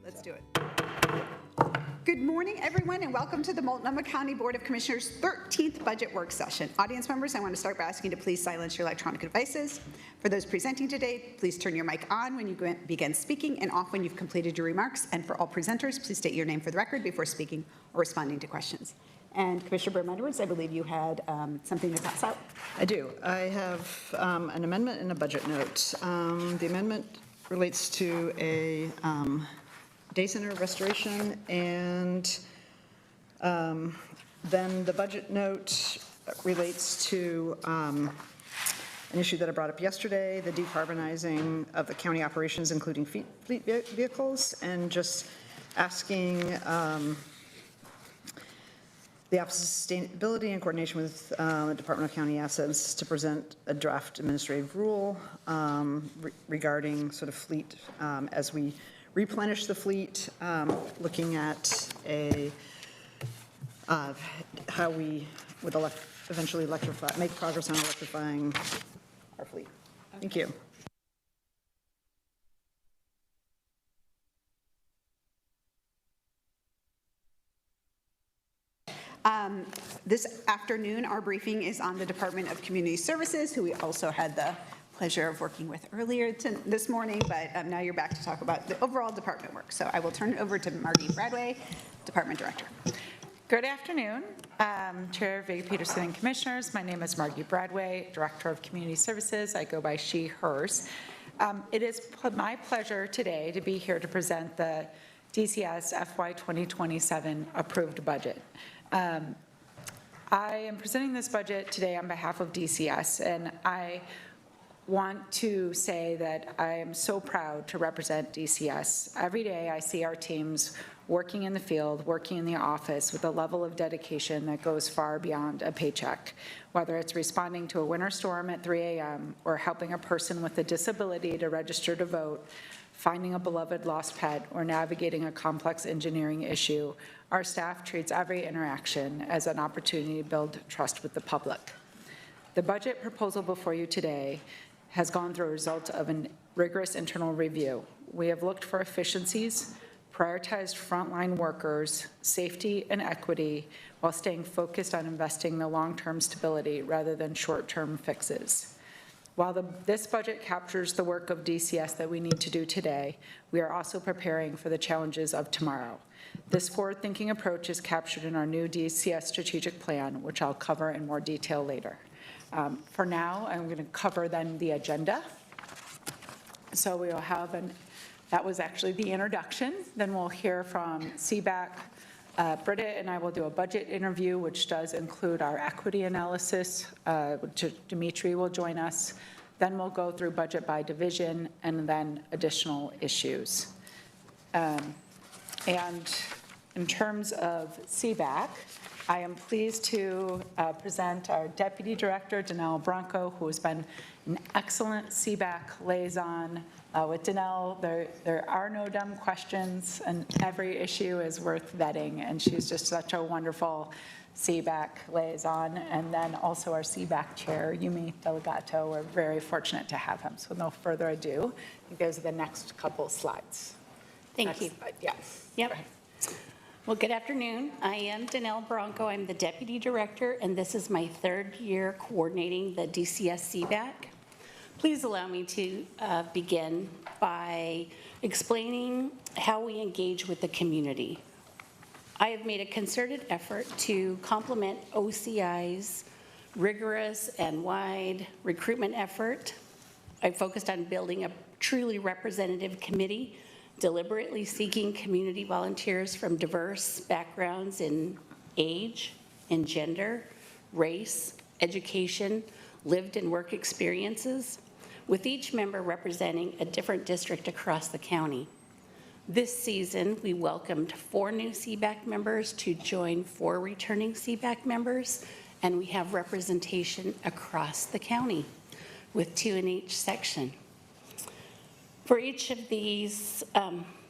Let's do it. Good morning, everyone, and welcome to the Multnomah County Board of Commissioners' 13th budget work session. Audience members, I want to start by asking you to please silence your electronic devices. For those presenting today, please turn your mic on when you begin speaking and off when you've completed your remarks. And for all presenters, please state your name for the record before speaking or responding to questions. And Commissioner Berman-Edwards, I believe you had something to pass out. I do. I have an amendment and a budget note. The amendment relates to a day center restoration, and then the budget note relates to an issue that I brought up yesterday, the decarbonizing of the county operations, including fleet vehicles, and just asking the Office of Sustainability in coordination with the Department of County Assets to present a draft administrative rule regarding sort of fleet as we replenish the fleet, looking at how we would eventually electrify, make progress on electrifying our fleet. Thank you. This afternoon, our briefing is on the Department of Community Services, who we also had the pleasure of working with earlier this morning, but now you're back to talk about the overall department work. So I will turn it over to Margie Bradway, Department Director. Good afternoon, Chair Vig Peterson and Commissioners. My name is Margie Bradway, Director of Community Services. I go by she, hers. It is my pleasure today to be here to present the DCS FY 2027 approved budget. I am presenting this budget today on behalf of DCS, and I want to say that I am so proud to represent DCS. Every day I see our teams working in the field, working in the office with a level of dedication that goes far beyond a paycheck, whether it's responding to a winter storm at 3 a.m. or helping a person with a disability to register to vote, finding a beloved lost pet, or navigating a complex engineering issue. Our staff treats every interaction as an opportunity to build trust with the public. The budget proposal before you today has gone through a result of a rigorous internal review. We have looked for efficiencies, prioritized frontline workers, safety and equity, while staying focused on investing in the long-term stability rather than short-term fixes. While this budget captures the work of DCS that we need to do today, we are also preparing for the challenges of tomorrow. This forward-thinking approach is captured in our new DCS strategic plan, which I'll cover in more detail later. For now, I'm going to cover then the agenda. So we will have that was actually the introduction. Then we'll hear from CBAC. Britta and I will do a budget interview, which does include our equity analysis, which Dimitri will join us. Then we'll go through budget by division and then additional issues. And in terms of CBAC, I am pleased to present our Deputy Director, Danelle Bronco, who has been an excellent CBAC liaison. With Danelle, there are no dumb questions, and every issue is worth vetting, and she's just such a wonderful CBAC liaison. And then also our CBAC Chair, Yumi Delegato. We're very fortunate to have him. So no further ado, I think those are the next couple slides. Thank you. Yes. Yep. Well, good afternoon. I am Danelle Bronco. I'm the Deputy Director, and this is my third year coordinating the DCS CBAC. Please allow me to begin by explaining how we engage with the community. I have made a concerted effort to complement OCI's rigorous and wide recruitment effort. I focused on building a truly representative committee, deliberately seeking community volunteers from diverse backgrounds in age, in gender, race, education, lived and work experiences, with each member representing a different district across the county. This season, we welcomed 4 new CBAC members to join 4 returning CBAC members, and we have representation across the county with 2 in each section. For each of these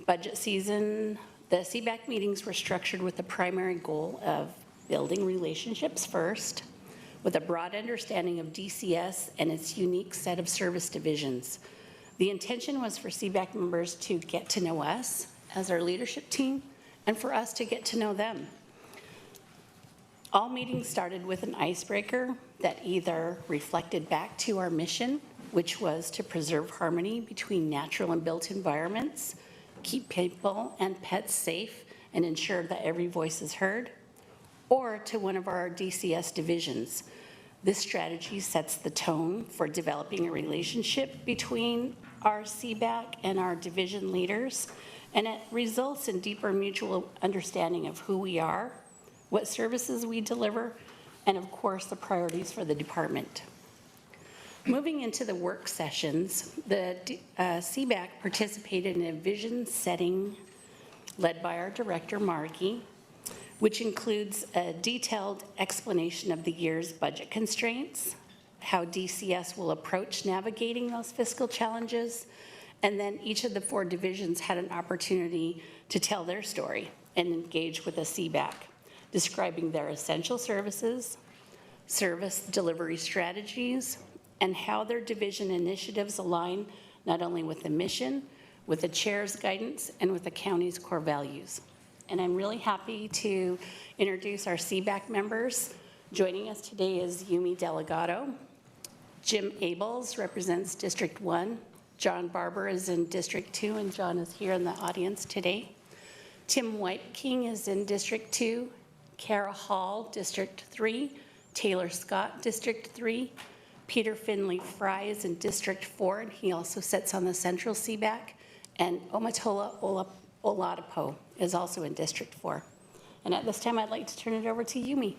budget season, the CBAC meetings were structured with the primary goal of building relationships first, with a broad understanding of DCS and its unique set of service divisions. The intention was for CBAC members to get to know us as our leadership team and for us to get to know them. All meetings started with an icebreaker that either reflected back to our mission, which was to preserve harmony between natural and built environments, keep people and pets safe, and ensure that every voice is heard, or to one of our DCS divisions. This strategy sets the tone for developing a relationship between our CBAC and our division leaders, and it results in deeper mutual understanding of who we are, what services we deliver, and of course, the priorities for the department. Moving into the work sessions, the CBAC participated in a vision setting led by our director, Margie, which includes a detailed explanation of the year's budget constraints, how DCS will approach navigating those fiscal challenges, and then each of the 4 divisions had an opportunity to tell their story and engage with the CBAC, describing their essential services, service delivery strategies, and how their division initiatives align not only with the mission, with the chair's guidance, and with the county's core values. And I'm really happy to introduce our CBAC members. Joining us today is Yumi Delgado. Jim Abels represents District 1. John Barber is in District 2, and John is here in the audience today. Tim Whiteking is in District 2. Kara Hall, District 3. Taylor Scott, District 3. Peter Finley Fry is in District 4, and he also sits on the Central CBAC. And Omatola Oladapo is also in District 4. And at this time, I'd like to turn it over to Yumi.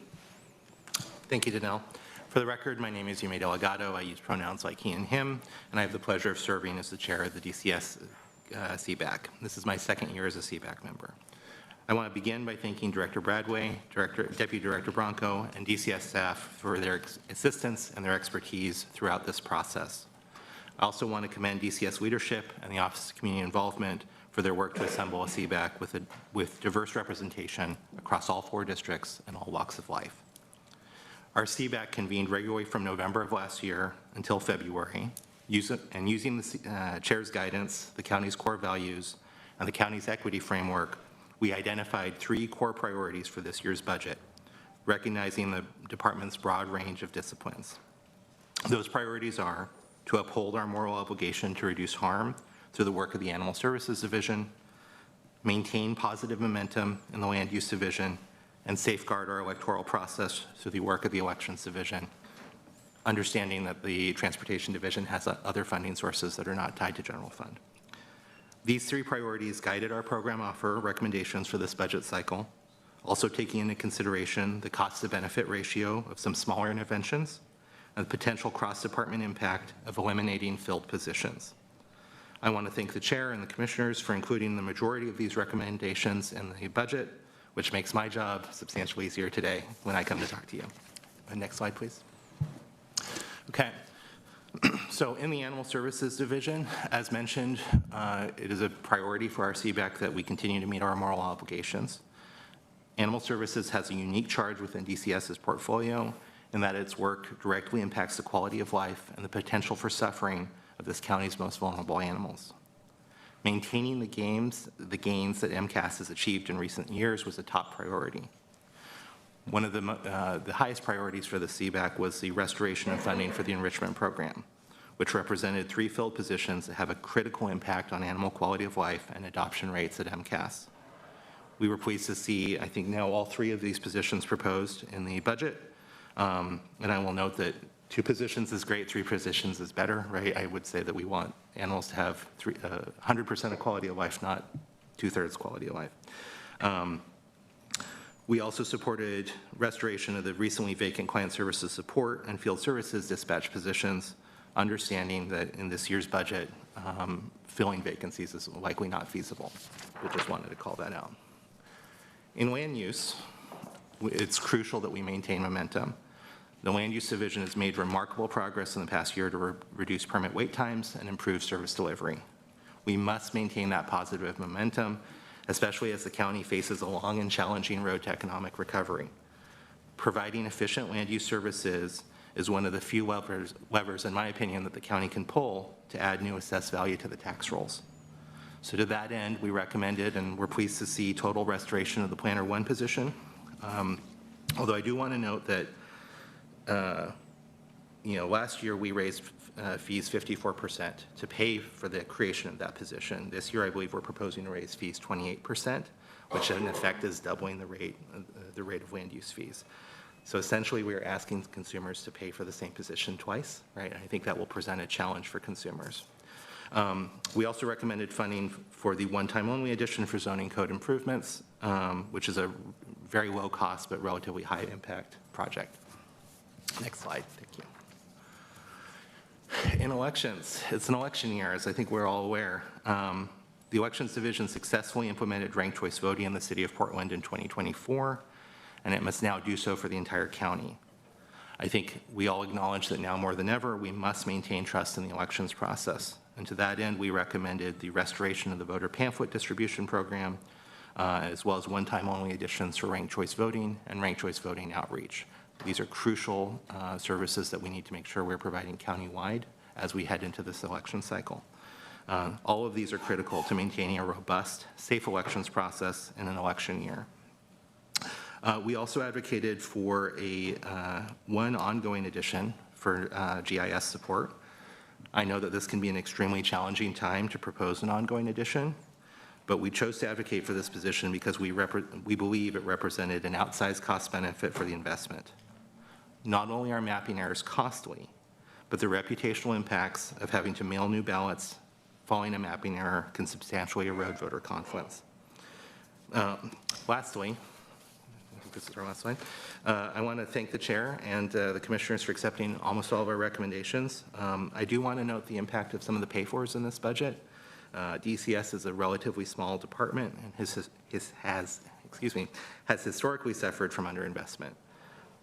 Thank you, Danelle. For the record, my name is Yumi Delgado. I use pronouns like he and him, and I have the pleasure of serving as the chair of the DCS CBAC. This is my second year as a CBAC member. I want to begin by thanking Director Bradway, Deputy Director Bronco, and DCS staff for their assistance and their expertise throughout this process. I also want to commend DCS leadership and the Office of Community Involvement for their work to assemble a CBAC with diverse representation across all 4 districts and all walks of life. Our CBAC convened regularly from November of last year until February, using the chair's guidance, the county's core values, and the county's equity framework. We identified 3 core priorities for this year's budget, recognizing the department's broad range of disciplines. Those priorities are to uphold our moral obligation to reduce harm through the work of the Animal Services Division, maintain positive momentum in the Land Use Division, and safeguard our electoral process through the work of the Elections Division, understanding that the Transportation Division has other funding sources that are not tied to general fund. These 3 priorities guided our program offer recommendations for this budget cycle, also taking into consideration the cost to benefit ratio of some smaller interventions and the potential cross-department impact of eliminating filled positions. I want to thank the chair and the commissioners for including the majority of these recommendations in the budget, which makes my job substantially easier today when I come to talk to you. Next slide, please. Okay. So in the Animal Services Division, as mentioned, it is a priority for our CBAC that we continue to meet our moral obligations. Animal Services has a unique charge within DCS's portfolio in that its work directly impacts the quality of life and the potential for suffering of this county's most vulnerable animals. Maintaining the gains that MCAS has achieved in recent years was a top priority. One of the highest priorities for the CBAC was the restoration of funding for the enrichment program, which represented 3 filled positions that have a critical impact on animal quality of life and adoption rates at MCAS. We were pleased to see, I think now all 3 of these positions proposed in the budget. And I will note that 2 positions is great, 3 positions is better, right? I would say that we want animals to have 100% of quality of life, not 2/3 quality of life. We also supported restoration of the recently vacant client services support and field services dispatch positions, understanding that in this year's budget, filling vacancies is likely not feasible. We just wanted to call that out. In land use, it's crucial that we maintain momentum. The Land Use Division has made remarkable progress in the past year to reduce permit wait times and improve service delivery. We must maintain that positive momentum, especially as the county faces a long and challenging road to economic recovery. Providing efficient land use services is one of the few levers, in my opinion, that the county can pull to add new assessed value to the tax rolls. So to that end, we recommended and we're pleased to see total restoration of the Planner 1 position. Although I do want to note that, last year we raised fees 54% to pay for the creation of that position. This year, I believe we're proposing to raise fees 28%, which in effect is doubling the rate of land use fees. So essentially, we are asking consumers to pay for the same position twice, right? I think that will present a challenge for consumers. We also recommended funding for the one-time only addition for zoning code improvements, which is a very low cost but relatively high impact project. Next slide, thank you. In elections, it's an election year, as I think we're all aware. The Elections Division successfully implemented ranked choice voting in the city of Portland in 2024, and it must now do so for the entire county. I think we all acknowledge that now more than ever, we must maintain trust in the elections process. And to that end, we recommended the restoration of the voter pamphlet distribution program, as well as one-time only additions for ranked choice voting and ranked choice voting outreach. These are crucial services that we need to make sure we're providing countywide as we head into this election cycle. All of these are critical to maintaining a robust, safe elections process in an election year. We also advocated for one ongoing addition for GIS support. I know that this can be an extremely challenging time to propose an ongoing addition, but we chose to advocate for this position because we believe it represented an outsized cost benefit for the investment. Not only are mapping errors costly, but the reputational impacts of having to mail new ballots following a mapping error can substantially erode voter confidence. Lastly, I think this is our last slide. I want to thank the chair and the commissioners for accepting almost all of our recommendations. I do want to note the impact of some of the pay-fors in this budget. DCS is a relatively small department and has historically suffered from underinvestment.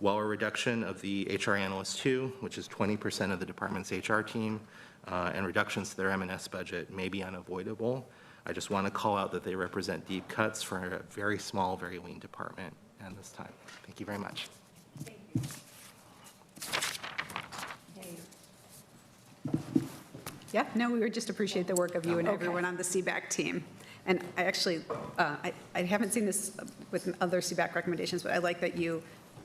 While a reduction of the HR analyst 2, which is 20% of the department's HR team, and reductions to their M&S budget may be unavoidable, I just want to call out that they represent deep cuts for a very small, very lean department at this time. Thank you very much. Thank you. Yeah, no, we would just appreciate the work of you and everyone on the CBAC team. And I actually, I haven't seen this with other CBAC recommendations, but I like that you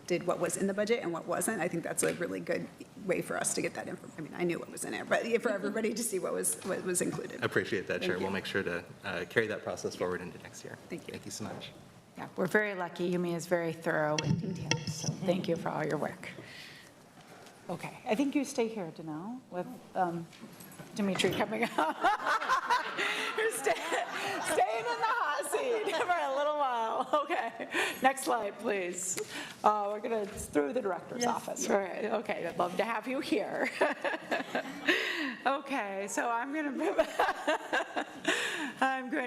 did what was in the budget and what wasn't. I think that's a really good way for us to get that information. I mean, I knew what was in there, but for everybody to see what was included. I appreciate that, Chair. Thank you. We'll make sure to carry that process forward into next year. Thank you. Thank you so much. Yeah, we're very lucky. Yumi is very thorough and detailed, so thank you for all your work. Okay, I think you stay here, Danelle, with Dimitri coming up. You're staying in the hot seat for a little while. Okay, next slide, please. We're going to through the director's office. All right. Okay, I'd love to have you here. Okay, so I'm going to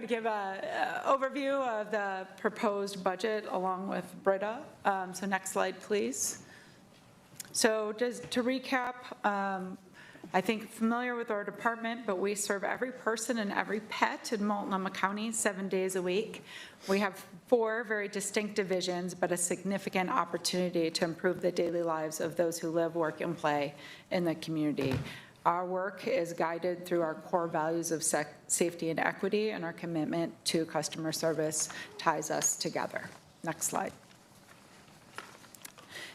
give an overview of the proposed budget along with Britta. So next slide, please. So just to recap, I think familiar with our department, but we serve every person and every pet in Multnomah County 7 days a week. We have 4 very distinct divisions, but a significant opportunity to improve the daily lives of those who live, work, and play in the community. Our work is guided through our core values of safety and equity, and our commitment to customer service ties us together. Next slide.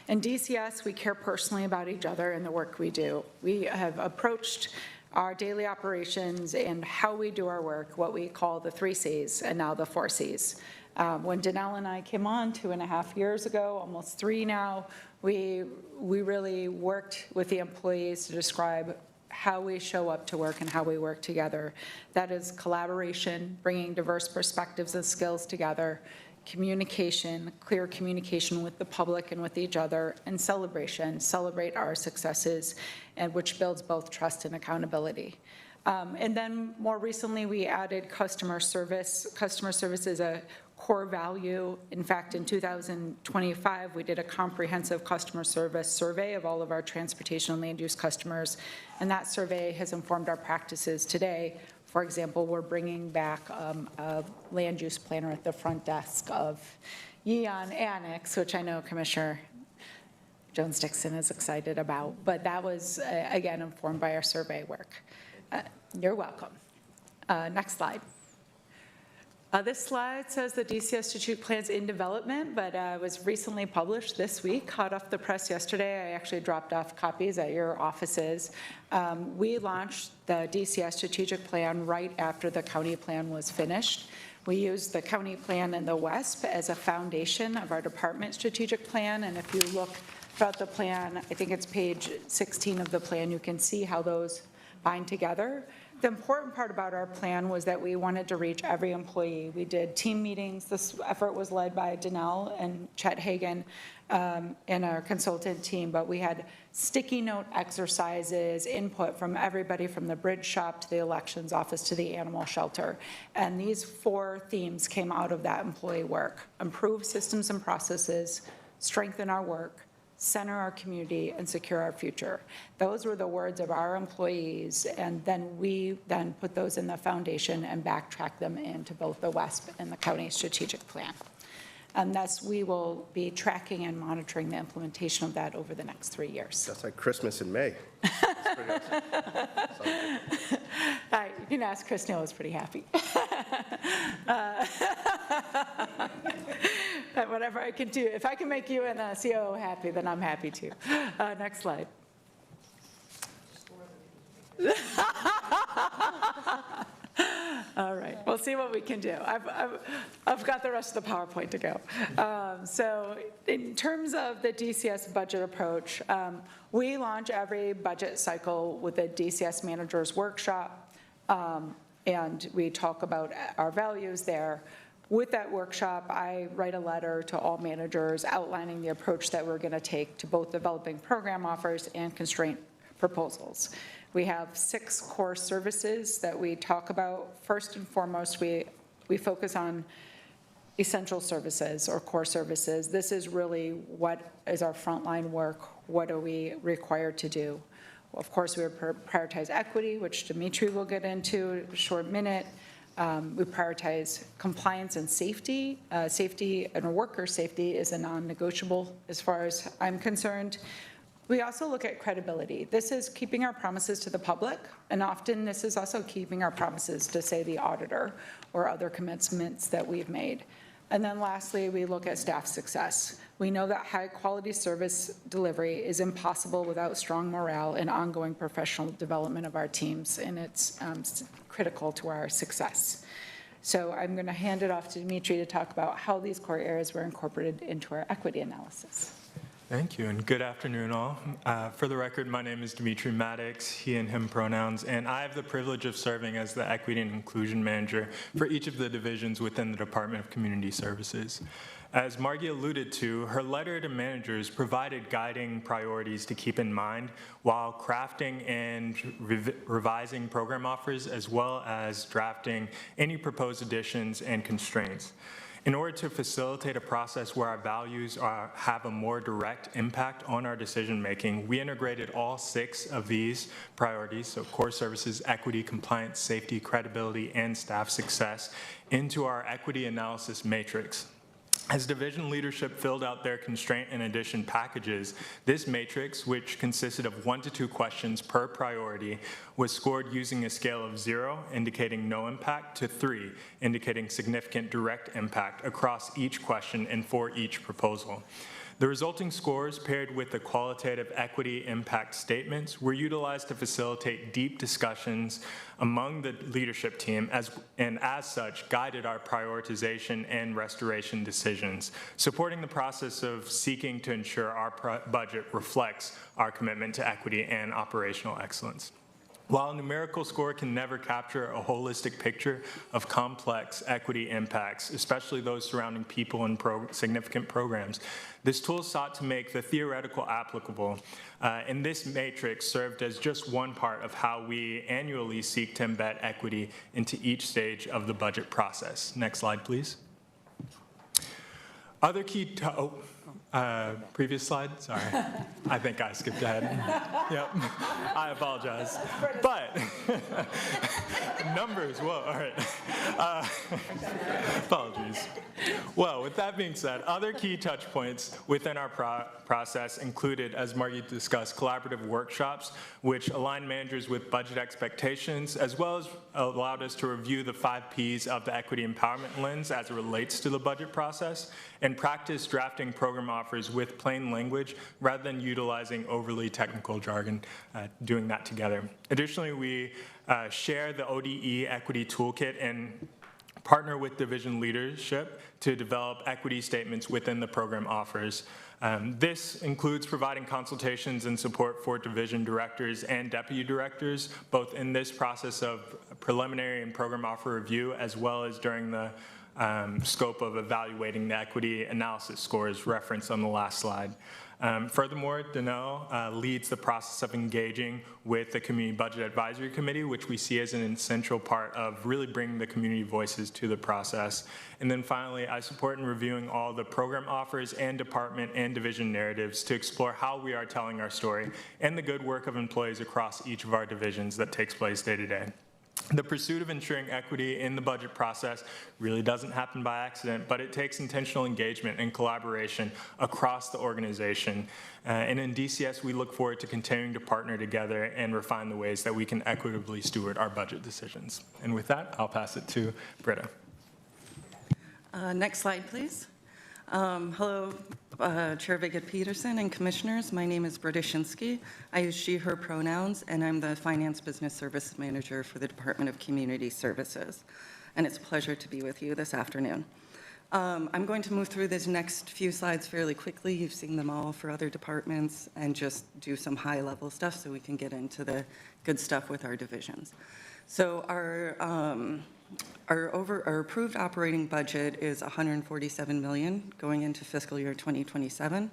In DCS, we care personally about each other and the work we do. We have approached our daily operations and how we do our work, what we call the 3 Cs, and now the 4 Cs. When Danelle and I came on 2.5 years ago, almost 3 now, we really worked with the employees to describe how we show up to work and how we work together. That is collaboration, bringing diverse perspectives and skills together, communication, clear communication with the public and with each other, and celebration, celebrate our successes, and which builds both trust and accountability. And then more recently, we added customer service. Customer service is a core value. In fact, in 2025, we did a comprehensive customer service survey of all of our transportation and land use customers, and that survey has informed our practices today. For example, we're bringing back a land use planner at the front desk of Yeon Annex, which I know Commissioner Jones-Dixon is excited about, but that was, again, informed by our survey work. You're welcome. Next slide. This slide says the DCS strategic plan's in development, but was recently published this week, hot off the press yesterday. I actually dropped off copies at your offices. We launched the DCS strategic plan right after the county plan was finished. We used the county plan and the WESP as a foundation of our department strategic plan, and if you look throughout the plan, I think it's page 16 of the plan, you can see how those bind together. The important part about our plan was that we wanted to reach every employee. We did team meetings. This effort was led by Danelle and Chet Hagan and our consultant team, but we had sticky note exercises, input from everybody from the bridge shop to the elections office to the animal shelter. And these 4 themes came out of that employee work: improve systems and processes, strengthen our work, center our community, and secure our future. Those were the words of our employees, and then we put those in the foundation and backtrack them into both the WESP and the county strategic plan. And thus, we will be tracking and monitoring the implementation of that over the next 3 years. That's like Christmas in May. That's pretty awesome. You can ask Chris Neal, is pretty happy. Whatever I can do, if I can make you and the COO happy, then I'm happy too. Next slide. All right, we'll see what we can do. I've got the rest of the PowerPoint to go. So in terms of the DCS budget approach, we launch every budget cycle with a DCS Managers Workshop, and we talk about our values there. With that workshop, I write a letter to all managers outlining the approach that we're going to take to both developing program offers and constraint proposals. We have 6 core services that we talk about. First and foremost, we focus on essential services or core services. This is really what is our frontline work. What are we required to do? Well, of course, we prioritize equity, which Dimitri will get into in a short minute. We prioritize compliance and safety. Safety and worker safety is a non-negotiable as far as I'm concerned. We also look at credibility. This is keeping our promises to the public, and often this is also keeping our promises to, say, the auditor or other commitments that we've made. And then lastly, we look at staff success. We know that high-quality service delivery is impossible without strong morale and ongoing professional development of our teams, and it's critical to our success. So I'm going to hand it off to Dimitri to talk about how these core areas were incorporated into our equity analysis. Thank you, and good afternoon, all. For the record, my name is Dimitri Maddox, he and him pronouns, and I have the privilege of serving as the Equity and Inclusion Manager for each of the divisions within the Department of Community Services. As Margie alluded to, her letter to managers provided guiding priorities to keep in mind while crafting and revising program offers, as well as drafting any proposed additions and constraints. In order to facilitate a process where our values have a more direct impact on our decision-making, we integrated all 6 of these priorities, so core services, equity, compliance, safety, credibility, and staff success, into our equity analysis matrix. As division leadership filled out their constraint and addition packages, this matrix, which consisted of 1 to 2 questions per priority, was scored using a scale of 0, indicating no impact, to 3, indicating significant direct impact across each question and for each proposal. The resulting scores, paired with the qualitative equity impact statements, were utilized to facilitate deep discussions among the leadership team and as such guided our prioritization and restoration decisions, supporting the process of seeking to ensure our budget reflects our commitment to equity and operational excellence. While a numerical score can never capture a holistic picture of complex equity impacts, especially those surrounding people and significant programs, this tool sought to make the theoretical applicable, and this matrix served as just one part of how we annually seek to embed equity into each stage of the budget process. Next slide, please. Other key, previous slide, sorry. I think I skipped ahead. Yep, I apologize. But, numbers, whoa, all right. Apologies. Well, with that being said, other key touch points within our process included, as Margie discussed, collaborative workshops, which align managers with budget expectations, as well as allowed us to review the 5 Ps of the equity empowerment lens as it relates to the budget process, and practice drafting program offers with plain language rather than utilizing overly technical jargon, doing that together. Additionally, we share the ODE Equity Toolkit and partner with division leadership to develop equity statements within the program offers. This includes providing consultations and support for division directors and deputy directors, both in this process of preliminary and program offer review, as well as during the scope of evaluating the equity analysis scores referenced on the last slide. Furthermore, Danelle leads the process of engaging with the Community Budget Advisory Committee, which we see as an essential part of really bringing the community voices to the process. And then finally, I support in reviewing all the program offers and department and division narratives to explore how we are telling our story and the good work of employees across each of our divisions that takes place day to day. The pursuit of ensuring equity in the budget process really doesn't happen by accident, but it takes intentional engagement and collaboration across the organization. And in DCS, we look forward to continuing to partner together and refine the ways that we can equitably steward our budget decisions. And with that, I'll pass it to Britta. Next slide, please. Hello, Chair Vigit Peterson and Commissioners. My name is Britta Shinsky. I use she, her pronouns, and I'm the Finance Business Services Manager for the Department of Community Services. And it's a pleasure to be with you this afternoon. I'm going to move through these next few slides fairly quickly. You've seen them all for other departments, and just do some high-level stuff so we can get into the good stuff with our divisions. So our approved operating budget is $147 million going into fiscal year 2027.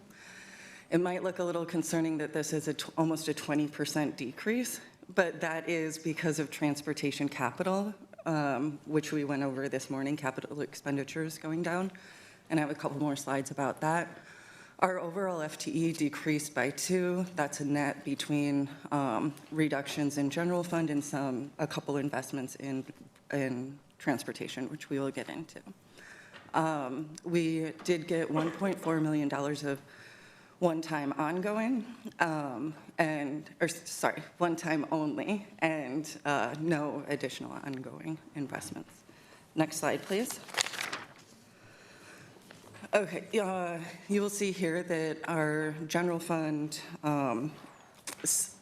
It might look a little concerning that this is almost a 20% decrease, but that is because of transportation capital, which we went over this morning, capital expenditures going down, and I have a couple more slides about that. Our overall FTE decreased by 2. That's a net between reductions in general fund and a couple investments in transportation, which we will get into. We did get $1.4 million of one-time ongoing, one-time only, and no additional ongoing investments. Next slide, please. Okay, you will see here that our general fund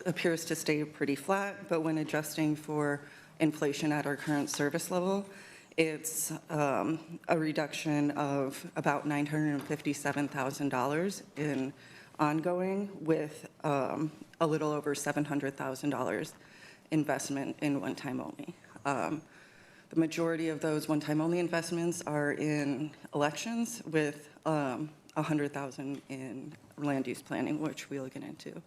appears to stay pretty flat, but when adjusting for inflation at our current service level, it's a reduction of about $957,000 in ongoing, with a little over $700,000 investment in one-time only. The majority of those one-time only investments are in elections, with $100,000 in land use planning, which we'll get into.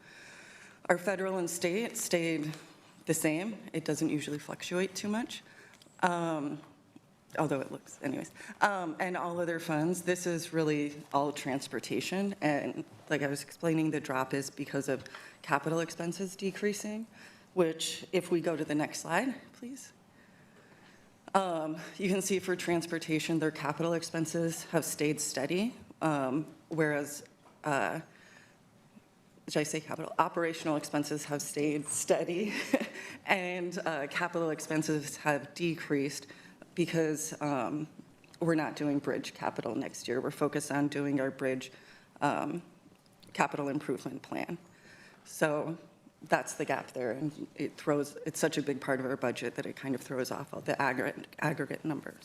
Our federal and state stayed the same. It doesn't usually fluctuate too much, although it looks, anyways. And all other funds, this is really all transportation. And like I was explaining, the drop is because of capital expenses decreasing, which if we go to the next slide, please. You can see for transportation, their capital expenses have stayed steady, whereas, did I say capital? Operational expenses have stayed steady, and capital expenses have decreased because we're not doing bridge capital next year. We're focused on doing our bridge capital improvement plan. So that's the gap there, and it's such a big part of our budget that it kind of throws off all the aggregate numbers.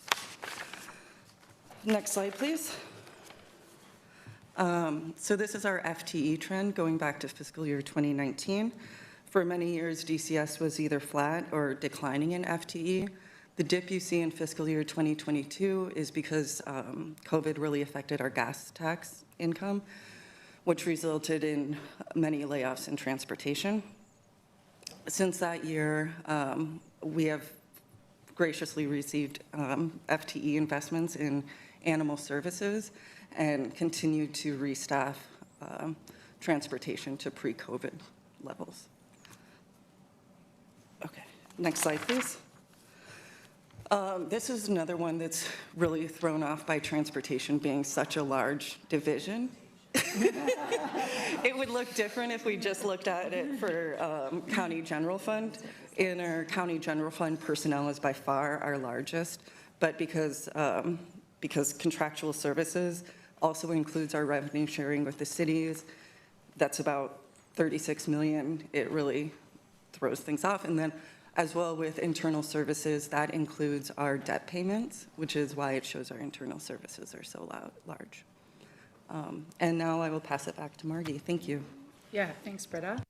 Next slide, please. So this is our FTE trend going back to fiscal year 2019. For many years, DCS was either flat or declining in FTE. The dip you see in fiscal year 2022 is because COVID really affected our gas tax income, which resulted in many layoffs in transportation. Since that year, we have graciously received FTE investments in animal services and continued to restaff transportation to pre-COVID levels. Okay, next slide, please. This is another one that's really thrown off by transportation being such a large division. It would look different if we just looked at it for county general fund. In our county general fund, personnel is by far our largest, but because contractual services also includes our revenue sharing with the cities, that's about 36 million. It really throws things off. And then as well with internal services, that includes our debt payments, which is why it shows our internal services are so large. And now I will pass it back to Margie. Thank you. Yeah, thanks, Britta.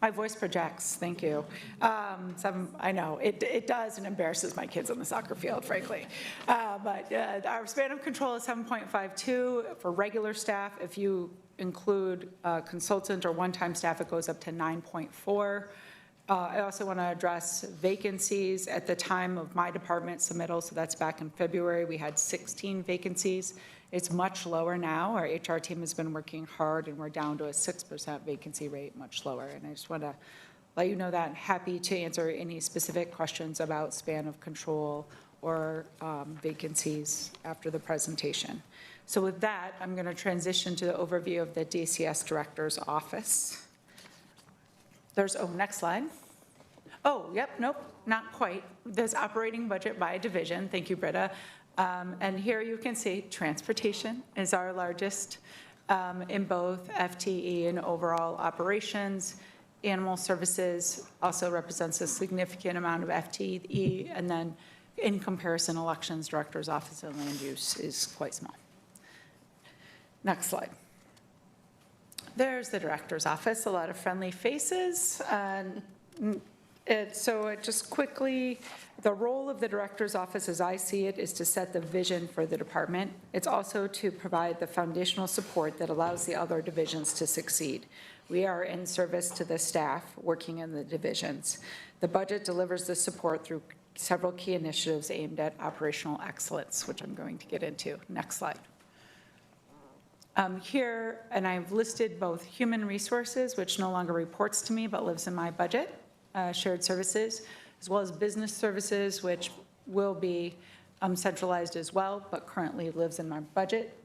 My voice projects, thank you. I know, it does and embarrasses my kids on the soccer field, frankly. But our span of control is 7.52 for regular staff. If you include consultant or one-time staff, it goes up to 9.4. I also want to address vacancies. At the time of my department submittal, so that's back in February, we had 16 vacancies. It's much lower now. Our HR team has been working hard, and we're down to a 6% vacancy rate, much lower. And I just want to let you know that. I'm happy to answer any specific questions about span of control or vacancies after the presentation. So with that, I'm going to transition to the overview of the DCS Director's Office. Next slide. Oh, yep, nope, not quite. There's operating budget by division. Thank you, Britta. And here you can see transportation is our largest in both FTE and overall operations. Animal services also represents a significant amount of FTE, and then in comparison, elections, director's office, and land use is quite small. Next slide. There's the director's office, a lot of friendly faces. Just quickly, the role of the director's office, as I see it, is to set the vision for the department. It's also to provide the foundational support that allows the other divisions to succeed. We are in service to the staff working in the divisions. The budget delivers the support through several key initiatives aimed at operational excellence, which I'm going to get into. Next slide. Here, and I've listed both human resources, which no longer reports to me but lives in my budget, shared services, as well as business services, which will be centralized as well, but currently lives in my budget.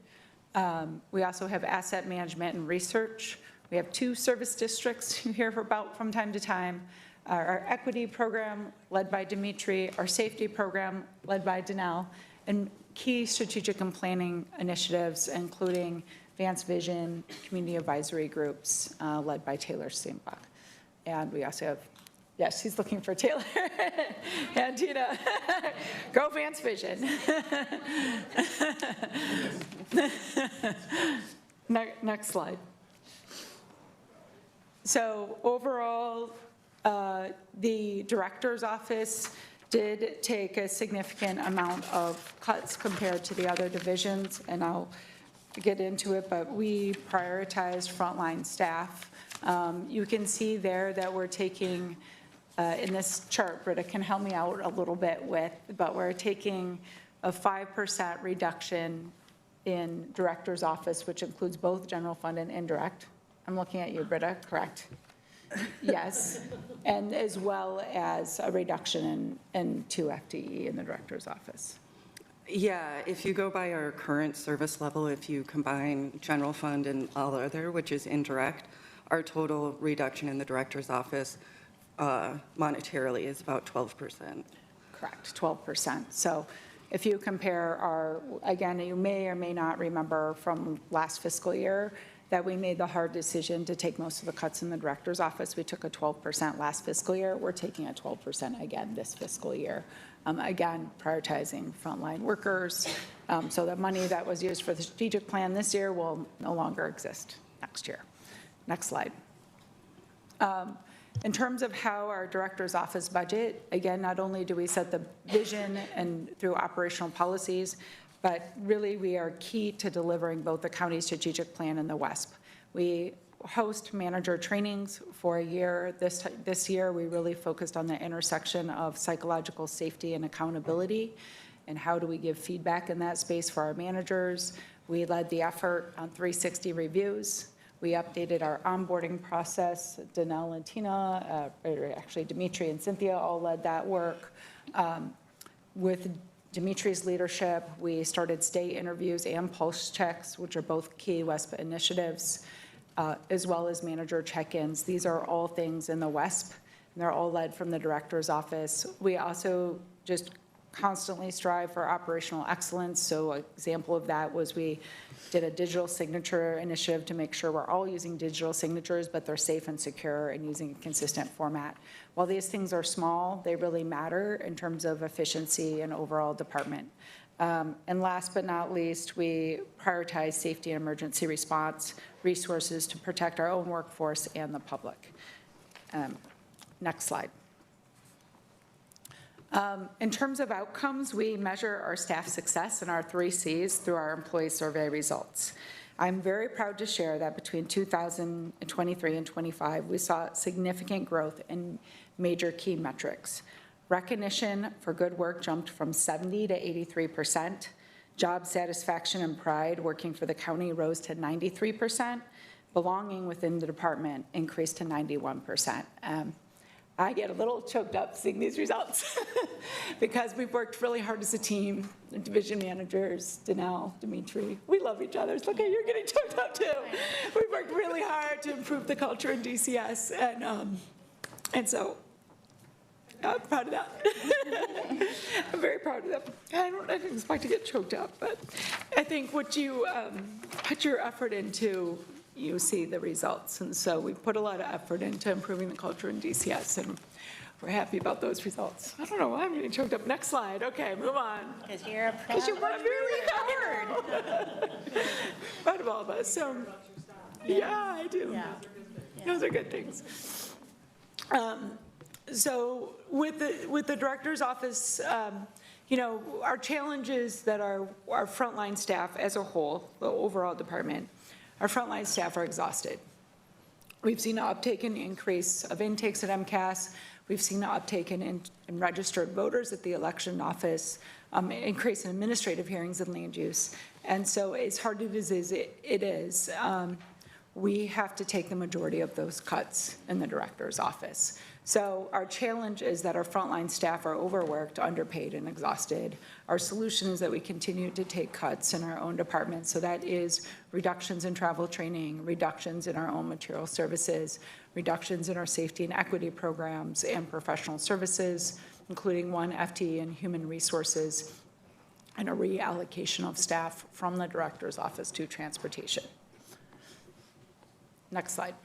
We also have asset management and research. We have 2 service districts you hear about from time to time. Our equity program, led by Dimitri, our safety program, led by Danelle, and key strategic and planning initiatives, including Advanced Vision, community advisory groups, led by Taylor Steinbach. And we also have, yes, he's looking for Taylor and Tina. Go Advanced Vision. Next slide. So overall, the director's office did take a significant amount of cuts compared to the other divisions, and I'll get into it, but we prioritized frontline staff. You can see there that we're taking, in this chart, Britta can help me out a little bit with, but we're taking a 5% reduction in director's office, which includes both general fund and indirect. I'm looking at you, Britta, correct? Yes, and as well as a reduction in 2 FTE in the director's office. Yeah, if you go by our current service level, if you combine general fund and all other, which is indirect, our total reduction in the director's office monetarily is about 12%. Correct, 12%. So if you compare our, again, you may or may not remember from last fiscal year that we made the hard decision to take most of the cuts in the director's office. We took a 12% last fiscal year. We're taking a 12% again this fiscal year. Again, prioritizing frontline workers. So the money that was used for the strategic plan this year will no longer exist next year. Next slide. In terms of how our director's office budget, again, not only do we set the vision and through operational policies, but really we are key to delivering both the county strategic plan and the WESP. We host manager trainings for a year. This year, we really focused on the intersection of psychological safety and accountability, and how do we give feedback in that space for our managers. We led the effort on 360 reviews. We updated our onboarding process. Danelle and Tina, or actually Dimitri and Cynthia all led that work. With Dimitri's leadership, we started state interviews and pulse checks, which are both key WESP initiatives, as well as manager check-ins. These are all things in the WESP, and they're all led from the director's office. We also just constantly strive for operational excellence. So an example of that was we did a digital signature initiative to make sure we're all using digital signatures, but they're safe and secure and using a consistent format. While these things are small, they really matter in terms of efficiency and overall department. And last but not least, we prioritize safety and emergency response resources to protect our own workforce and the public. Next slide. In terms of outcomes, we measure our staff success and our 3 Cs through our employee survey results. I'm very proud to share that between 2023 and 25, we saw significant growth in major key metrics. Recognition for good work jumped from 70 to 83%. Job satisfaction and pride working for the county rose to 93%. Belonging within the department increased to 91%. I get a little choked up seeing these results because we've worked really hard as a team, the division managers, Danelle, Dimitri. We love each other. So, okay, you're getting choked up too. We've worked really hard to improve the culture in DCS, and so I'm proud of that. I'm very proud of that. I didn't expect to get choked up, but I think what you put your effort into, you see the results. And so we put a lot of effort into improving the culture in DCS, and we're happy about those results. I don't know why I'm getting choked up. Next slide. Okay, move on. Because you're a Because you worked really hard. Proud of all of us. So, yeah, I do. Yeah. Those are good things. So with the director's office, you know, our challenge is that our frontline staff as a whole, the overall department, our frontline staff are exhausted. We've seen an uptake in increase of intakes at MCAS. We've seen an uptake in registered voters at the election office, increase in administrative hearings and land use. And so as hard as it is, we have to take the majority of those cuts in the director's office. So our challenge is that our frontline staff are overworked, underpaid, and exhausted. Our solution is that we continue to take cuts in our own department. So that is reductions in travel training, reductions in our own material services, reductions in our safety and equity programs and professional services, including 1 FTE in human resources, and a reallocation of staff from the director's office to transportation. Next slide.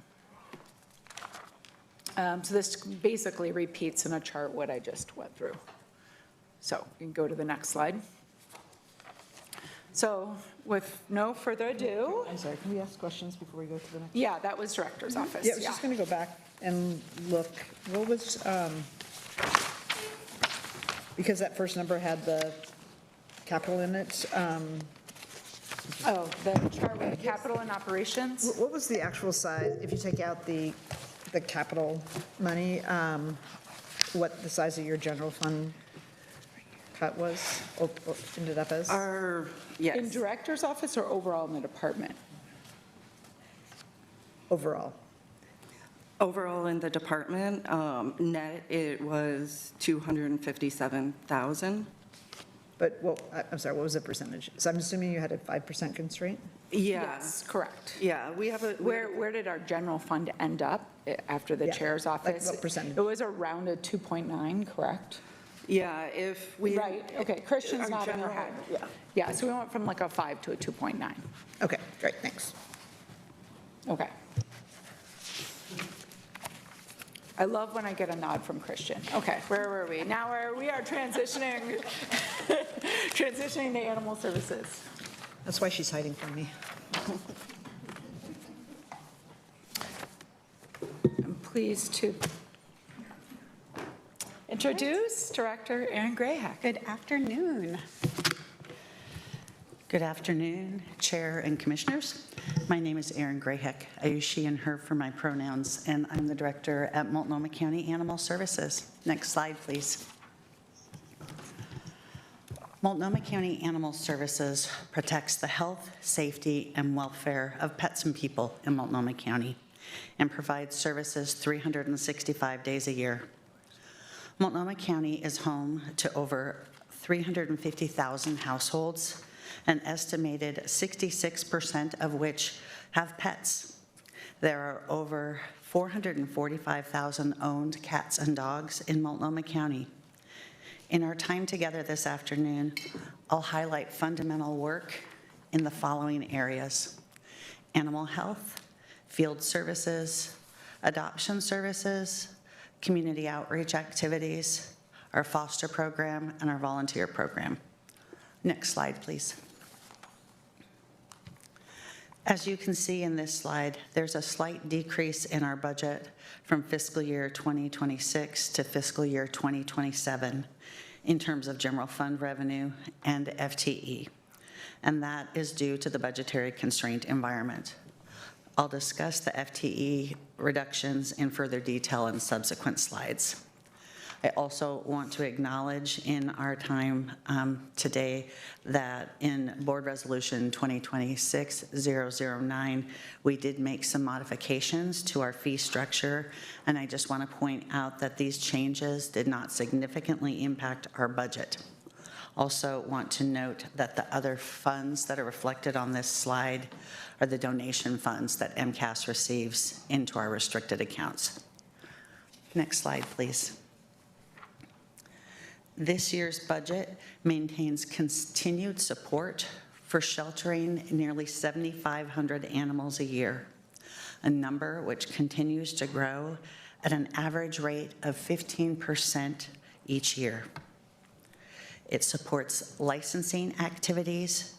So this basically repeats in a chart what I just went through. So you can go to the next slide. So with no further ado. I'm sorry, can we ask questions before we go to the next? Yeah, that was director's office. Yeah, I was just going to go back and look. What was, because that first number had the capital in it. Oh, the chart with the capital and operations? What was the actual size, if you take out the capital money, what the size of your general fund cut was, or ended up as? Yes. In director's office or overall in the department? Overall. Overall in the department, net, it was 257,000. But, well, I'm sorry, what was the percentage? So I'm assuming you had a 5% constraint? Yeah. Yes, correct. Yeah, we have a. Where did our general fund end up after the Yeah, chair's like office? what percentage? It was around a 2.9, correct? Yeah, if we. Right, okay, Christian's Our nodding her general- head. Yeah. Yeah, so we went from like a 5 to a 2.9. Okay, great, thanks. Okay. I love when I get a nod from Christian. Okay, where were we? Now we are transitioning, transitioning to animal services. That's why she's hiding from me. I'm pleased to introduce Director Erin Grayhack. Good afternoon. Good afternoon, Chair and Commissioners. My name is Erin Grayheck. I use she and her for my pronouns, and I'm the director at Multnomah County Animal Services. Next slide, please. Multnomah County Animal Services protects the health, safety, and welfare of pets and people in Multnomah County and provides services 365 days a year. Multnomah County is home to over 350,000 households, an estimated 66% of which have pets. There are over 445,000 owned cats and dogs in Multnomah County. In our time together this afternoon, I'll highlight fundamental work in the following areas: animal health, field services, adoption services, community outreach activities, our foster program, and our volunteer program. Next slide, please. As you can see in this slide, there's a slight decrease in our budget from fiscal year 2026 to fiscal year 2027 in terms of general fund revenue and FTE, and that is due to the budgetary constraint environment. I'll discuss the FTE reductions in further detail in subsequent slides. I also want to acknowledge in our time today that in Board Resolution 2026-009, we did make some modifications to our fee structure, and I just want to point out that these changes did not significantly impact our budget. Also want to note that the other funds that are reflected on this slide are the donation funds that MCAS receives into our restricted accounts. Next slide, please. This year's budget maintains continued support for sheltering nearly 7,500 animals a year, a number which continues to grow at an average rate of 15% each year. It supports licensing activities,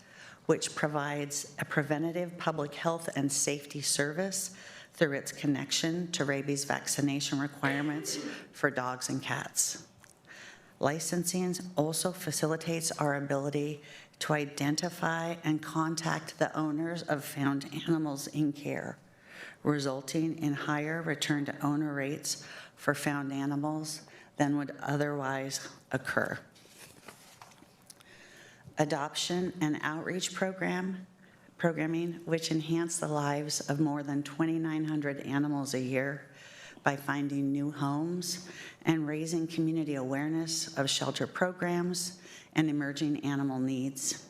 which provides a preventative public health and safety service through its connection to rabies vaccination requirements for dogs and cats. Licensing also facilitates our ability to identify and contact the owners of found animals in care, resulting in higher return to owner rates for found animals than would otherwise occur. Adoption and outreach programming, which enhance the lives of more than 2,900 animals a year by finding new homes and raising community awareness of shelter programs and emerging animal needs.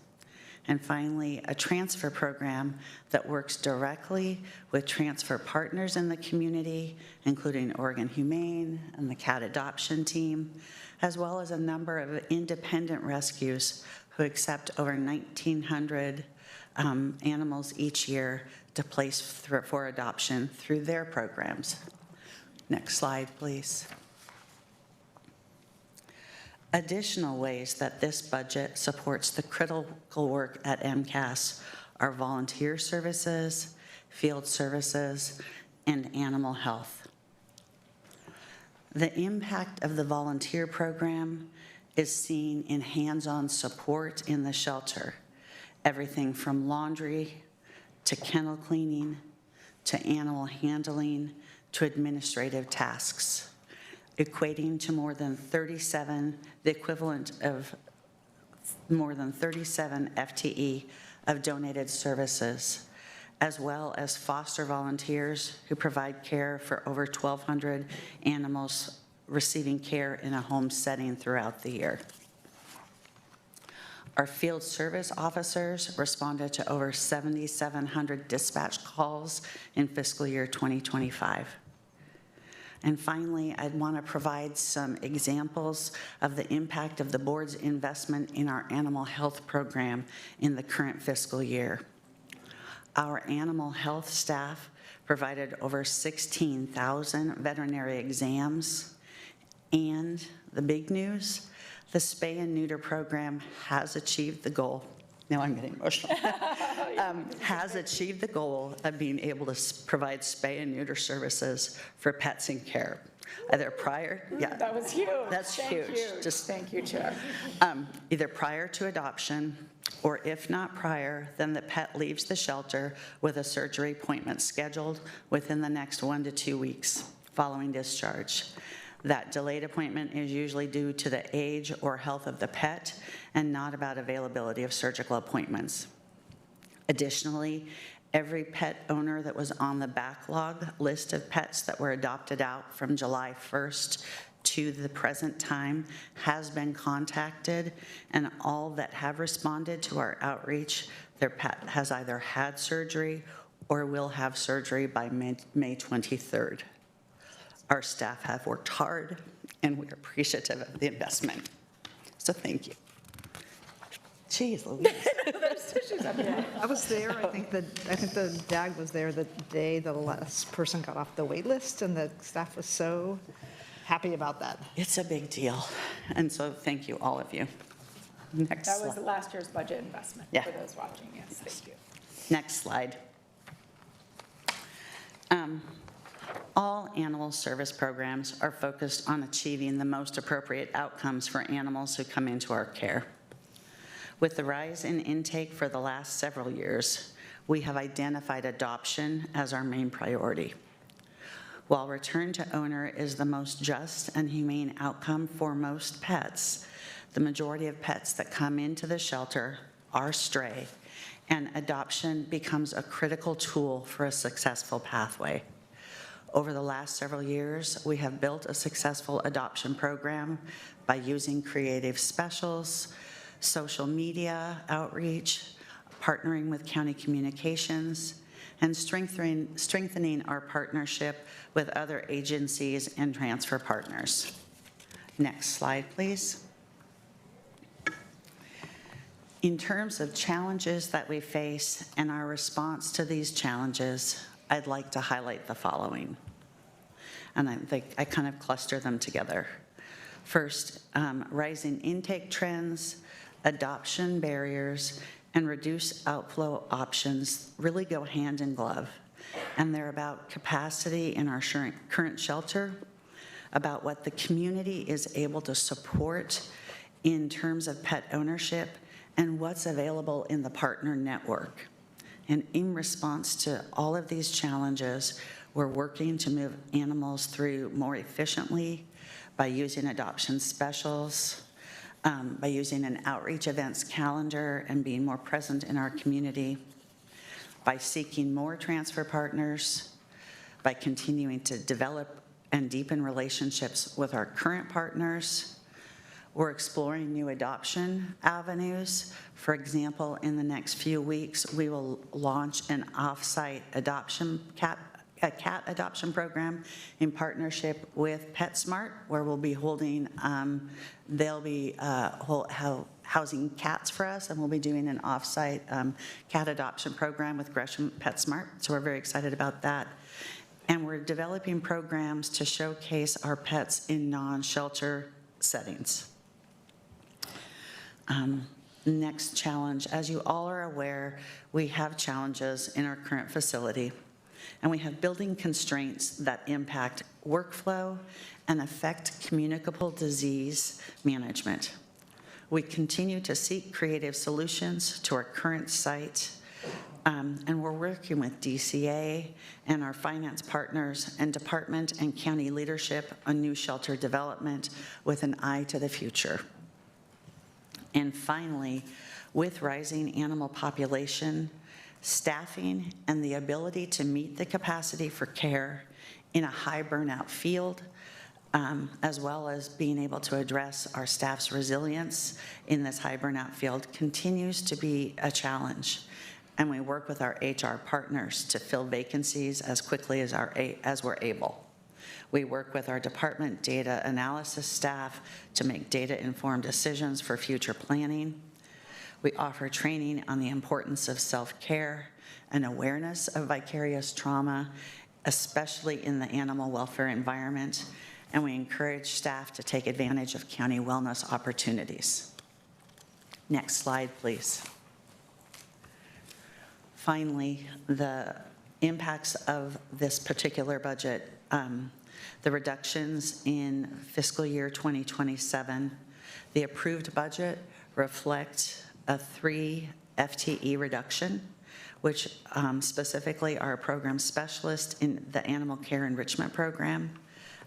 And finally, a transfer program that works directly with transfer partners in the community, including Oregon Humane and the cat adoption team, as well as a number of independent rescues who accept over 1,900 animals each year to place for adoption through their programs. Next slide, please. Additional ways that this budget supports the critical work at MCAS are volunteer services, field services, and animal health. The impact of the volunteer program is seen in hands-on support in the shelter, everything from laundry to kennel cleaning to animal handling to administrative tasks, equating to the equivalent of more than 37 FTE of donated services, as well as foster volunteers who provide care for over 1,200 animals receiving care in a home setting throughout the year. Our field service officers responded to over 7,700 dispatch calls in fiscal year 2025. And finally, I'd want to provide some examples of the impact of the board's investment in our animal health program in the current fiscal year. Our animal health staff provided over 16,000 veterinary exams, and the big news, the spay and neuter program has achieved the goal. Now I'm getting emotional. Has achieved the goal of being able to provide spay and neuter services for pets in care. Either prior, yeah. That was huge. That's Thank huge. You. Just thank you, Chair. Either prior to adoption or if not prior, then the pet leaves the shelter with a surgery appointment scheduled within the next 1 to 2 weeks following discharge. That delayed appointment is usually due to the age or health of the pet and not about availability of surgical appointments. Additionally, every pet owner that was on the backlog list of pets that were adopted out from July 1st to the present time has been contacted, and all that have responded to our outreach, their pet has either had surgery or will have surgery by May 23rd. Our staff have worked hard, and we're appreciative of the investment. So thank you. Jeez, Louise. I was there, I think the DAG was there the day the last person got off the wait list, and the staff was so happy about that. It's a big deal, and so thank you, all of you. Next That was slide. last year's budget investment Yeah. for those watching, yes, thank you. Next slide. All animal service programs are focused on achieving the most appropriate outcomes for animals who come into our care. With the rise in intake for the last several years, we have identified adoption as our main priority. While return to owner is the most just and humane outcome for most pets, the majority of pets that come into the shelter are stray, and adoption becomes a critical tool for a successful pathway. Over the last several years, we have built a successful adoption program by using creative specials, social media outreach, partnering with county communications, and strengthening our partnership with other agencies and transfer partners. Next slide, please. In terms of challenges that we face and our response to these challenges, I'd like to highlight the following. And I think I kind of cluster them together. First, rising intake trends, adoption barriers, and reduced outflow options really go hand in glove. And they're about capacity in our current shelter, about what the community is able to support in terms of pet ownership, and what's available in the partner network. And in response to all of these challenges, we're working to move animals through more efficiently by using adoption specials, by using an outreach events calendar and being more present in our community, by seeking more transfer partners, by continuing to develop and deepen relationships with our current partners. We're exploring new adoption avenues. For example, in the next few weeks, we will launch an off-site adoption cat adoption program in partnership with PetSmart, where we'll be holding, they'll be housing cats for us, and we'll be doing an off-site cat adoption program with Gresham PetSmart, so we're very excited about that. And we're developing programs to showcase our pets in non-shelter settings. Next challenge, as you all are aware, we have challenges in our current facility, and we have building constraints that impact workflow and affect communicable disease management. We continue to seek creative solutions to our current site, and we're working with DCA and our finance partners and department and county leadership on new shelter development with an eye to the future. And finally, with rising animal population, staffing, and the ability to meet the capacity for care in a high burnout field, as well as being able to address our staff's resilience in this high burnout field, continues to be a challenge. And we work with our HR partners to fill vacancies as quickly as we're able. We work with our department data analysis staff to make data-informed decisions for future planning. We offer training on the importance of self-care and awareness of vicarious trauma, especially in the animal welfare environment, and we encourage staff to take advantage of county wellness opportunities. Next slide, please. Finally, the impacts of this particular budget, the reductions in fiscal year 2027, the approved budget reflect a 3 FTE reduction, which specifically are a program specialist in the Animal Care Enrichment Program,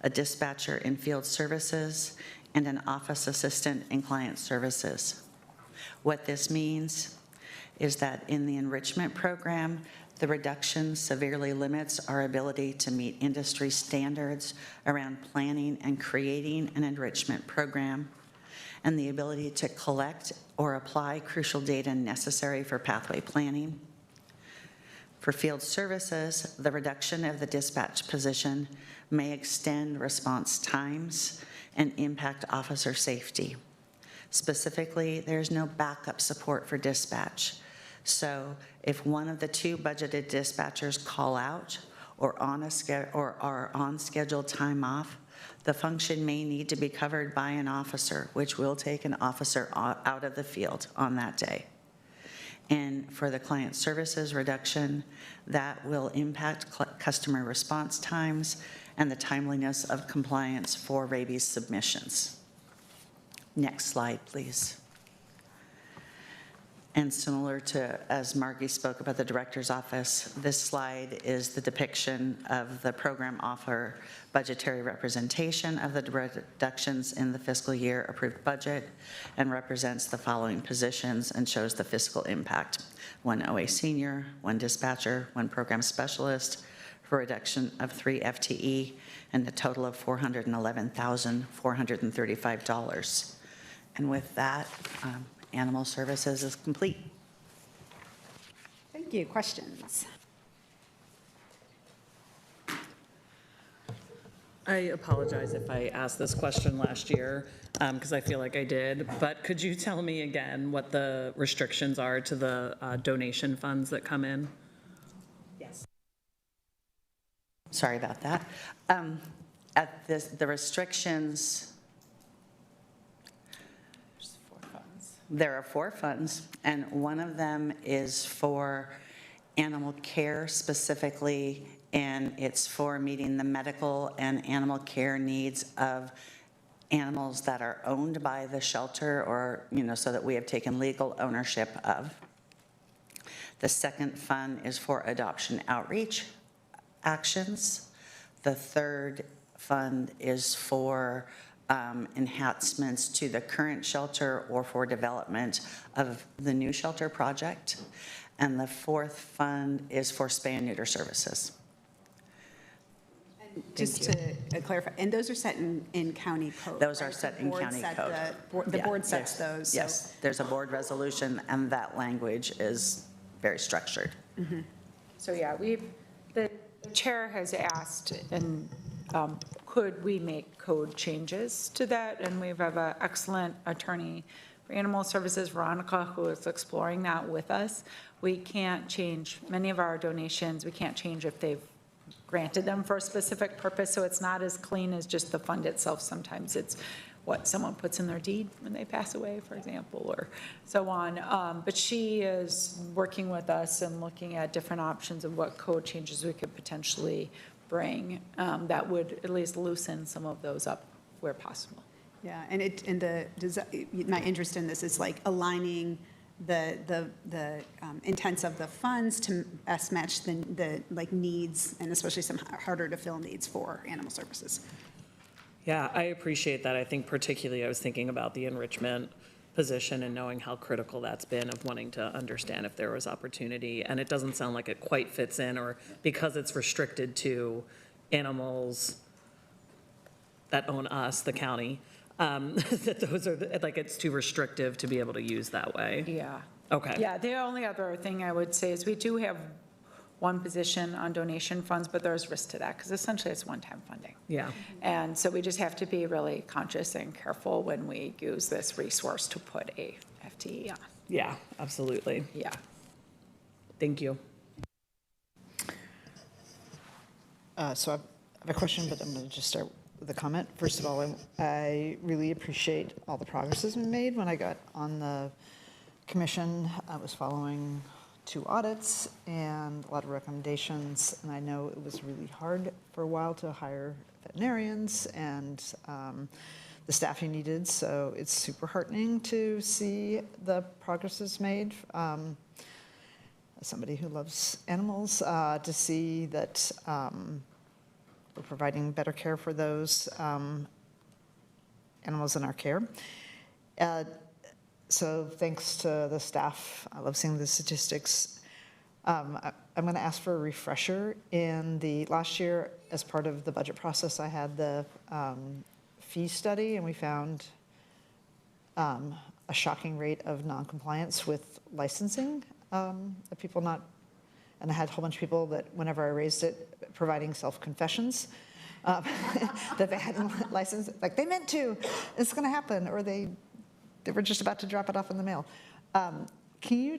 a dispatcher in field services, and an office assistant in client services. What this means is that in the enrichment program, the reduction severely limits our ability to meet industry standards around planning and creating an enrichment program, and the ability to collect or apply crucial data necessary for pathway planning. For field services, the reduction of the dispatch position may extend response times and impact officer safety. Specifically, there's no backup support for dispatch. So if one of the 2 budgeted dispatchers call out or are on scheduled time off, the function may need to be covered by an officer, which will take an officer out of the field on that day. And for the client services reduction, that will impact customer response times and the timeliness of compliance for rabies submissions. Next slide, please. And similar to, as Margie spoke about the director's office, this slide is the depiction of the program offer budgetary representation of the reductions in the fiscal year approved budget, and represents the following positions and shows the fiscal impact. 1 OA senior, 1 dispatcher, 1 program specialist, for a reduction of 3 FTE, and a total of $411,435. And with that, Animal Services is complete. Thank you. Questions? I apologize if I asked this question last year, because I feel like I did, but could you tell me again what the restrictions are to the donation funds that come in? Yes. Sorry about that. The restrictions, there are 4 funds, and one of them is for animal care specifically, and it's for meeting the medical and animal care needs of animals that are owned by the shelter, or, so that we have taken legal ownership of. The second fund is for adoption outreach actions. The third fund is for enhancements to the current shelter or for development of the new shelter project. And the fourth fund is for spay and neuter services. Just to clarify, and those are set in county code? Those are right? set The in board county set code. The Yeah, board sets there's- those. Yes, there's a board resolution, and that language is very structured. So yeah, the chair has asked, and could we make code changes to that? And we have an excellent attorney for Animal Services, Veronica, who is exploring that with us. We can't change many of our donations. We can't change if they've granted them for a specific purpose, so it's not as clean as just the fund itself. Sometimes it's what someone puts in their deed when they pass away, for example, or so on. But she is working with us and looking at different options of what code changes we could potentially bring that would at least loosen some of those up where possible. Yeah, my interest in this is like aligning the intents of the funds to best match the like needs, and especially some harder to fill needs for animal services. Yeah, I appreciate that. I think particularly I was thinking about the enrichment position and knowing how critical that's been, of wanting to understand if there was opportunity. And it doesn't sound like it quite fits in, or because it's restricted to animals that own us, the county, that those are, like, it's too restrictive to be able to use that way. Yeah. Okay. Yeah, the only other thing I would say is we do have one position on donation funds, but there's risk to that because essentially it's one-time funding. Yeah. And so we just have to be really conscious and careful when we use this resource to put a FTE on. Yeah, absolutely. Yeah. Thank you. So I have a question, but I'm going to just start with a comment. First of all, I really appreciate all the progress that's been made. When I got on the commission, I was following 2 audits and a lot of recommendations, and I know it was really hard for a while to hire veterinarians, and the staff you needed, so it's super heartening to see the progress is made. As somebody who loves animals, to see that we're providing better care for those animals in our care. So thanks to the staff. I love seeing the statistics. I'm going to ask for a refresher. In the last year, as part of the budget process, I had the fee study, and we found a shocking rate of noncompliance with licensing of people not, and I had a whole bunch of people that whenever I raised it, providing self-confessions that they hadn't licensed, like they meant to, it's going to happen, or they were just about to drop it off in the mail. Can you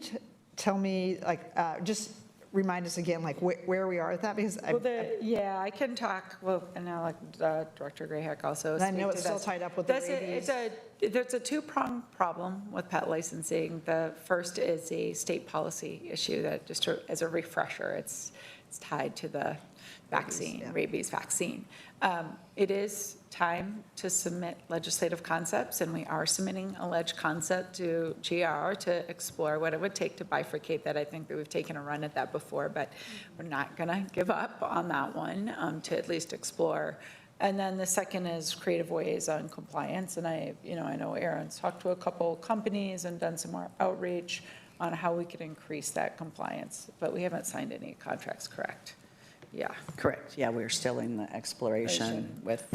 tell me, like, just remind us again, like, where we are at that? Because Yeah, I can talk, well, and now like Director Grayheck also. I know speak it's to still this. tied up with the rabies. There's a two-pronged problem with pet licensing. The first is a state policy issue that, just as a refresher, it's tied to the vaccine, rabies vaccine. It is time to submit legislative concepts, and we are submitting a ledge concept to GR to explore what it would take to bifurcate that. I think that we've taken a run at that before, but we're not going to give up on that one, to at least explore. And then the second is creative ways on compliance. And I know Aaron's talked to a couple companies and done some more outreach on how we could increase that compliance, but we haven't signed any contracts, correct? Yeah. Correct, yeah, we're still in the exploration with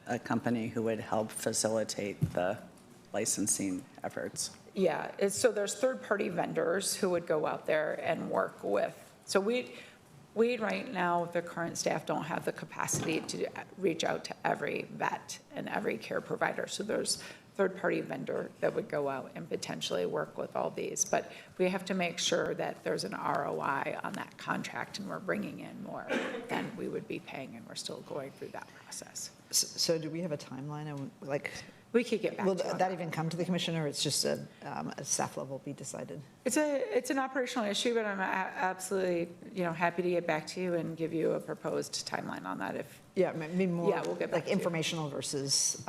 a company who would help facilitate the licensing efforts. Yeah, so there's third-party vendors who would go out there and work with. So we right now, the current staff don't have the capacity to reach out to every vet and every care provider. So there's third-party vendor that would go out and potentially work with all these. But we have to make sure that there's an ROI on that contract, and we're bringing in more than we would be paying, and we're still going through that process. So do we have a timeline? Like, we could get back to will that even come to the commission, or it's just a staff level be decided? It's an operational issue, but I'm absolutely, happy to get back to you and give you a proposed timeline on that if. Yeah, maybe more Yeah, we'll get back like to you. informational versus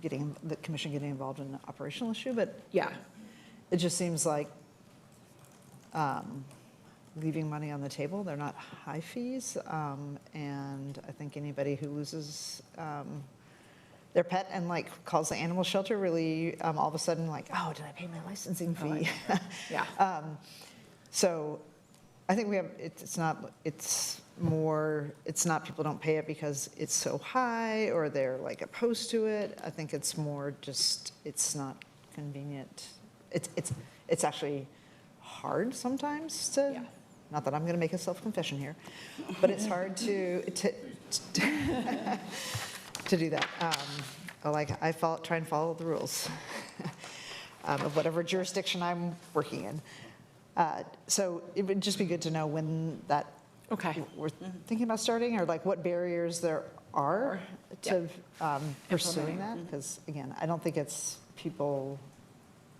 getting the commission getting involved in an operational issue, but Yeah. it just seems like leaving money on the table. They're not high fees, and I think anybody who loses their pet and like calls the animal shelter really all of a sudden like, oh, did I pay my licensing fee? Yeah. So I think we have, it's not people don't pay it because it's so high or they're like opposed to it. I think it's more just, it's not convenient. It's actually hard sometimes to, not that I'm going to make a self-confession here, but it's hard to do that. I try and follow the rules of whatever jurisdiction I'm working in. So it would just be good to know when that we're thinking about starting, or like what barriers there are to pursuing that. Because again, I don't think it's people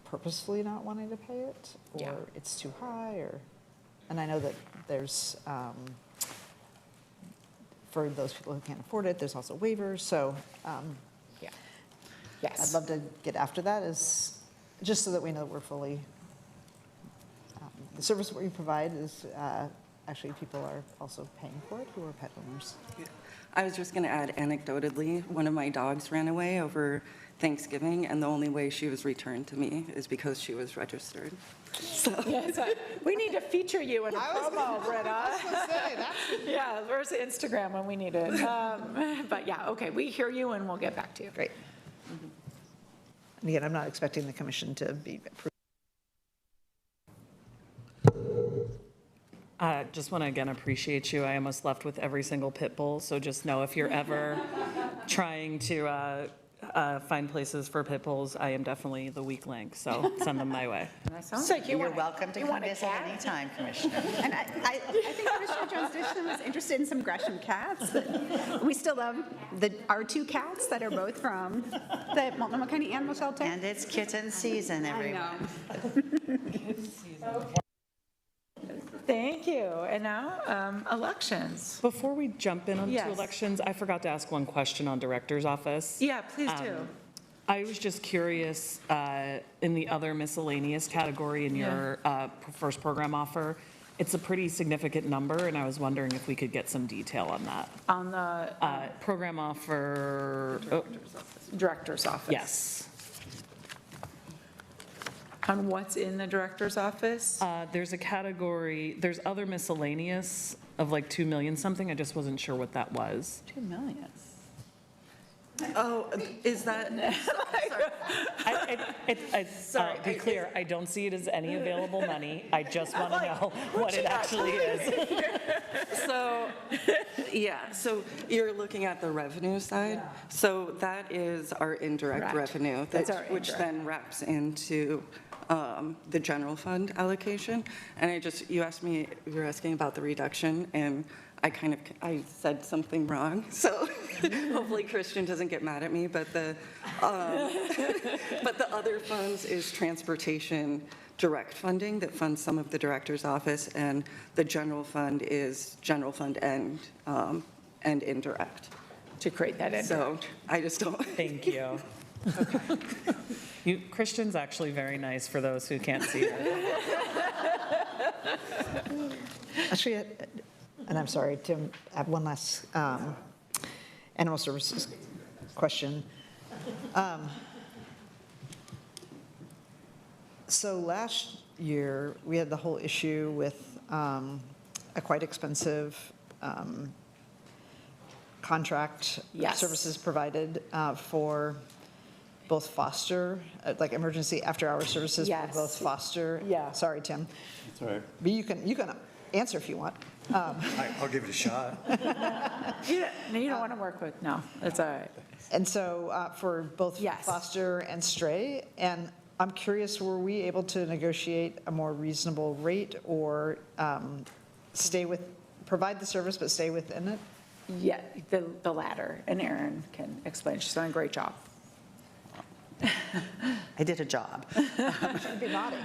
purposefully not wanting to pay it, or it's too high, and I know that there's, for those people who can't afford it, there's also waivers. So Yes. I'd love to get after that, just so that we know we're fully, the service we provide is, actually people are also paying for it who are pet owners. I was just going to add, anecdotally, one of my dogs ran away over Thanksgiving, and the only way she was returned to me is because she was registered. So. Yes, we need to feature you in a promo, Britta. Yeah, where's the Instagram when we need it? But yeah, okay, we hear you and we'll get back to you. Great. And again, I'm not expecting the commission to be approved. I just want to again appreciate you. I almost left with every single pit bull, so just know if you're ever trying to find places for pit bulls, I am definitely the weak link, so send them my way. That sounds like You're welcome to come visit anytime, Commissioner. And I think Commissioner Jones-Dishman was interested in some Gresham cats. We still love our two cats that are both from the Multnomah County Animal Shelter. And it's kitten season, everyone. Thank you. And now, elections. Before we jump in onto Yes. elections, I forgot to ask one question on Director's Office. Yeah, please do. I was just curious, in the other miscellaneous category in your first program offer, it's a pretty significant number, and I was wondering if we could get some detail on that. On the Program offer, director's office. yes. On what's in the director's office? There's a category, there's other miscellaneous of like 2 million something, I just wasn't sure what that was. 2 million. Oh, is that, I'll be clear, I don't see it as any available money, I just want to know what it actually is. so, yeah, so you're looking at the revenue side. So that is our indirect Correct. revenue, That's our which indirect. then wraps into the general fund allocation. And you asked me, you were asking about the reduction, and I said something wrong, so hopefully Christian doesn't get mad at me, but the other funds is transportation direct funding that funds some of the director's office, and the general fund is general fund and indirect. To create that indirect. So I just don't. Thank you. Christian's actually very nice for those who can't see it. Actually, and I'm sorry, Tim, I have one last animal services question. So last year, we had the whole issue with a quite expensive contract Yes. services provided for both foster, like emergency after-hour services for Yes. both foster. Yeah. Sorry, Tim. That's all right. But you can answer if you want. I'll give it a shot. No, you don't want to work with, no, that's all right. And so for both Yes. foster and stray, and I'm curious, were we able to negotiate a more reasonable rate or provide the service but stay within it? Yeah, the latter, and Erin can explain, she's done a great job. I did a job. Should be nodding.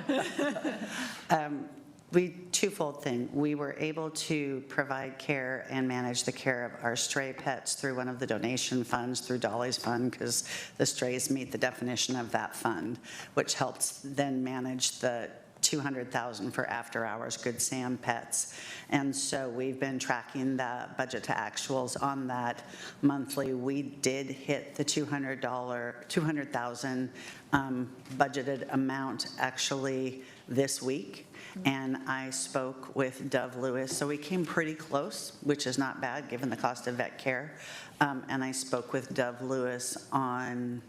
Twofold thing. We were able to provide care and manage the care of our stray pets through one of the donation funds, through Dolly's Fund, because the strays meet the definition of that fund, which helps then manage the $200,000 for after-hours Good Sam pets. And so we've been tracking the budget to actuals on that monthly. We did hit the $200,000 budgeted amount actually this week. And I spoke with Dove Lewis, so we came pretty close, which is not bad given the cost of vet care. And I spoke with Dove Lewis on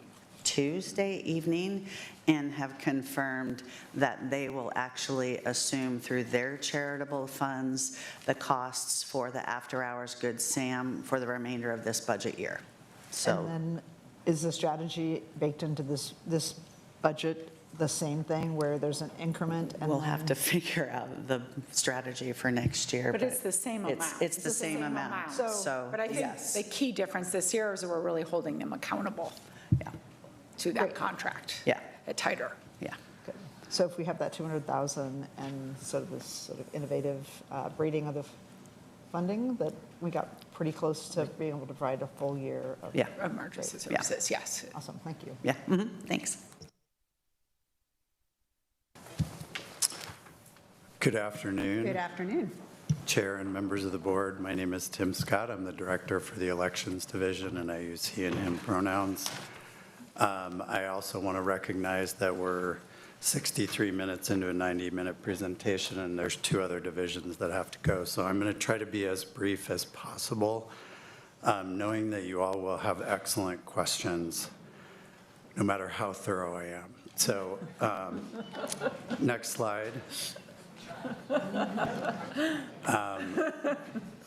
Tuesday evening and have confirmed that they will actually assume through their charitable funds the costs for the after-hours Good Sam for the remainder of this budget year. So. And then is the strategy baked into this budget the same thing where there's an increment? And We'll have to figure out the strategy for next year. But it's the same amount. It's the same amount. So, But I think yes. the key difference this year is that we're really holding them accountable Yeah, to that contract. Yeah. Tighter. yeah. Good. So if we have that 200,000 and sort of this sort of innovative breeding of the funding, that we got pretty close to being able to provide a full year of. Yeah. Emergency Yeah. services, yes. Awesome, thank you. Yeah, thanks. Good afternoon. Good afternoon. Chair and members of the board. My name is Tim Scott. I'm the director for the Elections Division, and I use he and him pronouns. I also want to recognize that we're 63 minutes into a 90-minute presentation, and there's 2 other divisions that have to go. So I'm going to try to be as brief as possible, knowing that you all will have excellent questions, no matter how thorough I am. So next slide.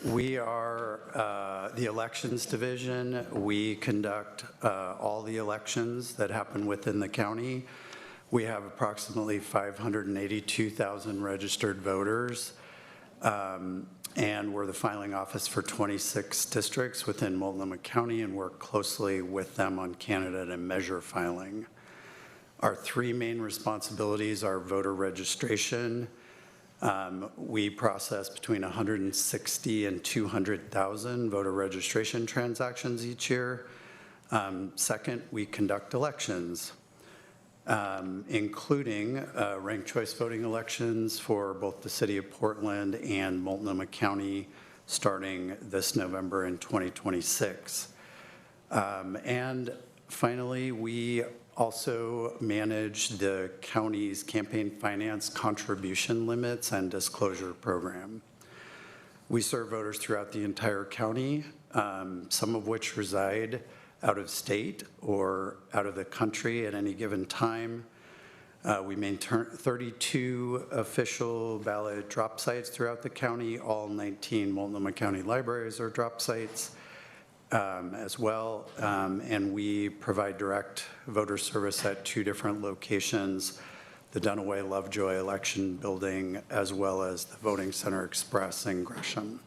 We are the Elections Division. We conduct all the elections that happen within the county. We have approximately 582,000 registered voters, and we're the filing office for 26 districts within Multnomah County and work closely with them on candidate and measure filing. Our 3 main responsibilities are voter registration. We process between 160 and 200,000 voter registration transactions each year. Second, we conduct elections, including ranked choice voting elections for both the City of Portland and Multnomah County starting this November in 2026. And finally, we also manage the county's campaign finance contribution limits and disclosure program. We serve voters throughout the entire county, some of which reside out of state or out of the country at any given time. We maintain 32 official ballot drop sites throughout the county. All 19 Multnomah County libraries are drop sites as well. And we provide direct voter service at 2 different locations, the Dunaway Lovejoy Election Building, as well as the Voting Center Express in Gresham.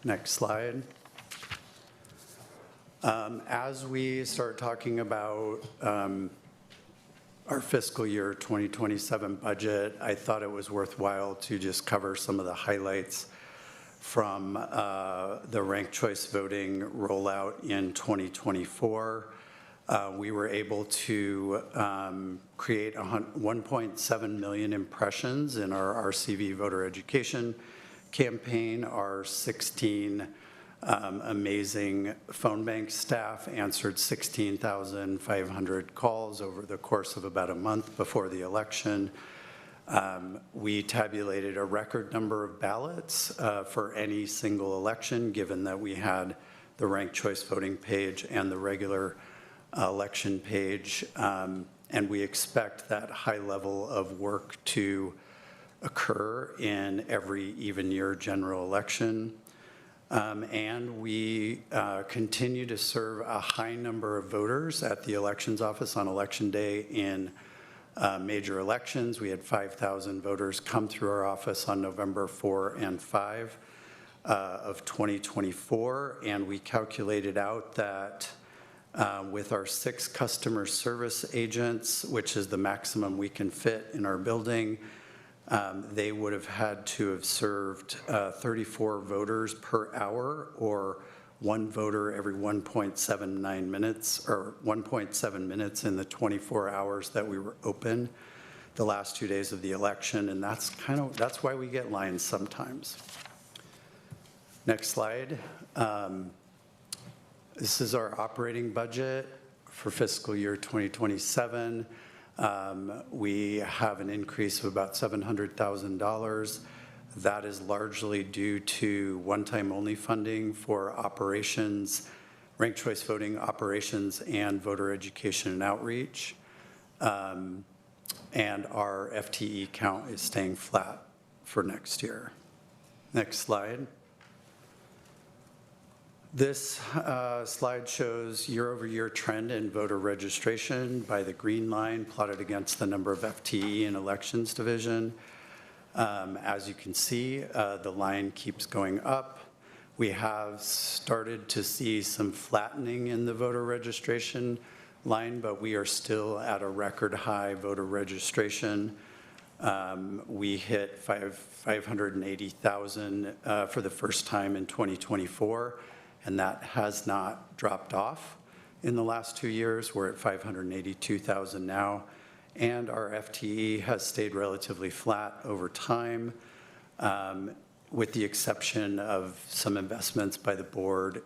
Next slide. As we start talking about our fiscal year 2027 budget, I thought it was worthwhile to just cover some of the highlights from the ranked choice voting rollout in 2024. We were able to create 1.7 million impressions in our RCV voter education campaign. Our 16 amazing phone bank staff answered 16,500 calls over the course of about a month before the election. We tabulated a record number of ballots for any single election, given that we had the ranked choice voting page and the regular election page. And we expect that high level of work to occur in every even year general election. And we continue to serve a high number of voters at the elections office on election day in major elections. We had 5,000 voters come through our office on November 4 and 5 of 2024. And we calculated out that with our 6 customer service agents, which is the maximum we can fit in our building, they would have had to have served 34 voters per hour, or 1 voter every 1.79 minutes, or 1.7 minutes in the 24 hours that we were open the last 2 days of the election. And that's why we get lines sometimes. Next slide. This is our operating budget for fiscal year 2027. We have an increase of about $700,000. That is largely due to one-time only funding for operations, ranked choice voting operations, and voter education and outreach. And our FTE count is staying flat for next year. Next slide. This slide shows year-over-year trend in voter registration by the green line plotted against the number of FTE in elections division. As you can see, the line keeps going up. We have started to see some flattening in the voter registration line, but we are still at a record high voter registration. We hit 580,000 for the first time in 2024. And that has not dropped off in the last 2 years. We're at 582,000 now. And our FTE has stayed relatively flat over time, with the exception of some investments by the board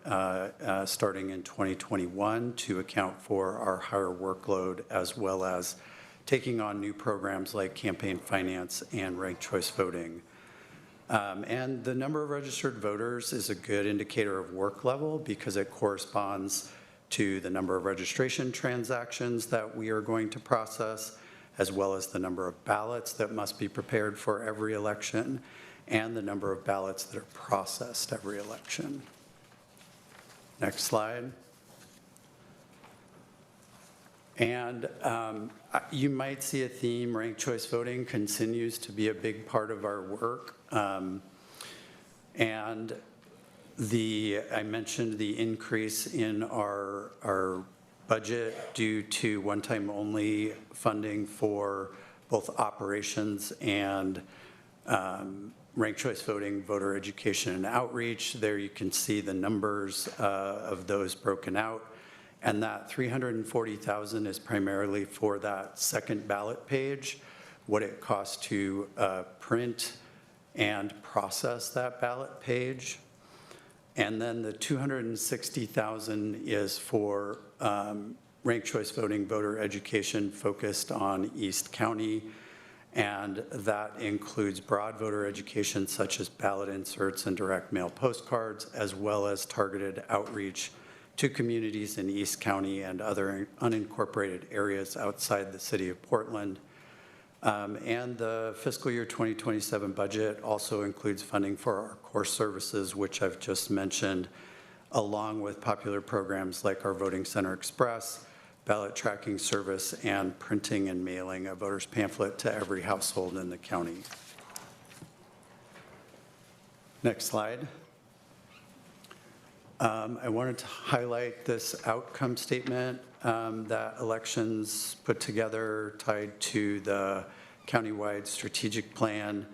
starting in 2021 to account for our higher workload, as well as taking on new programs like campaign finance and ranked choice voting. And the number of registered voters is a good indicator of work level because it corresponds to the number of registration transactions that we are going to process, as well as the number of ballots that must be prepared for every election, and the number of ballots that are processed every election. Next slide. And you might see a theme. Ranked choice voting continues to be a big part of our work. And I mentioned the increase in our budget due to one-time only funding for both operations and ranked choice voting, voter education, and outreach. There you can see the numbers of those broken out. And that $340,000 is primarily for that second ballot page, what it costs to print and process that ballot page. And then the $260,000 is for ranked choice voting voter education focused on East County. And that includes broad voter education such as ballot inserts and direct mail postcards, as well as targeted outreach to communities in East County and other unincorporated areas outside the city of Portland. And the fiscal year 2027 budget also includes funding for our core services, which I've just mentioned, along with popular programs like our Voting Center Express, ballot tracking service, and printing and mailing a voter's pamphlet to every household in the county. Next slide. I wanted to highlight this outcome statement that elections put together tied to the countywide strategic plan.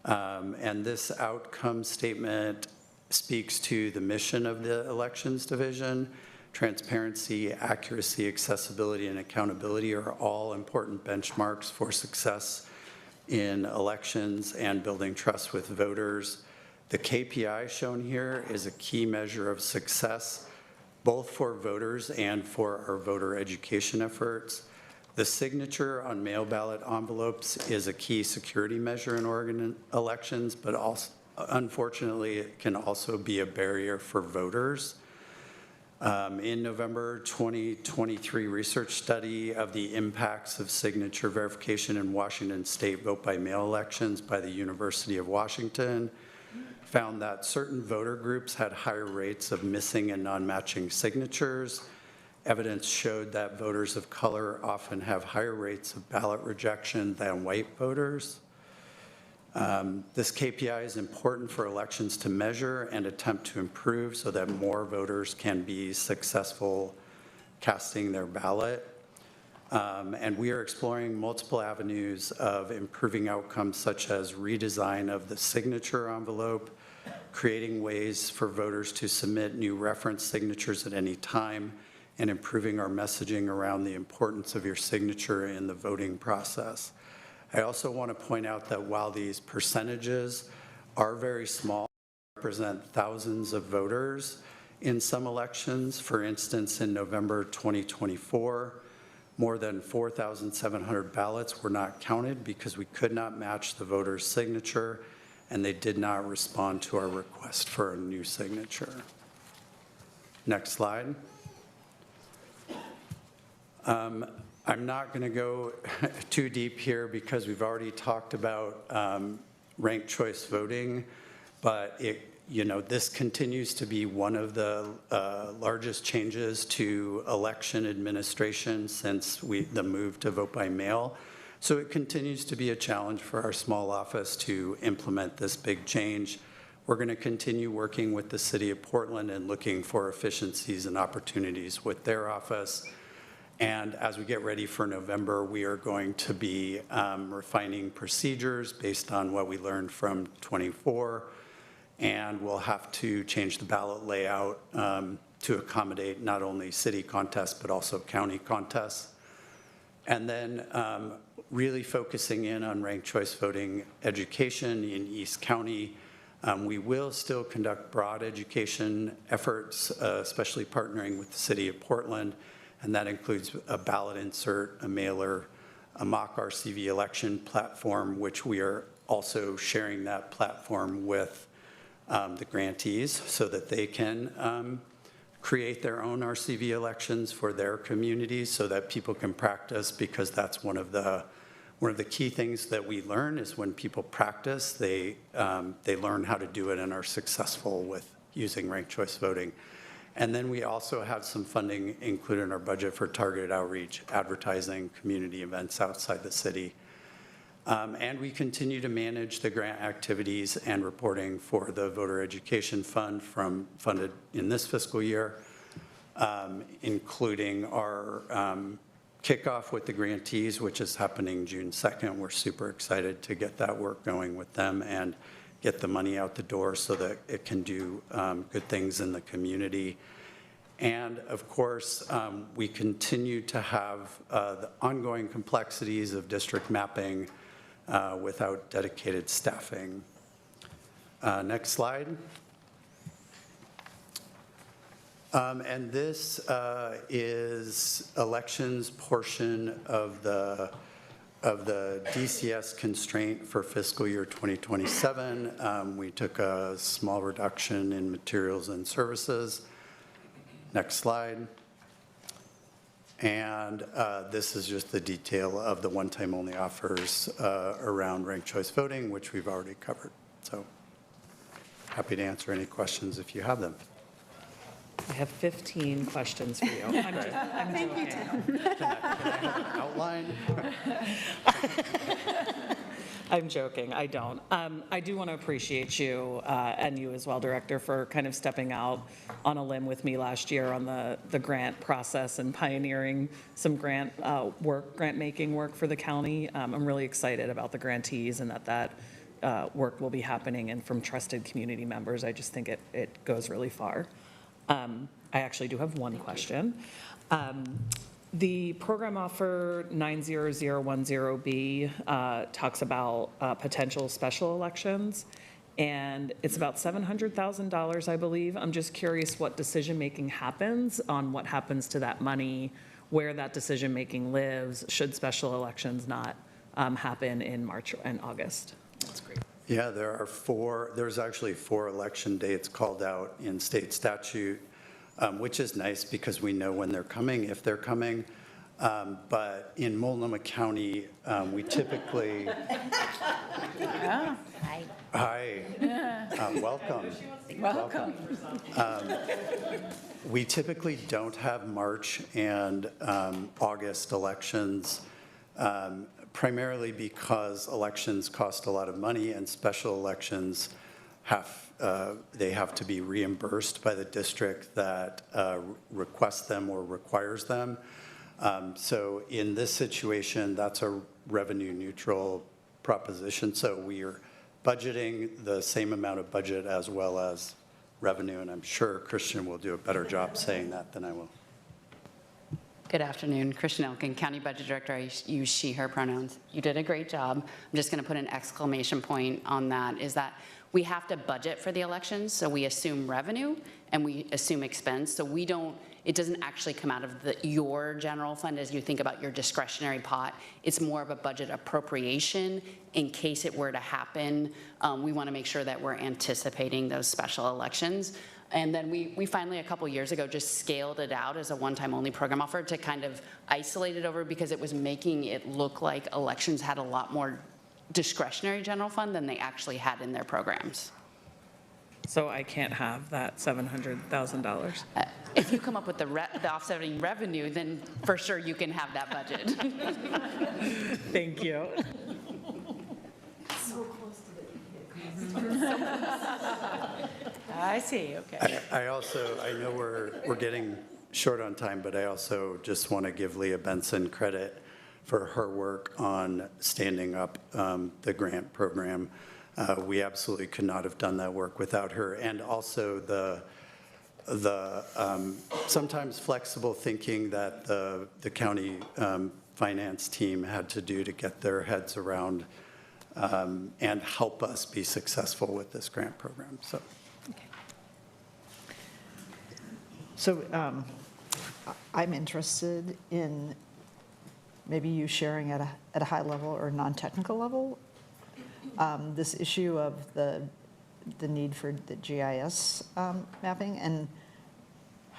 And this outcome statement speaks to the mission of the elections division. Transparency, accuracy, accessibility, and accountability are all important benchmarks for success in elections and building trust with voters. The KPI shown here is a key measure of success, both for voters and for our voter education efforts. The signature on mail ballot envelopes is a key security measure in Oregon elections, but also, unfortunately, it can also be a barrier for voters. In November 2023 research study of the impacts of signature verification in Washington state vote by mail elections by the University of Washington found that certain voter groups had higher rates of missing and non-matching signatures. Evidence showed that voters of color often have higher rates of ballot rejection than white voters. This KPI is important for elections to measure and attempt to improve so that more voters can be successful casting their ballot. And we are exploring multiple avenues of improving outcomes, such as redesign of the signature envelope, creating ways for voters to submit new reference signatures at any time, and improving our messaging around the importance of your signature in the voting process. I also want to point out that while these percentages are very small, they represent thousands of voters in some elections. For instance, in November 2024, more than 4,700 ballots were not counted because we could not match the voter's signature, and they did not respond to our request for a new signature. Next slide. I'm not going to go too deep here because we've already talked about ranked choice voting, but this continues to be one of the largest changes to election administration since the move to vote by mail. So it continues to be a challenge for our small office to implement this big change. We're going to continue working with the City of Portland and looking for efficiencies and opportunities with their office. And as we get ready for November, we are going to be refining procedures based on what we learned from '24. And we'll have to change the ballot layout to accommodate not only city contests, but also county contests. And then really focusing in on ranked choice voting education in East County. We will still conduct broad education efforts, especially partnering with the City of Portland. And that includes a ballot insert, a mailer, a mock RCV election platform, which we are also sharing that platform with the grantees so that they can create their own RCV elections for their communities so that people can practice, because that's one of the key things that we learn is when people practice, they learn how to do it and are successful with using ranked choice voting. And then we also have some funding included in our budget for targeted outreach, advertising, community events outside the city. And we continue to manage the grant activities and reporting for the Voter Education Fund funded in this fiscal year, including our kickoff with the grantees, which is happening June 2nd. We're super excited to get that work going with them and get the money out the door so that it can do good things in the community. And of course, we continue to have the ongoing complexities of district mapping without dedicated staffing. Next slide. And this is elections portion of the DCS constraint for fiscal year 2027. We took a small reduction in materials and services. Next slide. And this is just the detail of the one-time only offers around ranked choice voting, which we've already covered. So happy to answer any questions if you have them. I have 15 questions for you. I'm joking. Outline? I'm joking, I don't. I do want to appreciate you, and you as well, Director, for kind of stepping out on a limb with me last year on the grant process and pioneering some grant-making work for the county. I'm really excited about the grantees and that work will be happening, and from trusted community members, I just think it goes really far. I actually do have one question. The program offer 90010B talks about potential special elections, and it's about $700,000, I believe. I'm just curious what decision-making happens on what happens to that money, where that decision-making lives, should special elections not happen in March and August. That's great. Yeah, there's actually 4 election dates called out in state statute, which is nice because we know when they're coming, if they're coming. But in Multnomah County, we typically... Hi. Welcome. Welcome. We typically don't have March and August elections, primarily because elections cost a lot of money and special elections they have to be reimbursed by the district that requests them or requires them. So in this situation, that's a revenue neutral proposition. So we are budgeting the same amount of budget as well as revenue, and I'm sure Christian will do a better job saying that than I will. Good afternoon, Christian Elkin, County Budget Director. I use she, her pronouns. You did a great job. I'm just going to put an exclamation point on that, is that we have to budget for the elections, so we assume revenue and we assume expense. So it doesn't actually come out of your general fund as you think about your discretionary pot. It's more of a budget appropriation in case it were to happen. We want to make sure that we're anticipating those special elections. And then we finally, a couple years ago, just scaled it out as a one-time only program offer to kind of isolate it over, because it was making it look like elections had a lot more discretionary general fund than they actually had in their programs. So I can't have that $700,000? If you come up with the offsetting revenue, then for sure you can have that budget. Thank you. I see, okay. I know we're getting short on time, but I also just want to give Leah Benson credit for her work on standing up the grant program. We absolutely could not have done that work without her. And also the sometimes flexible thinking that the county finance team had to do to get their heads around and help us be successful with this grant program. So I'm interested in maybe you sharing at a high level or non-technical level this issue of the need for the GIS mapping, and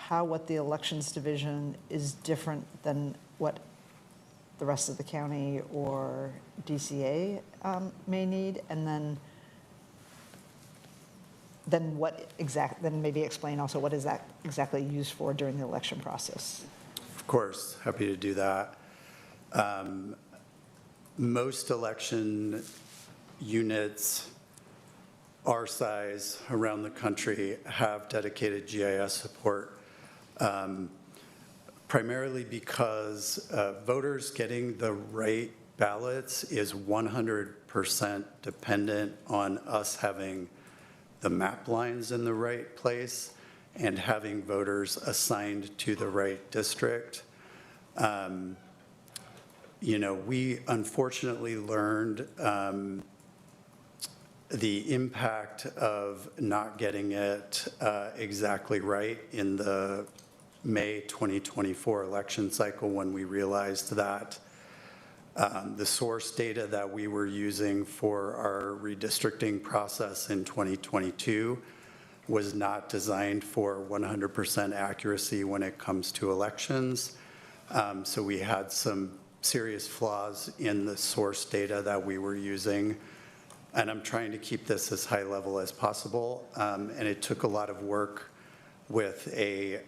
what the elections division is different than what the rest of the county or DCA may need, and then maybe explain also what is that exactly used for during the election process. Of course, happy to do that. Most election units our size around the country have dedicated GIS support, primarily because voters getting the right ballots is 100% dependent on us having the map lines in the right place. and having voters assigned to the right district. We unfortunately learned the impact of not getting it exactly right in the May 2024 election cycle, when we realized that the source data that we were using for our redistricting process in 2022 was not designed for 100% accuracy when it comes to elections. So we had some serious flaws in the source data that we were using. And I'm trying to keep this as high level as possible. And it took a lot of work with a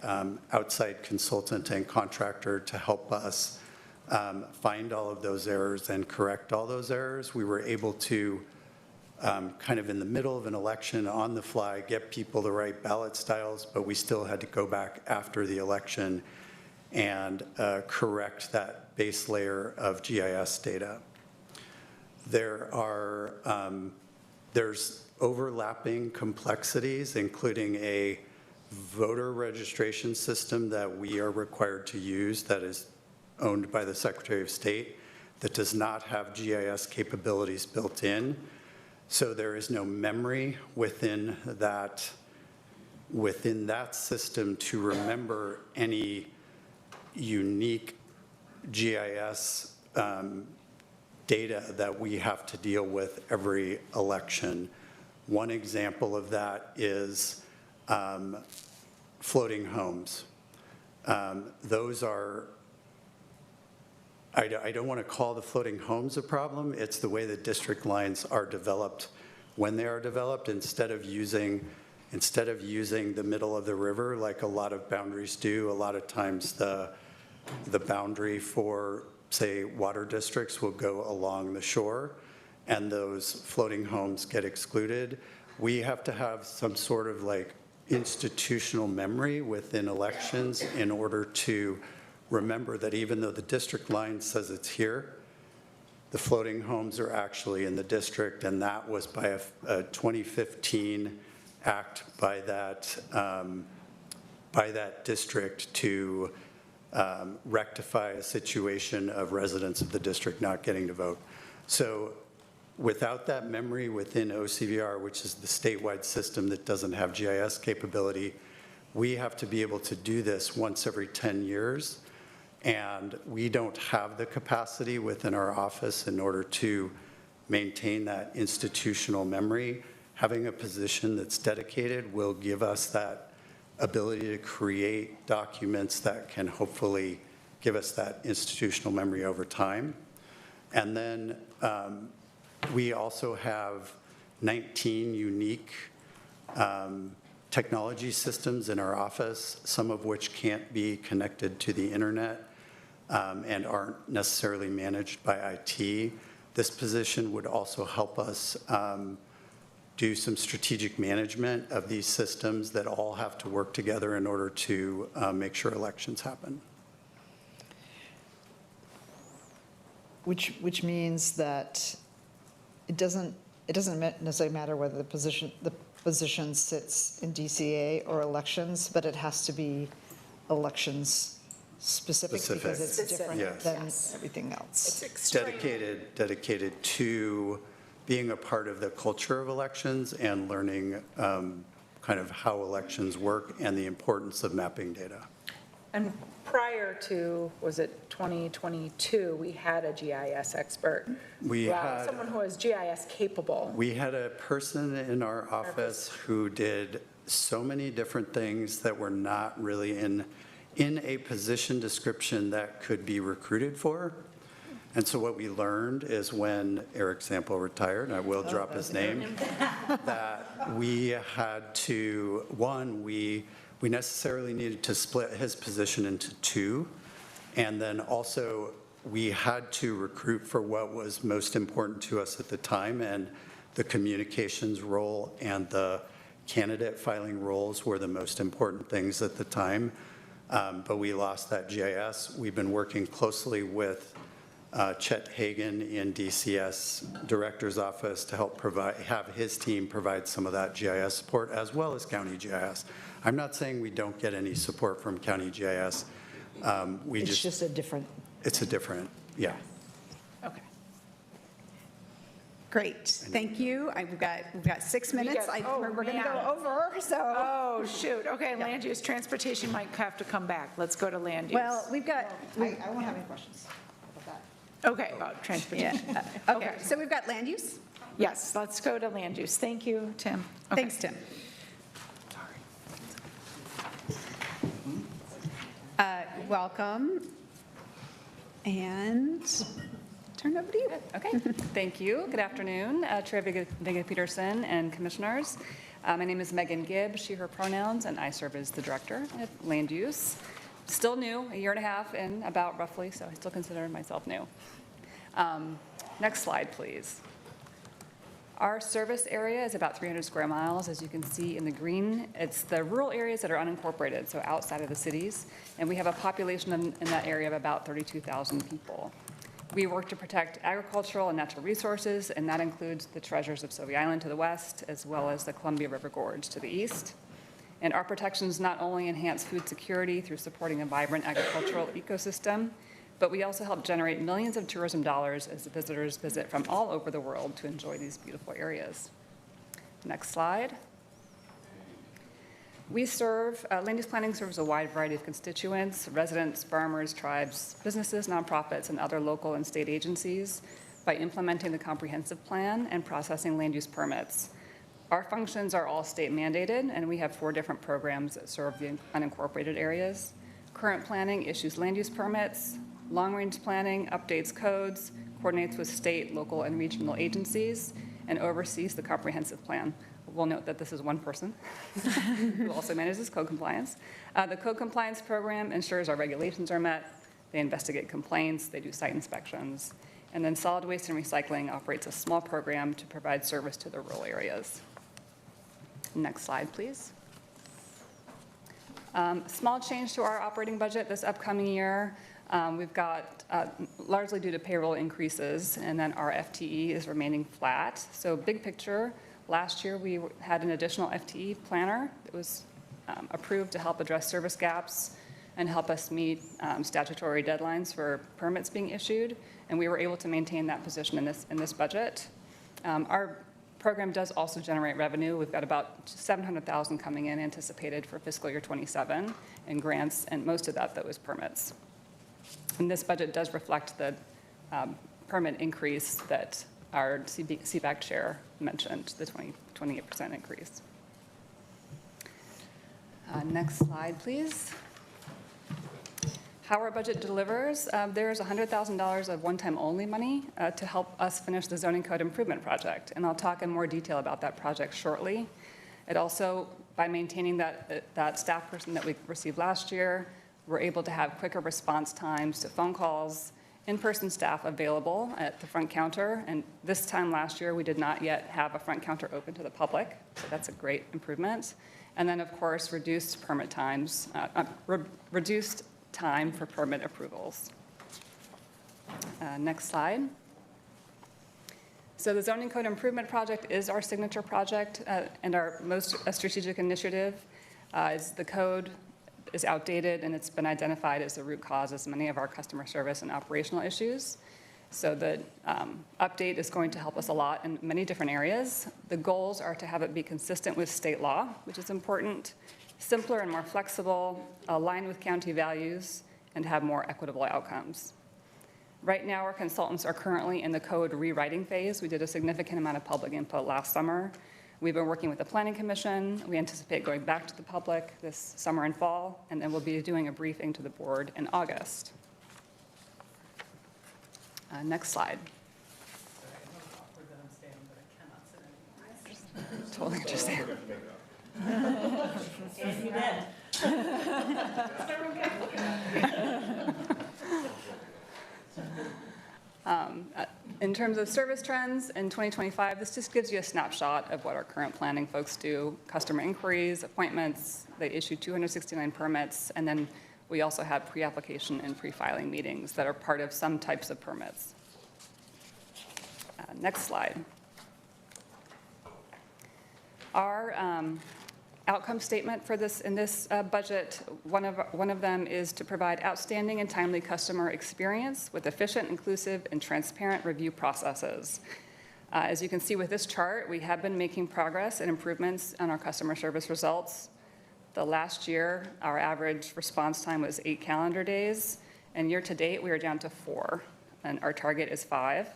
outside consultant and contractor to help us find all of those errors and correct all those errors. We were able to kind of in the middle of an election on the fly get people the right ballot styles, but we still had to go back after the election and correct that base layer of GIS data. There's overlapping complexities, including a voter registration system that we are required to use that is owned by the Secretary of State that does not have GIS capabilities built in. So there is no memory within that system to remember any unique GIS data that we have to deal with every election. One example of that is floating homes. Those are, I don't want to call the floating homes a problem. It's the way the district lines are developed when they are developed. Instead of using the middle of the river like a lot of boundaries do, a lot of times the boundary for, say, water districts will go along the shore, and those floating homes get excluded. We have to have some sort of like institutional memory within elections in order to remember that even though the district line says it's here, the floating homes are actually in the district, and that was by a 2015 act by that district to rectify a situation of residents of the district not getting to vote. So without that memory within OCVR, which is the statewide system that doesn't have GIS capability, we have to be able to do this once every 10 years. And we don't have the capacity within our office in order to maintain that institutional memory. Having a position that's dedicated will give us that ability to create documents that can hopefully give us that institutional memory over time. And then we also have 19 unique technology systems in our office, some of which can't be connected to the internet and aren't necessarily managed by IT. This position would also help us do some strategic management of these systems that all have to work together in order to make sure elections happen. Which means that it doesn't necessarily matter whether the position sits in DCA or elections, but it has to be elections specific because it's different than everything else. It's Dedicated to being a part of the culture of elections and learning kind of how elections work and the importance of mapping data. And prior to, was it 2022, we had a GIS expert. Someone who was GIS capable. We had a person in our office who did so many different things that were not really in a position description that could be recruited for. And so what we learned is when Eric Sample retired, and I will drop his name, that we had to, we necessarily needed to split his position into two. And then also we had to recruit for what was most important to us at the time, and the communications role and the candidate filing roles were the most important things at the time. But we lost that GIS. We've been working closely with Chet Hagan in DCS Director's Office to help have his team provide some of that GIS support, as well as County GIS. I'm not saying we don't get any support from County GIS. It's just a different. It's a different, yeah. Okay. Great, thank you. We've got 6 minutes. We're going to go over, so. Oh, shoot. Okay, land use, transportation might have to come back. Let's go to land use. Well, we've got, I won't have any questions about Okay, about transportation. that. Yeah, okay, so we've got land use. Yes, let's go to land use. Thank you, Tim. Okay. Thanks, Tim. Welcome, and turn it over to you. Okay, thank you. Good afternoon, Chair Vigga-Peterson and commissioners. My name is Megan Gibb, she, her pronouns, and I serve as the Director of Land Use. Still new, a year and a half in, about roughly, so I still consider myself new. Next slide, please. Our service area is about 300 square miles, as you can see in the green. It's the rural areas that are unincorporated, so outside of the cities, and we have a population in that area of about 32,000 people. We work to protect agricultural and natural resources, and that includes the treasures of Sauvie Island to the west, as well as the Columbia River Gorge to the east. And our protections not only enhance food security through supporting a vibrant agricultural ecosystem, but we also help generate millions of tourism dollars as visitors visit from all over the world to enjoy these beautiful areas. Next slide. We serve, land use planning serves a wide variety of constituents, residents, farmers, tribes, businesses, nonprofits, and other local and state agencies by implementing the comprehensive plan and processing land use permits. Our functions are all state mandated, and we have 4 different programs that serve the unincorporated areas. Current planning issues land use permits. Long-range planning updates codes, coordinates with state, local, and regional agencies, and oversees the comprehensive plan. We'll note that this is one person who also manages code compliance. The code compliance program ensures our regulations are met. They investigate complaints. They do site inspections. And then solid waste and recycling operates a small program to provide service to the rural areas. Next slide, please. Small change to our operating budget this upcoming year. We've got, largely due to payroll increases, and then our FTE is remaining flat. So big picture, last year we had an additional FTE planner that was approved to help address service gaps and help us meet statutory deadlines for permits being issued, and we were able to maintain that position in this budget. Our program does also generate revenue. We've got about $700,000 coming in anticipated for fiscal year 27 in grants, and most of that, though, is permits. And this budget does reflect the permit increase that our CBAC chair mentioned, the 28% increase. Next slide, please. How our budget delivers, there's $100,000 of one-time only money to help us finish the zoning code improvement project. And I'll talk in more detail about that project shortly. It also, by maintaining that staff person that we received last year, we're able to have quicker response times to phone calls, in-person staff available at the front counter. And this time last year, we did not yet have a front counter open to the public. So that's a great improvement. And then, of course, reduced permit times, reduced time for permit approvals. Next slide. So the zoning code improvement project is our signature project and our most strategic initiative. Is the code is outdated, and it's been identified as the root cause of many of our customer service and operational issues. So the update is going to help us a lot in many different areas. The goals are to have it be consistent with state law, which is important, simpler and more flexible, aligned with county values, and have more equitable outcomes. Right now, our consultants are currently in the code rewriting phase. We did a significant amount of public input last summer. We've been working with the Planning Commission. We anticipate going back to the public this summer and fall, and then we'll be doing a briefing to the board in August. Next slide. Totally understand. In terms of service trends in 2025, this just gives you a snapshot of what our current planning folks do. Customer inquiries, appointments, they issue 269 permits, and then We also have pre-application and pre-filing meetings that are part of some types of permits. Next slide. Our outcome statement for this, in this budget, one of them is to provide outstanding and timely customer experience with efficient, inclusive, and transparent review processes. As you can see with this chart, we have been making progress and improvements on our customer service results. The last year, our average response time was 8 calendar days, and year to date, we are down to 4, and our target is 5.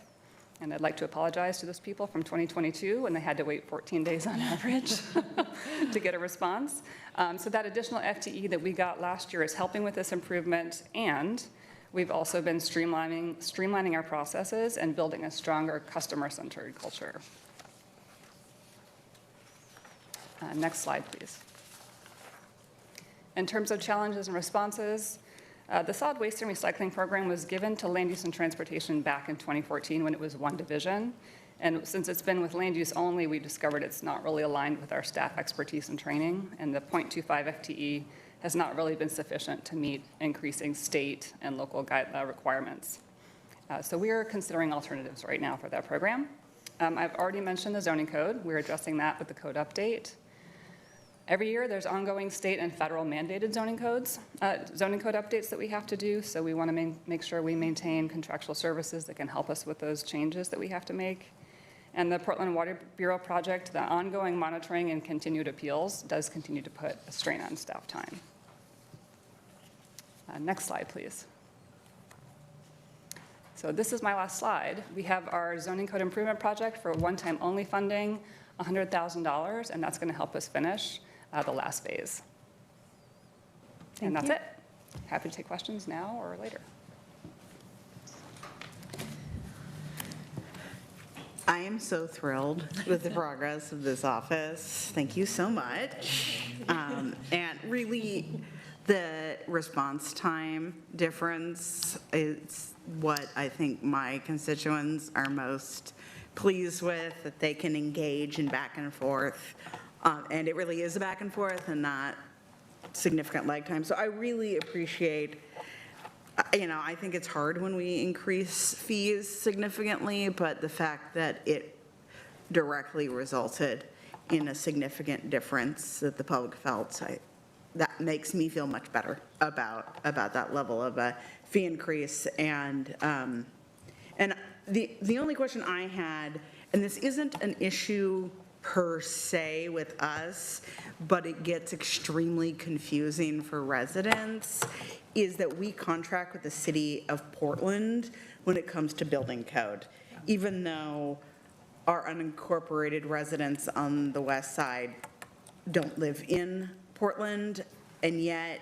And I'd like to apologize to those people from 2022 when they had to wait 14 days on average to get a response. So that additional FTE that we got last year is helping with this improvement, and we've also been streamlining our processes and building a stronger customer-centered culture. Next slide, please. In terms of challenges and responses, the solid waste and recycling program was given to Land Use and Transportation back in 2014 when it was one division. And since it's been with land use only, we discovered it's not really aligned with our staff expertise and training, and the 0.25 FTE has not really been sufficient to meet increasing state and local requirements. So we are considering alternatives right now for that program. I've already mentioned the zoning code. We're addressing that with the code update. Every year, there's ongoing state and federal mandated zoning code updates that we have to do, so we want to make sure we maintain contractual services that can help us with those changes that we have to make. And the Portland Water Bureau project, the ongoing monitoring and continued appeals does continue to put a strain on staff time. Next slide, please. So this is my last slide. We have our zoning code improvement project for one-time only funding, $100,000, and that's going to help us finish the last phase. And that's it. Happy to take questions now or later. I am so thrilled with the progress of this office. Thank you so much. And really, the response time difference is what I think my constituents are most pleased with, that they can engage in back and forth. And it really is a back and forth and not significant lag time. So I really appreciate, I think it's hard when we increase fees significantly, but the fact that it directly resulted in a significant difference that the public felt, that makes me feel much better about that level of a fee increase. And the only question I had, and this isn't an issue per se with us, but it gets extremely confusing for residents, is that we contract with the city of Portland when it comes to building code. Even though our unincorporated residents on the west side don't live in Portland, and yet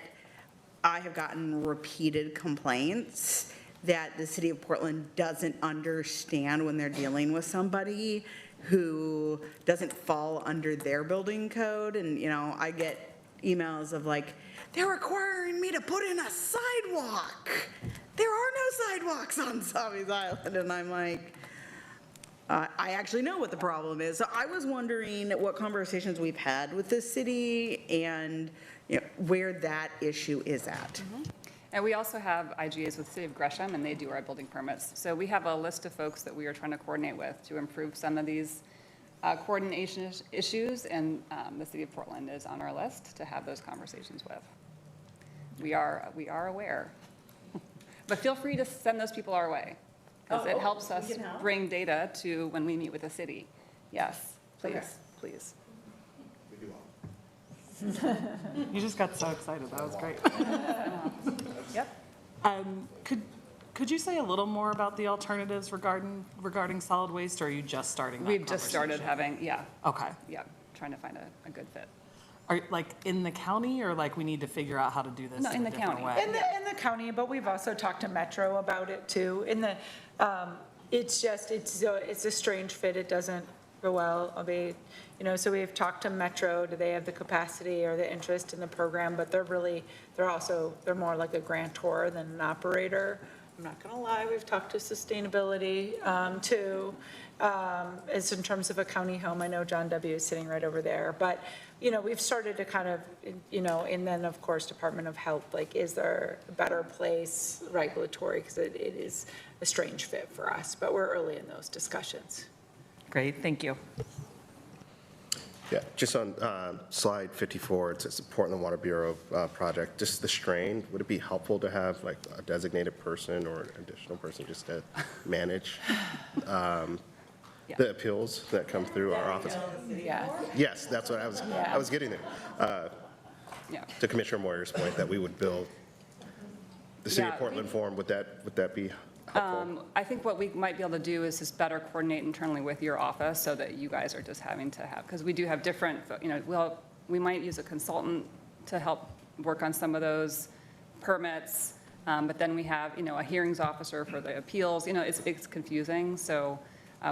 I have gotten repeated complaints that the city of Portland doesn't understand when they're dealing with somebody who doesn't fall under their building code. And, I get emails of like, they're requiring me to put in a sidewalk. There are no sidewalks on Savi's Island. And I'm like, I actually know what the problem is. So I was wondering what conversations we've had with the city and where that issue is at. Mm-hmm. And we also have IGAs with the City of Gresham, and they do our building permits. So we have a list of folks that we are trying to coordinate with to improve some of these coordination issues, and the City of Portland is on our list to have those conversations with. We are aware. But feel free to send those people our way, because it helps us bring data to when we meet with the city. Yes, please, okay. Please. You just got so excited. That was great. Yep. Could you say a little more about the alternatives regarding solid waste, or are you just starting that We've just started having, yeah. Okay. Yeah, trying to find a good fit. Are like in the county, or like we need to figure out how to do this in a different way? In the county, but we've also talked to Metro about it too. It's a strange fit. It doesn't go well. So we've talked to Metro. Do they have the capacity or the interest in the program? But they're more like a grantor than an operator. I'm not going to lie, we've talked to sustainability too, as in terms of a county home. I know John W. is sitting right over there, but, we've started to kind of, and then, of course, Department of Health, like, is there a better place regulatory? Because it is a strange fit for us, but we're early in those discussions. Great, thank you. Yeah, just on slide 54, it says the Portland Water Bureau project, just the strain, would it be helpful to have like a designated person or an additional person just to manage the appeals that come through our office? Yeah. Yes, that's what I was getting there. To Commissioner Moyer's point, that we would build the City of Portland form, would that be helpful? I think what we might be able to do is just better coordinate internally with your office so that you guys are just having to have, because we do have different, we might use a consultant to help work on some of those permits, but then we have, a hearings officer for the appeals, it's confusing, so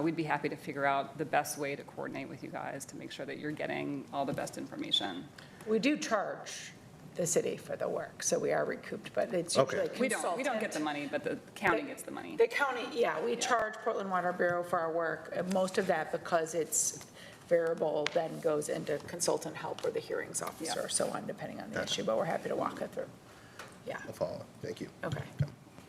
we'd be happy to figure out the best way to coordinate with you guys to make sure that you're getting all the best information. We do charge the city for the work, so we are recouped, but it's usually We don't get the money, but the county gets the money. The county, we charge Portland Water Bureau for our work, and most of that, because it's variable, then goes into consultant help or the hearings officer, or so on, depending on the issue, but we're happy to walk it through. Yeah. I'll follow. Thank you. Okay.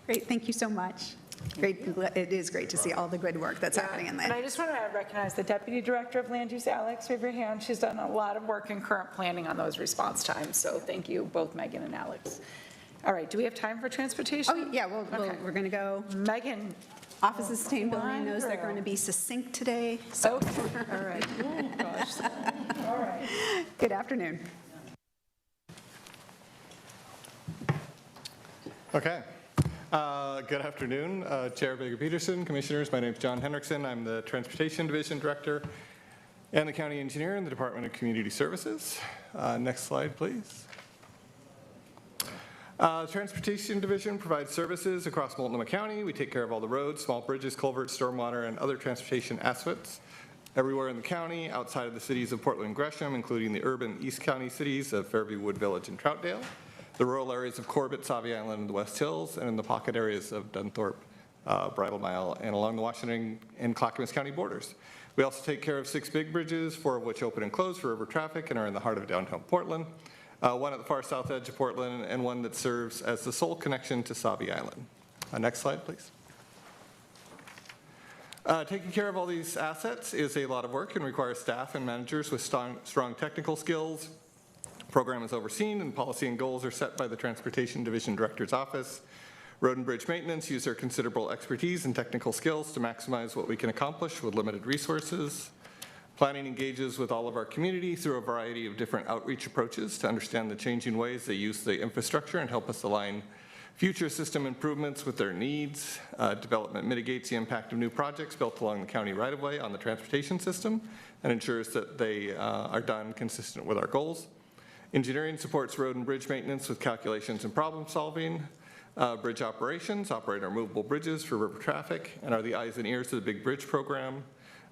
Great, thank you so much. Great, it is great to see all the good work that's happening in And I there. just want to recognize the Deputy Director of Land Use, Alex, wave your hand. She's done a lot of work in current planning on those response times, so thank you, both Megan and Alex. All right, do we have time for transportation? Oh, yeah, we're going to go. Megan. Office of Sustainability knows they're going to be succinct today. So, All right. Oh, gosh. All right. good afternoon. Okay. Good afternoon, Chair Baker-Peterson, Commissioners. My name is John Hendrickson. I'm the Transportation Division Director and the County Engineer in the Department of Community Services. Next slide, please. Transportation Division provides services across Multnomah County. We take care of all the roads, small bridges, culverts, stormwater, and other transportation assets everywhere in the county, outside of the cities of Portland and Gresham, including the urban East County cities of Fairview, Wood Village, and Troutdale, the rural areas of Corbett, Sauvie Island, and the West Hills, and in the pocket areas of Dunthorpe, Bridle Mile, and along the Washington and Clackamas County borders. We also take care of 6 big bridges, 4 of which open and close for river traffic and are in the heart of downtown Portland, 1 at the far south edge of Portland, and 1 that serves as the sole connection to Sauvie Island. Next slide, please. Taking care of all these assets is a lot of work and requires staff and managers with strong technical skills. The program is overseen and policy and goals are set by the Transportation Division Director's Office. Road and bridge maintenance use their considerable expertise and technical skills to maximize what we can accomplish with limited resources. Planning engages with all of our community through a variety of different outreach approaches to understand the changing ways they use the infrastructure and help us align future system improvements with their needs. Development mitigates the impact of new projects built along the county right-of-way on the transportation system and ensures that they are done consistent with our goals. Engineering supports road and bridge maintenance with calculations and problem solving. Bridge operations operate our movable bridges for river traffic and are the eyes and ears of the Big Bridge program.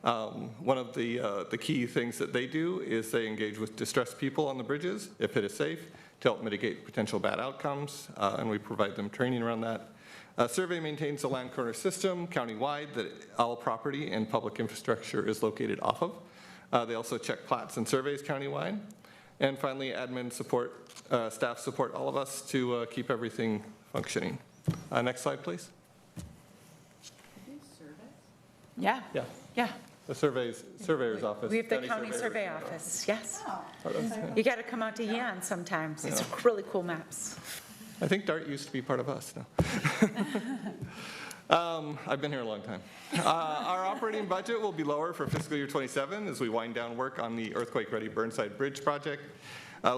One of the key things that they do is they engage with distressed people on the bridges, if it is safe, to help mitigate potential bad outcomes, and we provide them training around that. Survey maintains the land corner system countywide that all property and public infrastructure is located off of. They also check plats and surveys countywide. And finally, admin support, staff support all of us to keep everything functioning. Next slide, please. Yeah. Yeah. Yeah. The surveyor's office. We have the county survey office, yes. You got to come out to Yan sometimes. It's really cool maps. I think DART used to be part of us now. I've been here a long time. Our operating budget will be lower for fiscal year 27 as we wind down work on the earthquake-ready Burnside Bridge project.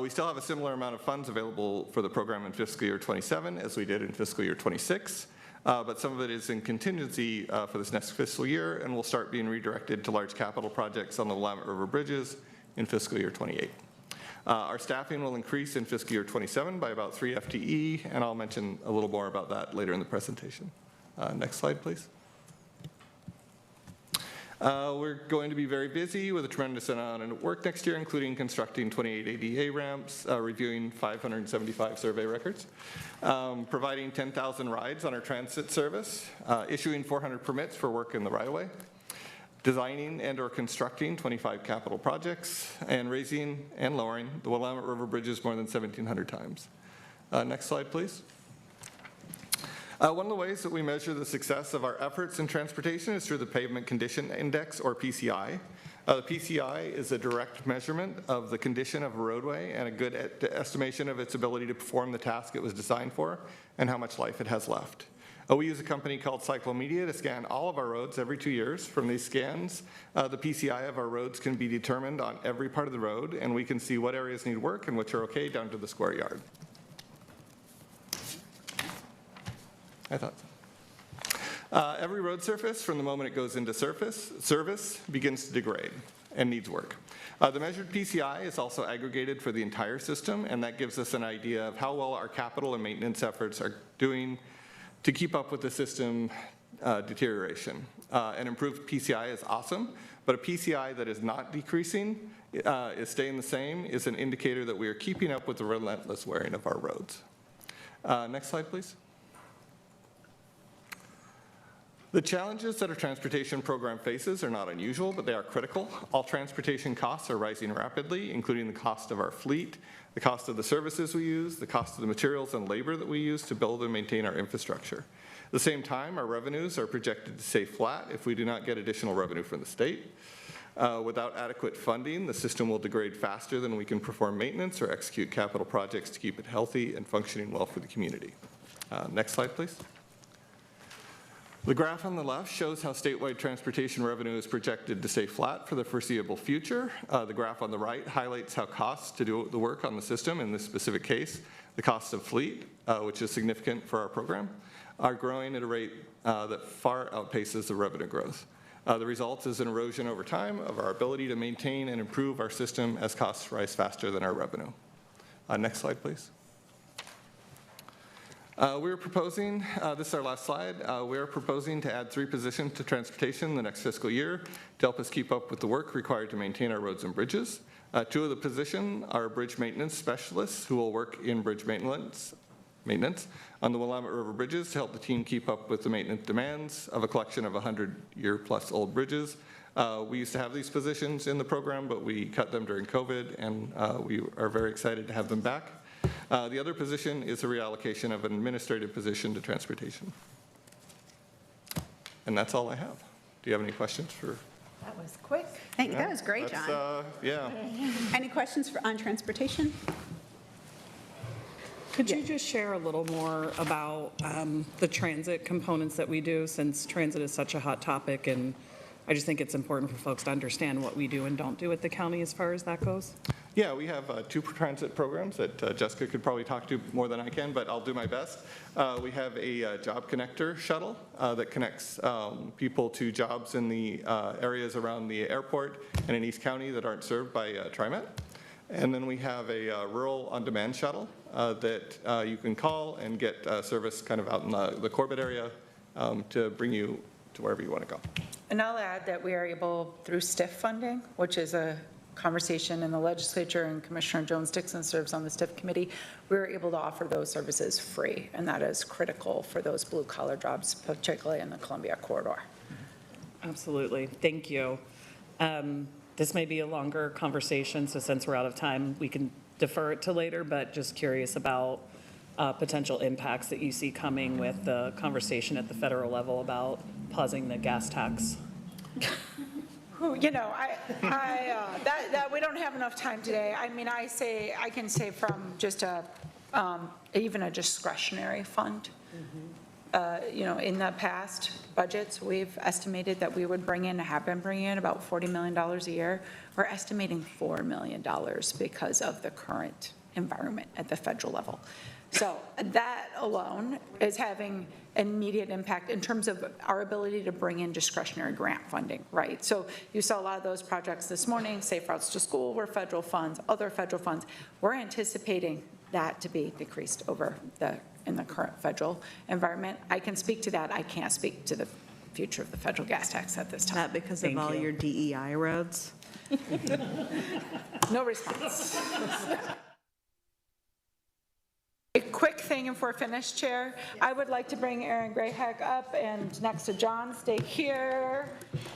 We still have a similar amount of funds available for the program in fiscal year 27 as we did in fiscal year 26. But some of it is in contingency for this next fiscal year and will start being redirected to large capital projects on the Willamette River bridges in fiscal year 28. Our staffing will increase in fiscal year 27 by about 3 FTE, and I'll mention a little more about that later in the presentation. Next slide, please. We're going to be very busy with a tremendous amount of work next year, including constructing 28 ADA ramps, reviewing 575 survey records, providing 10,000 rides on our transit service, issuing 400 permits for work in the right-of-way, designing and/or constructing 25 capital projects, and raising and lowering the Willamette River bridges more than 1,700 times. Next slide, please. One of the ways that we measure the success of our efforts in transportation is through the Pavement Condition Index, or PCI. The PCI is a direct measurement of the condition of a roadway and a good estimation of its ability to perform the task it was designed for and how much life it has left. We use a company called Cyclomedia to scan all of our roads every 2 years. From these scans, the PCI of our roads can be determined on every part of the road, and we can see what areas need work and which are okay down to the square yard. I thought so. Every road surface, from the moment it goes into service, begins to degrade and needs work. The measured PCI is also aggregated for the entire system, and that gives us an idea of how well our capital and maintenance efforts are doing to keep up with the system deterioration. An improved PCI is awesome, but a PCI that is not decreasing, is staying the same, is an indicator that we are keeping up with the relentless wearing of our roads. Next slide, please. The challenges that our transportation program faces are not unusual, but they are critical. All transportation costs are rising rapidly, including the cost of our fleet, the cost of the services we use, the cost of the materials and labor that we use to build and maintain our infrastructure. At the same time, our revenues are projected to stay flat if we do not get additional revenue from the state. Without adequate funding, the system will degrade faster than we can perform maintenance or execute capital projects to keep it healthy and functioning well for the community. Next slide, please. The graph on the left shows how statewide transportation revenue is projected to stay flat for the foreseeable future. The graph on the right highlights how costs to do the work on the system, in this specific case, the cost of fleet, which is significant for our program, are growing at a rate that far outpaces the revenue growth. The result is an erosion over time of our ability to maintain and improve our system as costs rise faster than our revenue. Next slide, please. We're proposing, this is our last slide, we're proposing to add 3 positions to transportation the next fiscal year to help us keep up with the work required to maintain our roads and bridges. 2 of the positions are bridge maintenance specialists who will work in bridge maintenance on the Willamette River bridges to help the team keep up with the maintenance demands of a collection of 100-year-plus old bridges. We used to have these positions in the program, but we cut them during COVID, and we are very excited to have them back. The other position is a reallocation of an administrative position to transportation. And that's all I have. Do you have any questions for? That was quick. Thank you. That was great, John. Yeah. Any questions on transportation? Could you just share a little more about the transit components that we do, since transit is such a hot topic, and I just think it's important for folks to understand what we do and don't do at the county as far as that goes? Yeah, we have 2 transit programs that Jessica could probably talk to more than I can, but I'll do my best. We have a Job Connector shuttle that connects people to jobs in the areas around the airport and in East County that aren't served by TriMet. And then we have a rural on-demand shuttle that you can call and get service kind of out in the Corbett area to bring you to wherever you want to go. And I'll add that we are able, through STIF funding, which is a conversation in the legislature, and Commissioner Jones-Dixon serves on the STIF committee, we're able to offer those services free, and that is critical for those blue-collar jobs, particularly in the Columbia corridor. Absolutely. Thank you. This may be a longer conversation, so since we're out of time, we can defer it to later, but just curious about potential impacts that you see coming with the conversation at the federal level about pausing the gas tax. You know, that we don't have enough time today. I mean, I can say from just even a discretionary fund. You know, in the past budgets, we've estimated that we would have been bringing in about $40 million a year. We're estimating $4 million because of the current environment at the federal level. So that alone is having immediate impact in terms of our ability to bring in discretionary grant funding, right? So you saw a lot of those projects this morning, Safe Routes to School were federal funds, other federal funds. We're anticipating that to be decreased in the current federal environment. I can speak to that. I can't speak to the future of the federal gas tax at this time. That because of all your DEI roads? No response. A quick thing, if we're finished, Chair, I would like to bring Aaron Grayheck up, and next to John, stay here.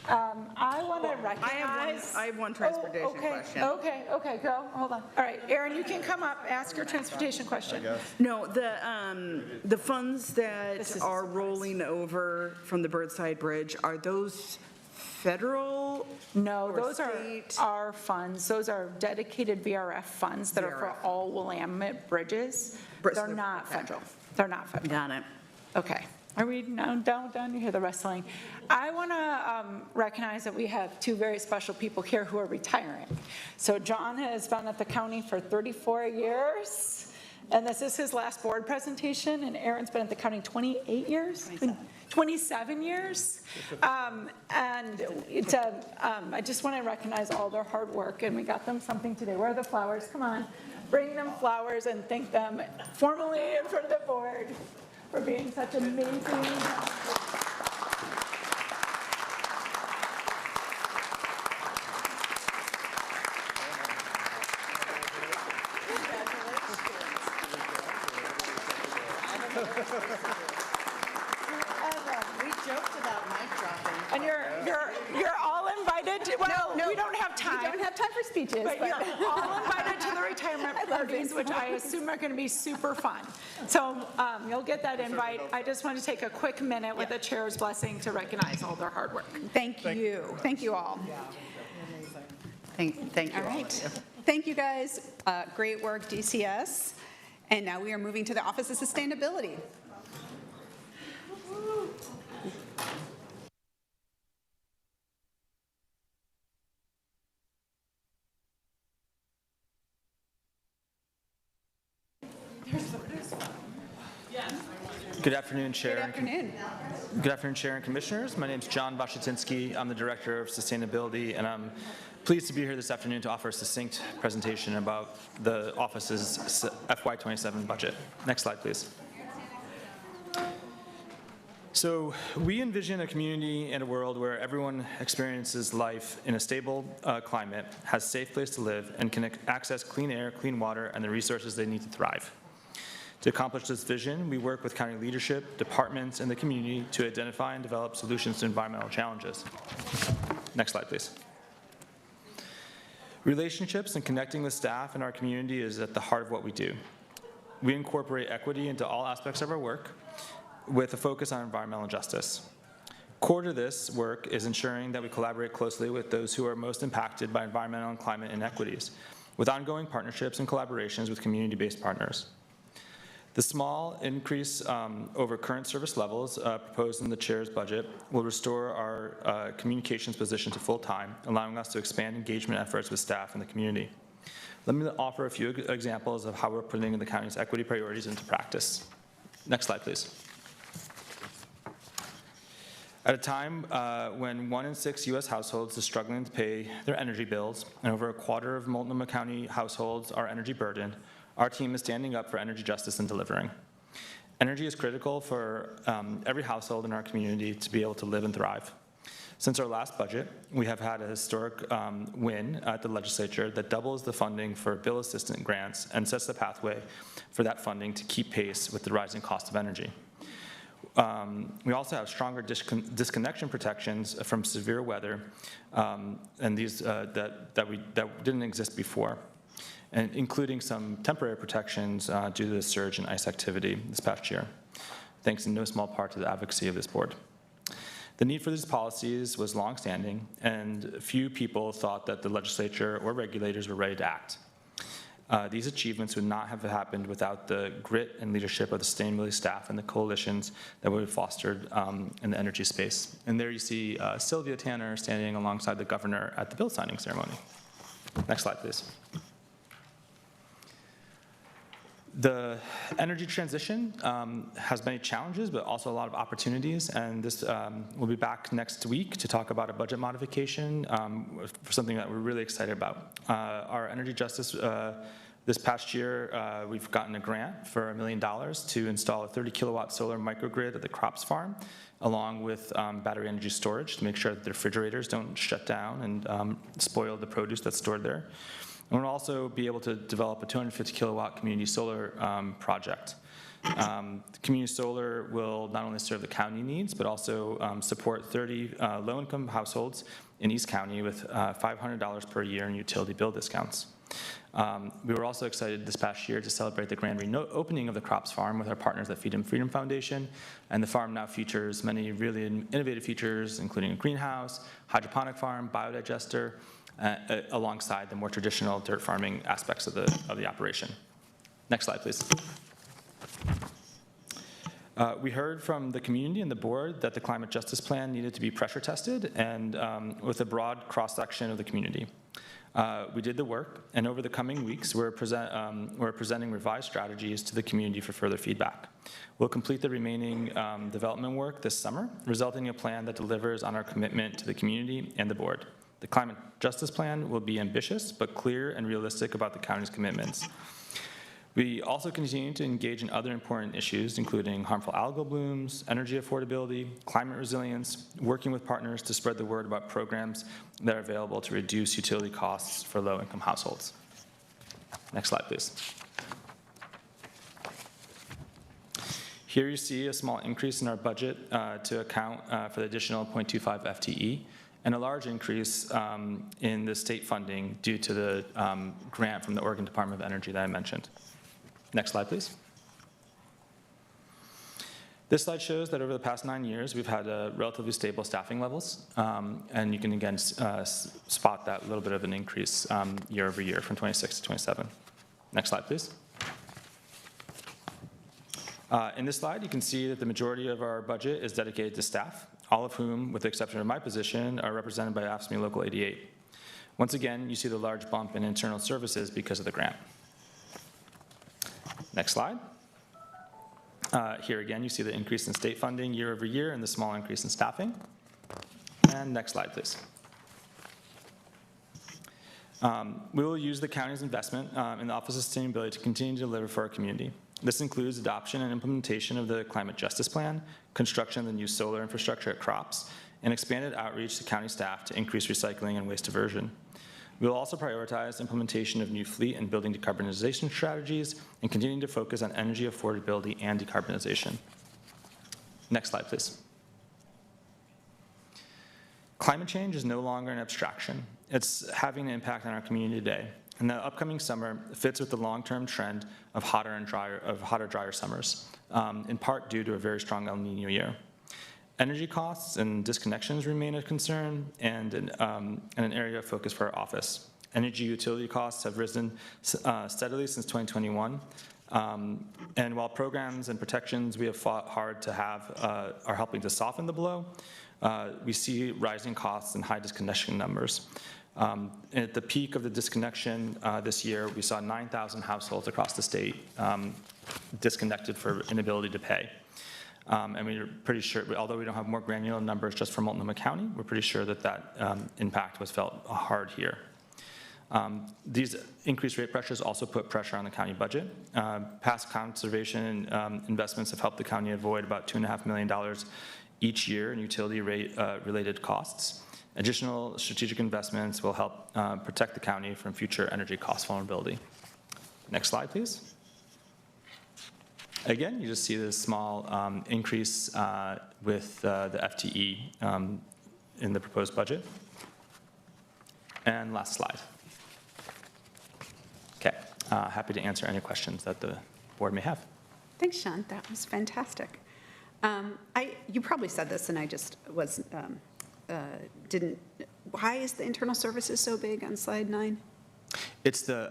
I want to recognize. I have one transportation question. Okay, go, hold on. All right, Aaron, you can come up, ask your transportation question. No, the funds that are rolling over from the Birdside Bridge, are those federal? No, or those state? are our funds. Those are dedicated VRF funds that are for all Willamette bridges. They're not federal. They're not federal. Got it. Okay. Are we now down? You hear the wrestling. I want to recognize that we have two very special people here who are retiring. So John has been at the county for 34 years, and this is his last board presentation, and Aaron's been at the county 28 years? 27 years. And it's I just want to recognize all their hard work, and we got them something today. Where are the flowers? Come on. Bring them flowers and thank them formally in front of the board for being such amazing. We joked about mic dropping. And you're all invited to, well, No, we don't have time. We don't have time for speeches. But you're all invited to the retirement parties, which I assume are going to be super fun. So you'll get that invite. I just want to take a quick minute with the chair's blessing to recognize all their hard work. Thank you. Thank you all. Thank you. All right. Thank you, guys. Great work, DCS. And now we are moving to the Office of Sustainability. Good afternoon, Chair. Good afternoon. Good afternoon, Chair and Commissioners. My name is John Bashatinsky. I'm the Director of Sustainability, and I'm pleased to be here this afternoon to offer a succinct presentation about the office's FY27 budget. Next slide, please. So we envision a community and a world where everyone experiences life in a stable climate, has a safe place to live, and can access clean air, clean water, and the resources they need to thrive. To accomplish this vision, we work with county leadership, departments, and the community to identify and develop solutions to environmental challenges. Next slide, please. Relationships and connecting with staff in our community is at the heart of what we do. We incorporate equity into all aspects of our work with a focus on environmental justice. Core to this work is ensuring that we collaborate closely with those who are most impacted by environmental and climate inequities, with ongoing partnerships and collaborations with community-based partners. The small increase over current service levels proposed in the chair's budget will restore our communications position to full-time, allowing us to expand engagement efforts with staff in the community. Let me offer a few examples of how we're putting the county's equity priorities into practice. Next slide, please. At a time when 1 in 6 U.S. households is struggling to pay their energy bills, and over a quarter of Multnomah County households are energy burdened, our team is standing up for energy justice and delivering. Energy is critical for every household in our community to be able to live and thrive. Since our last budget, we have had a historic win at the legislature that doubles the funding for bill assistance grants and sets the pathway for that funding to keep pace with the rising cost of energy. We also have stronger disconnection protections from severe weather, and these that didn't exist before, and including some temporary protections due to the surge in ice activity this past year, thanks in no small part to the advocacy of this board. The need for these policies was longstanding, and few people thought that the legislature or regulators were ready to act. These achievements would not have happened without the grit and leadership of the sustainability staff and the coalitions that we fostered in the energy space. And there you see Sylvia Tanner standing alongside the governor at the bill signing ceremony. Next slide, please. The energy transition has many challenges, but also a lot of opportunities, and this we'll be back next week to talk about a budget modification for something that we're really excited about. Our energy justice This past year, we've gotten a grant for $1 million to install a 30-kilowatt solar microgrid at the Crops Farm, along with battery energy storage to make sure that the refrigerators don't shut down and spoil the produce that's stored there. And we'll also be able to develop a 250-kilowatt community solar project. Community solar will not only serve the county needs, but also support 30 low-income households in East County with $500 per year in utility bill discounts. We were also excited this past year to celebrate the grand opening of the Crops Farm with our partners at Feed and Freedom Foundation, and the farm now features many really innovative features, including a greenhouse, hydroponic farm, biodigester, alongside the more traditional dirt farming aspects of the operation. Next slide, please. We heard from the community and the board that the climate justice plan needed to be pressure tested and with a broad cross-section of the community. We did the work, and over the coming weeks, we're presenting revised strategies to the community for further feedback. We'll complete the remaining development work this summer, resulting in a plan that delivers on our commitment to the community and the board. The climate justice plan will be ambitious, but clear and realistic about the county's commitments. We also continue to engage in other important issues, including harmful algal blooms, energy affordability, climate resilience, working with partners to spread the word about programs that are available to reduce utility costs for low-income households. Next slide, please. Here you see a small increase in our budget to account for the additional 0.25 FTE, and a large increase in the state funding due to the grant from the Oregon Department of Energy that I mentioned. Next slide, please. This slide shows that over the past 9 years, we've had relatively stable staffing levels, and you can again spot that little bit of an increase year over year from 26 to 27. Next slide, please. In this slide, you can see that the majority of our budget is dedicated to staff, all of whom, with the exception of my position, are represented by AFSCME Local 88. Once again, you see the large bump in internal services because of the grant. Next slide. Here again, you see the increase in state funding year over year and the small increase in staffing. And next slide, please. We will use the county's investment in the Office of Sustainability to continue to deliver for our community. This includes adoption and implementation of the Climate Justice Plan, construction of the new solar infrastructure at Crops, and expanded outreach to county staff to increase recycling and waste diversion. We will also prioritize implementation of new fleet and building decarbonization strategies and continue to focus on energy affordability and decarbonization. Next slide, please. Climate change is no longer an abstraction. It's having an impact on our community today. And the upcoming summer fits with the long-term trend of hotter, drier summers, in part due to a very strong El Nino year. Energy costs and disconnections remain a concern and an area of focus for our office. Energy utility costs have risen steadily since 2021. And while programs and protections we have fought hard to have are helping to soften the blow, we see rising costs and high disconnection numbers. At the peak of the disconnection this year, we saw 9,000 households across the state disconnected for inability to pay. And we're pretty sure, although we don't have more granular numbers just for Multnomah County, we're pretty sure that that impact was felt hard here. These increased rate pressures also put pressure on the county budget. Past conservation investments have helped the county avoid about $2.5 million each year in utility rate related costs. Additional strategic investments will help protect the county from future energy cost vulnerability. Next slide, please. Again, you just see this small increase with the FTE in the proposed budget. And last slide. Okay, happy to answer any questions that the board may have. Thanks, Sean. That was fantastic. You probably said this, and I just was didn't. Why is the internal services so big on slide 9? It's the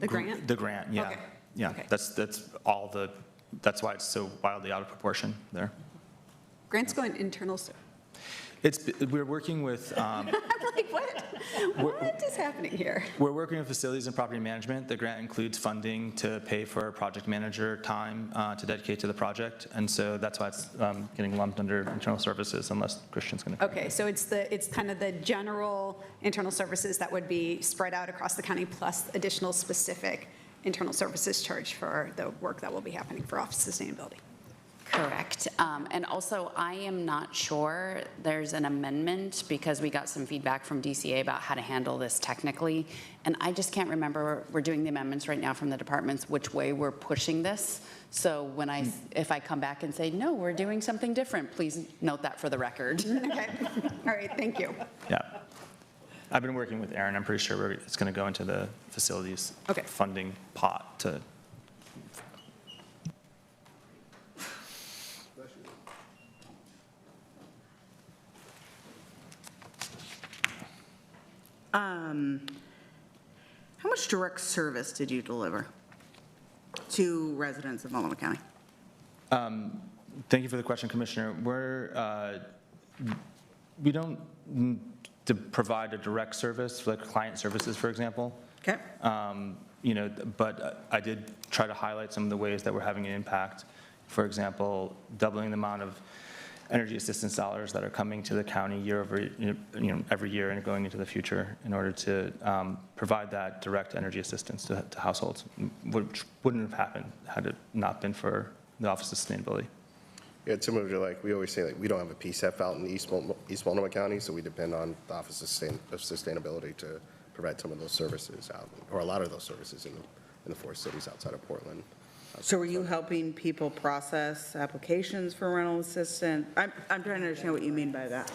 grant. The grant, yeah, Okay. yeah. Okay. That's all the. That's why it's so wildly out of proportion there. Grants going internal. We're working with. I'm like, what? What is happening here? We're working with facilities and property management. The grant includes funding to pay for project manager time to dedicate to the project, and so that's why it's getting lumped under internal services, unless Christian's going to. Okay, so it's kind of the general internal services that would be spread out across the county, plus additional specific internal services charge for the work that will be happening for office sustainability. Correct. And also, I am not sure, there's an amendment because we got some feedback from DCA about how to handle this technically. And I just can't remember, we're doing the amendments right now from the departments, which way we're pushing this. So when if I come back and say, no, we're doing something different, please note that for the record. Okay. All right, thank you. Yeah. I've been working with Aaron. I'm pretty sure it's going to go into the facilities funding pot to. How much direct service did you deliver to residents of Multnomah County? Thank you for the question, Commissioner. We don't provide a direct service, like client services, for example. Okay. But I did try to highlight some of the ways that we're having an impact. For example, doubling the amount of energy assistance dollars that are coming to the county every year and going into the future in order to provide that direct energy assistance to households, which wouldn't have happened had it not been for the Office of Sustainability. Yeah, it's similar to we always say we don't have a PSEF out in East Multnomah County, so we depend on the Office of Sustainability to provide some of those services out, or a lot of those services in the 4 cities outside of Portland. So are you helping people process applications for rental assistance? I'm trying to understand what you mean by that.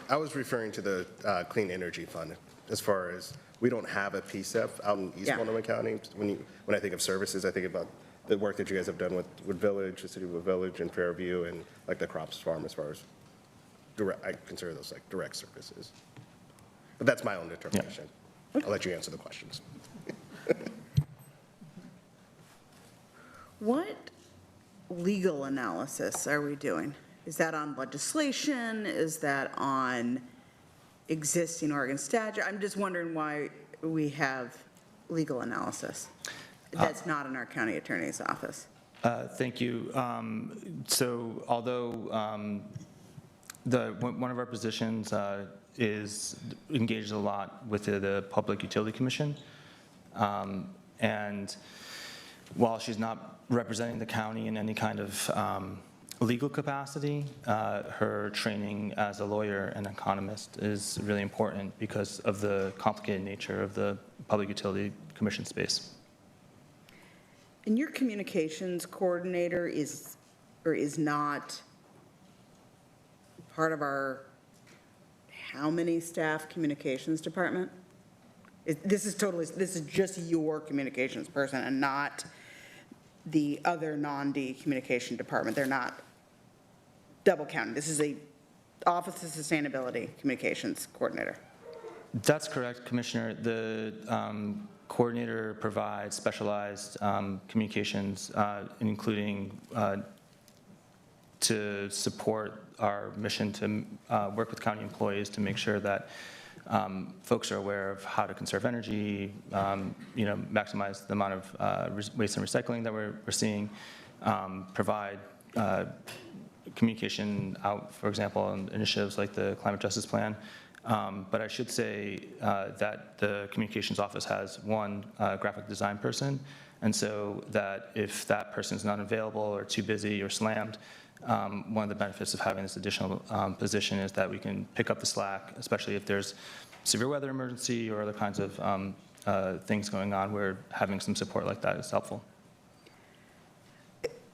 I was referring to the Clean Energy Fund, as far as we don't have a PSEF out in East Multnomah County. When I think of services, I think about the work that you guys have done with Wood Village, the city of Wood Village, and Fairview, and like the Crops Farm, as far as direct, I consider those like direct services. But that's my own determination. Yeah. I'll let you answer the questions. What legal analysis are we doing? Is that on legislation? Is that on existing Oregon statute? I'm just wondering why we have legal analysis that's not in our county attorney's office. Thank you. So although one of our positions is engaged a lot with the Public Utility Commission, and while she's not representing the county in any kind of legal capacity, her training as a lawyer and economist is really important because of the complicated nature of the Public Utility Commission space. And your communications coordinator is or is not part of our how many staff communications department? This is just your communications person and not the other non-D communication department. They're not double counted. This is a Office of Sustainability Communications Coordinator. That's correct, Commissioner. The coordinator provides specialized communications, including to support our mission to work with county employees to make sure that folks are aware of how to conserve energy, maximize the amount of waste and recycling that we're seeing, provide communication out, for example, on initiatives like the Climate Justice Plan. But I should say that the communications office has one graphic design person, and so that if that person is not available or too busy or slammed, one of the benefits of having this additional position is that we can pick up the slack, especially if there's severe weather emergency or other kinds of things going on where having some support like that is helpful.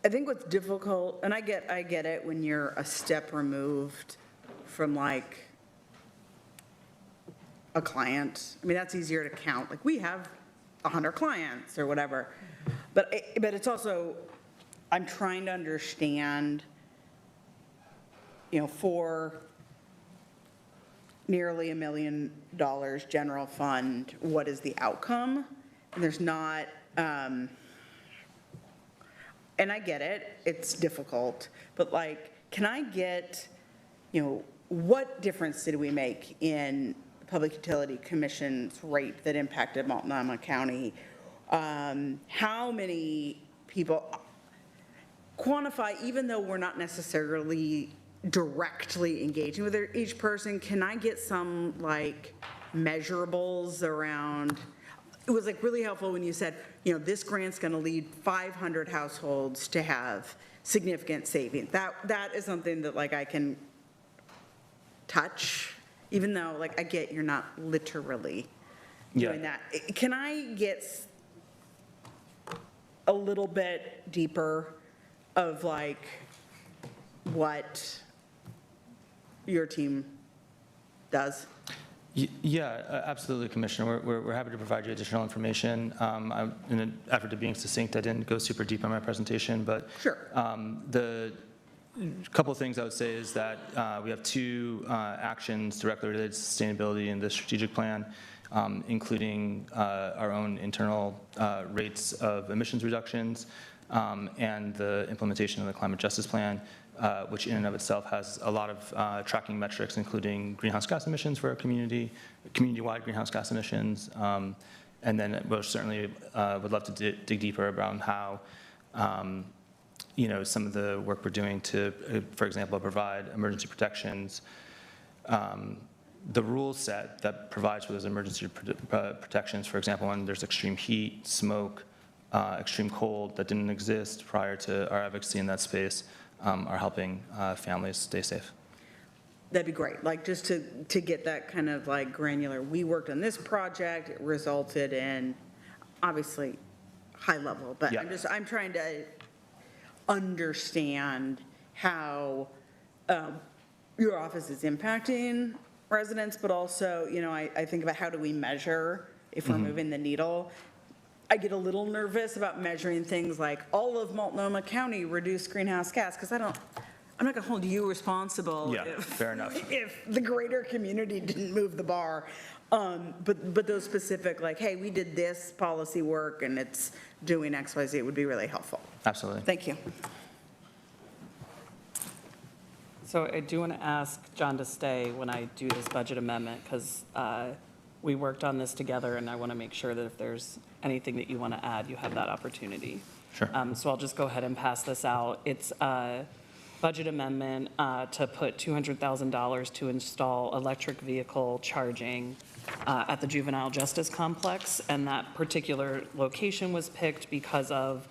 I think what's difficult, and I get it when you're a step removed from like a client. I mean, that's easier to count. Like we have 100 clients or whatever, but it's also, I'm trying to understand, for nearly $1 million general fund, what is the outcome? And there's not, and I get it, it's difficult, but like, can I get, what difference did we make in the Public Utility Commission's rate that impacted Multnomah County? How many people quantify, even though we're not necessarily directly engaging with each person, can I get some like measurables around, it was like really helpful when you said, this grant's going to lead 500 households to have significant savings. That is something that like I can touch, even though like I get you're not literally doing that. Can I get a little bit deeper of like what your team does? Yeah, absolutely, Commissioner. We're happy to provide you additional information. In an effort to being succinct, I didn't go super deep on my presentation, but sure. The couple of things I would say is that we have two actions directly related to sustainability in the strategic plan, including our own internal rates of emissions reductions and the implementation of the climate justice plan, which in and of itself has a lot of tracking metrics, including greenhouse gas emissions for our community-wide greenhouse gas emissions. And then we'll certainly would love to dig deeper around how some of the work we're doing to, for example, provide emergency protections, the rule set that provides for those emergency protections, for example, when there's extreme heat, smoke, extreme cold that didn't exist prior to our advocacy in that space, are helping families stay safe. That'd be great, like just to get that kind of like granular. We worked on this project, it resulted in obviously high level, but I'm trying to understand how your office is impacting residents, but also, I think about how do we measure if we're moving the needle. I get a little nervous about measuring things like all of Multnomah County reduced greenhouse gas, because I'm not going to hold you responsible fair enough. If the greater community didn't move the bar. But those specific, like, hey, we did this policy work and it's doing X, Y, Z, would be really helpful. Absolutely. Thank you. So I do want to ask John to stay when I do this budget amendment, because we worked on this together, and I want to make sure that if there's anything that you want to add, you have that opportunity. Sure. So I'll just go ahead and pass this out. It's a budget amendment to put $200,000 to install electric vehicle charging at the Juvenile Justice Complex, and that particular location was picked because of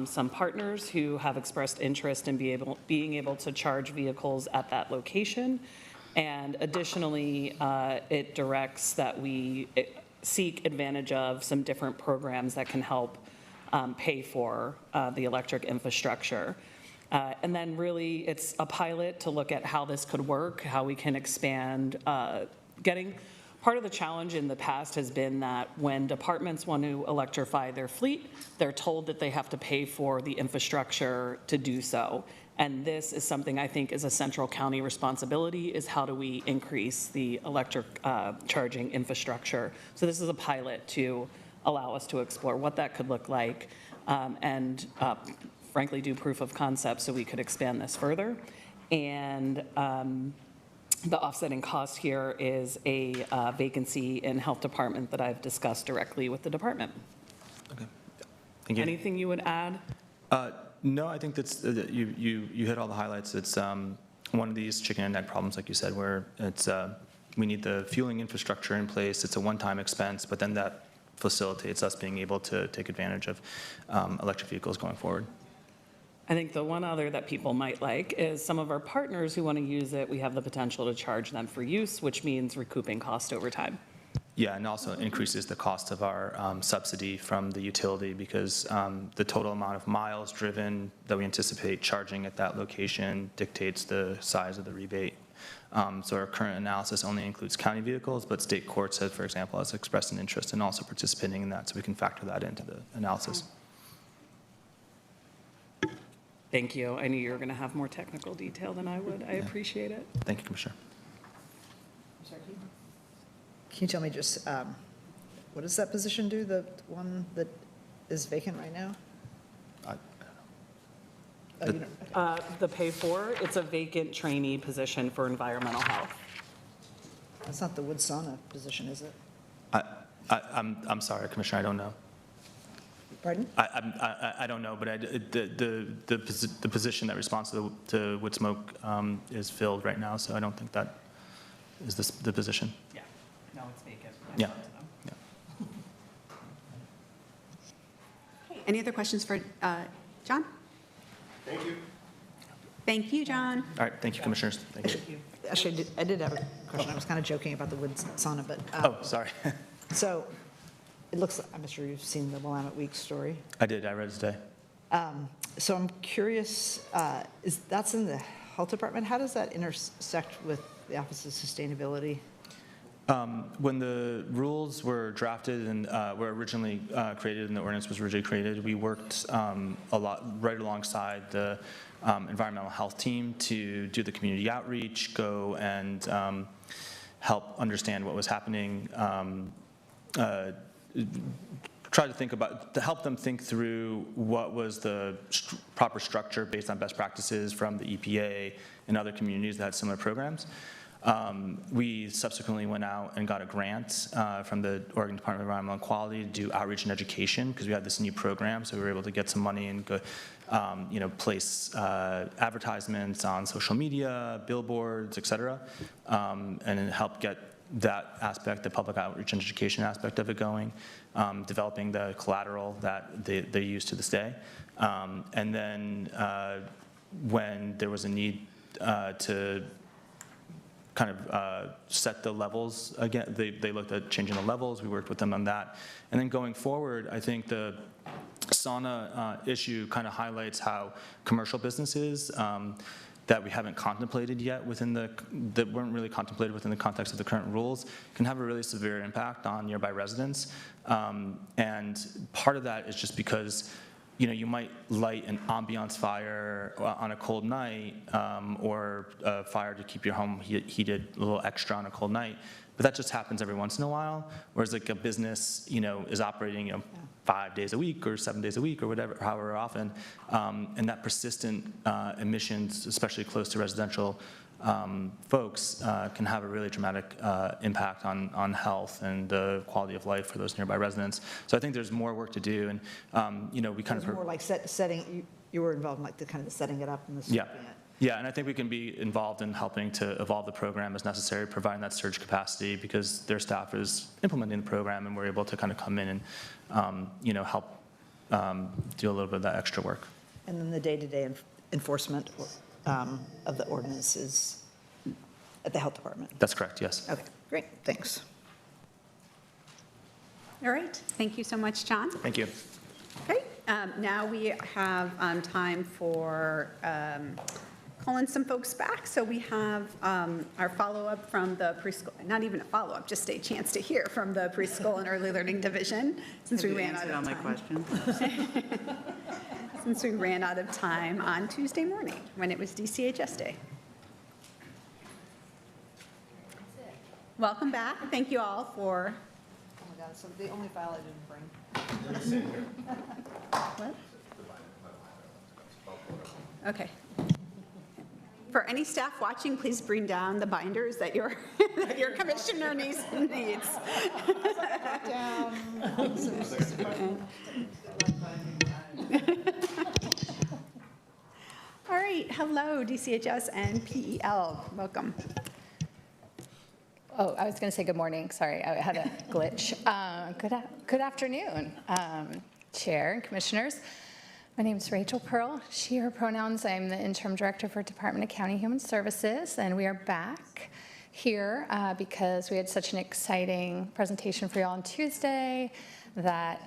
some partners who have expressed interest in being able to charge vehicles at that location. And additionally, it directs that we seek advantage of some different programs that can help pay for the electric infrastructure. And then really, it's a pilot to look at how this could work, how we can expand part of the challenge in the past has been that when departments want to electrify their fleet, they're told that they have to pay for the infrastructure to do so. And this is something I think is a central county responsibility, is how do we increase the electric charging infrastructure. So this is a pilot to allow us to explore what that could look like and frankly do proof of concept so we could expand this further. And the offsetting cost here is a vacancy in health department that I've discussed directly with the department. Okay. Thank you. Anything you would add? No, I think that's you hit all the highlights. It's one of these chicken and egg problems, like you said, where it's we need the fueling infrastructure in place. It's a one-time expense, but then that facilitates us being able to take advantage of electric vehicles going forward. I think the one other that people might like is some of our partners who want to use it, we have the potential to charge them for use, which means recouping cost over time. Yeah, and also increases the cost of our subsidy from the utility, because the total amount of miles driven that we anticipate charging at that location dictates the size of the rebate. So our current analysis only includes county vehicles, but state courts, for example, has expressed an interest in also participating in that, so we can factor that into the analysis. Thank you. I knew you were going to have more technical detail than I would. I appreciate it. Thank you, Commissioner. Can you tell me just, what does that position do, the one that is vacant right now? The pay for, it's a vacant trainee position for environmental health. That's not the Wood-Sauna position, is it? I'm sorry, Commissioner, I don't know. Pardon? I don't know, but the position that responds to wood smoke is filled right now, so I don't think that is the position. Yeah, no, it's vacant. Yeah. Any other questions for John? Thank you. Thank you, John. All right, thank you, Commissioners. Thank you. Actually, I did have a question. I was kind of joking about the wood sauna, but. Oh, sorry. So it looks, I'm sure you've seen the Willamette Week story. I did, I read it today. So I'm curious, that's in the Health Department. How does that intersect with the Office of Sustainability? When the rules were drafted and were originally created and the ordinance was originally created, we worked a lot right alongside the environmental health team to do the community outreach, go and help understand what was happening, try to think about, to help them think through what was the proper structure based on best practices from the EPA and other communities that had similar programs. We subsequently went out and got a grant from the Oregon Department of Environmental Quality to do outreach and education because we had this new program, so we were able to get some money and go, place advertisements on social media, billboards, et cetera, and help get that aspect, the public outreach and education aspect of it going, developing the collateral that they use to this day. And then when there was a need to kind of set the levels again, they looked at changing the levels, we worked with them on that. And then going forward, I think the sauna issue kind of highlights how commercial businesses that we haven't contemplated yet that weren't really contemplated within the context of the current rules can have a really severe impact on nearby residents. And part of that is just because you might light an ambiance fire on a cold night or a fire to keep your home heated a little extra on a cold night, but that just happens every once in a while. Whereas like a business, is operating, 5 days a week or 7 days a week or whatever, however often, and that persistent emissions, especially close to residential folks, can have a really dramatic impact on health and the quality of life for those nearby residents. So I think there's more work to do, and we kind of more like setting. You were involved in like the kind of setting it up and the scoping it. Yeah, and I think we can be involved in helping to evolve the program as necessary, providing that surge capacity because their staff is implementing the program, and we're able to kind of come in and help do a little bit of that extra work. And then the day-to-day enforcement of the ordinance is at the Health Department. That's correct, yes. Okay, great, thanks. All right, thank you so much, John. Thank you. Okay, now we have time for calling some folks back. So we have our follow-up from the preschool, not even a follow-up, just a chance to hear from the Preschool and Early Learning Division since we ran out of time. All my questions. Since we ran out of time on Tuesday morning when it was DCHS Day. Welcome back. Thank you all for. Oh my God, so the only file I didn't bring. What? Okay. For any staff watching, please bring down the binders that your commissioner needs. All right, hello, DCHS and PEL, welcome. Oh, I was going to say good morning. Sorry, I had a glitch. Good afternoon, Chair and Commissioners. My name is Rachel Pearl, she, her pronouns. I'm the Interim Director for Department of County Human Services, and we are back here because we had such an exciting presentation for you all on Tuesday that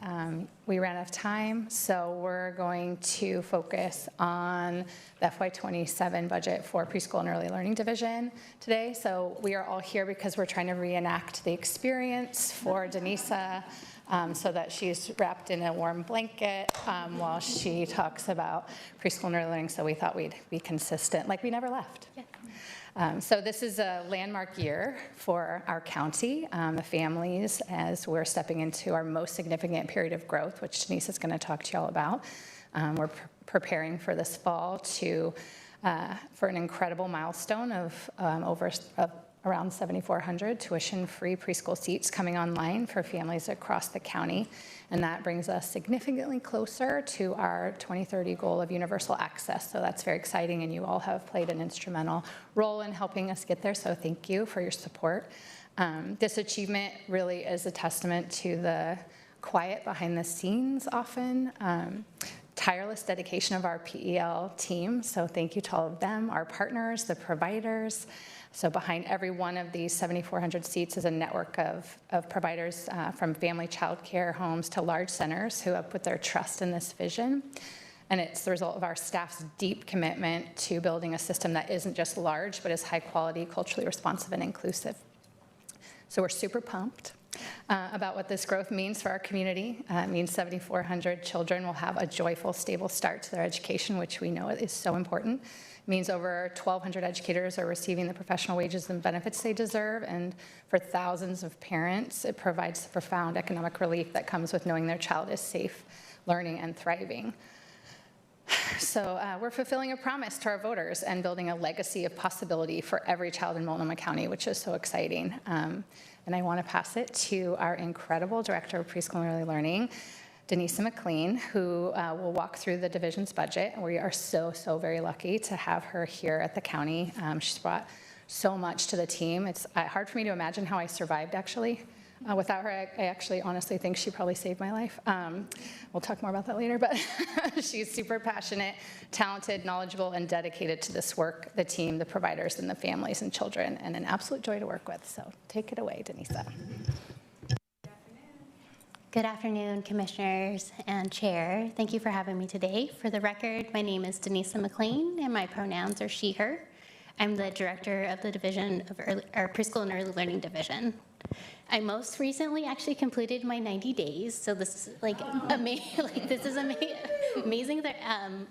we ran out of time. So we're going to focus on the FY27 budget for Preschool and Early Learning Division today. So we are all here because we're trying to reenact the experience for Denisa so that she's wrapped in a warm blanket while she talks about preschool and early learning. So we thought we'd be consistent, like we never left. So this is a landmark year for our county, the families, as we're stepping into our most significant period of growth, which Denise is going to talk to you all about. We're preparing for this fall for an incredible milestone of around 7,400 tuition-free preschool seats coming online for families across the county. And that brings us significantly closer to our 2030 goal of universal access. So that's very exciting, and you all have played an instrumental role in helping us get there. So thank you for your support. This achievement really is a testament to the quiet behind the scenes often. Tireless dedication of our PEL team, so thank you to all of them, our partners, the providers. So behind every one of these 7,400 seats is a network of providers from family child care homes to large centers who have put their trust in this vision. And it's the result of our staff's deep commitment to building a system that isn't just large, but is high quality, culturally responsive, and inclusive. So we're super pumped about what this growth means for our community. It means 7,400 children will have a joyful, stable start to their education, which we know is so important. It means over 1,200 educators are receiving the professional wages and benefits they deserve, and for thousands of parents, it provides the profound economic relief that comes with knowing their child is safe, learning, and thriving. So we're fulfilling a promise to our voters and building a legacy of possibility for every child in Multnomah County, which is so exciting. And I want to pass it to our incredible Director of Preschool and Early Learning, Denisa McLean, who will walk through the division's budget. We are so very lucky to have her here at the county. She's brought so much to the team. It's hard for me to imagine how I survived, actually. Without her, I actually honestly think she probably saved my life. We'll talk more about that later, but she's super passionate, talented, knowledgeable, and dedicated to this work, the team, the providers, and the families and children, and an absolute joy to work with. So take it away, Denisa. Good afternoon, commissioners and chair. Thank you for having me today. For the record, my name is Denisa McLean, and my pronouns are she, her. I'm the director of the division of Preschool and Early Learning Division. I most recently actually completed my 90 days, so this is like, this is amazing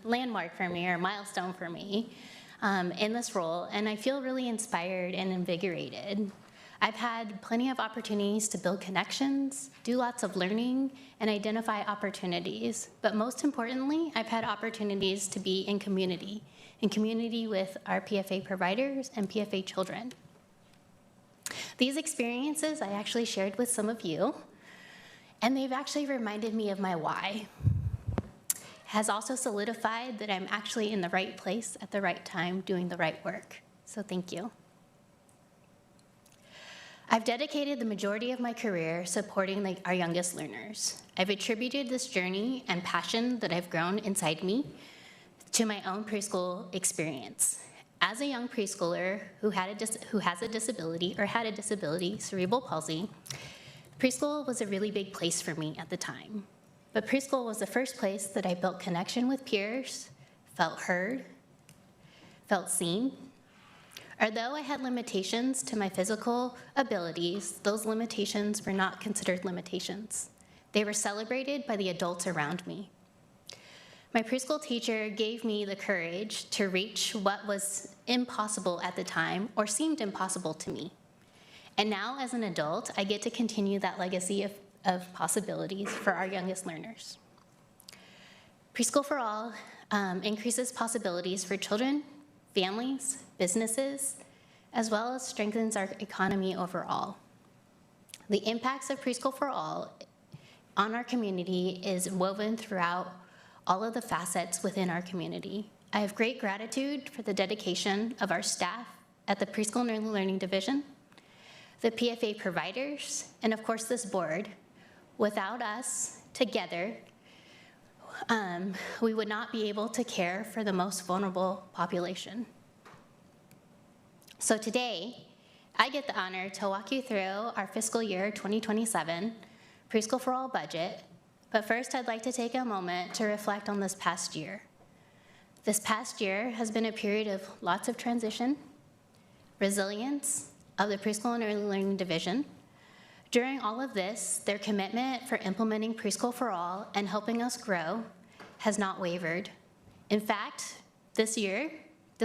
landmark for me, or milestone for me in this role, and I feel really inspired and invigorated. I've had plenty of opportunities to build connections, do lots of learning, and identify opportunities, but most importantly, I've had opportunities to be in community with our PFA providers and PFA children. These experiences I actually shared with some of you, and they've actually reminded me of my why. It has also solidified that I'm actually in the right place at the right time doing the right work. So thank you. I've dedicated the majority of my career supporting our youngest learners. I've attributed this journey and passion that I've grown inside me to my own preschool experience. As a young preschooler who has a disability, cerebral palsy, preschool was a really big place for me at the time. But preschool was the first place that I built connection with peers, felt heard, felt seen. Although I had limitations to my physical abilities, those limitations were not considered limitations. They were celebrated by the adults around me. My preschool teacher gave me the courage to reach what was impossible at the time, or seemed impossible to me. And now, as an adult, I get to continue that legacy of possibilities for our youngest learners. Preschool for All increases possibilities for children, families, businesses, as well as strengthens our economy overall. The impacts of Preschool for All on our community is woven throughout all of the facets within our community. I have great gratitude for the dedication of our staff at the Preschool and Early Learning Division, the PFA providers, and of course this board. Without us together, we would not be able to care for the most vulnerable population. So today, I get the honor to walk you through our fiscal year 2027 Preschool for All budget. But first, I'd like to take a moment to reflect on this past year. This past year has been a period of lots of transition, resilience of the Preschool and Early Learning Division. During all of this, their commitment for implementing Preschool for All and helping us grow has not wavered. In fact, this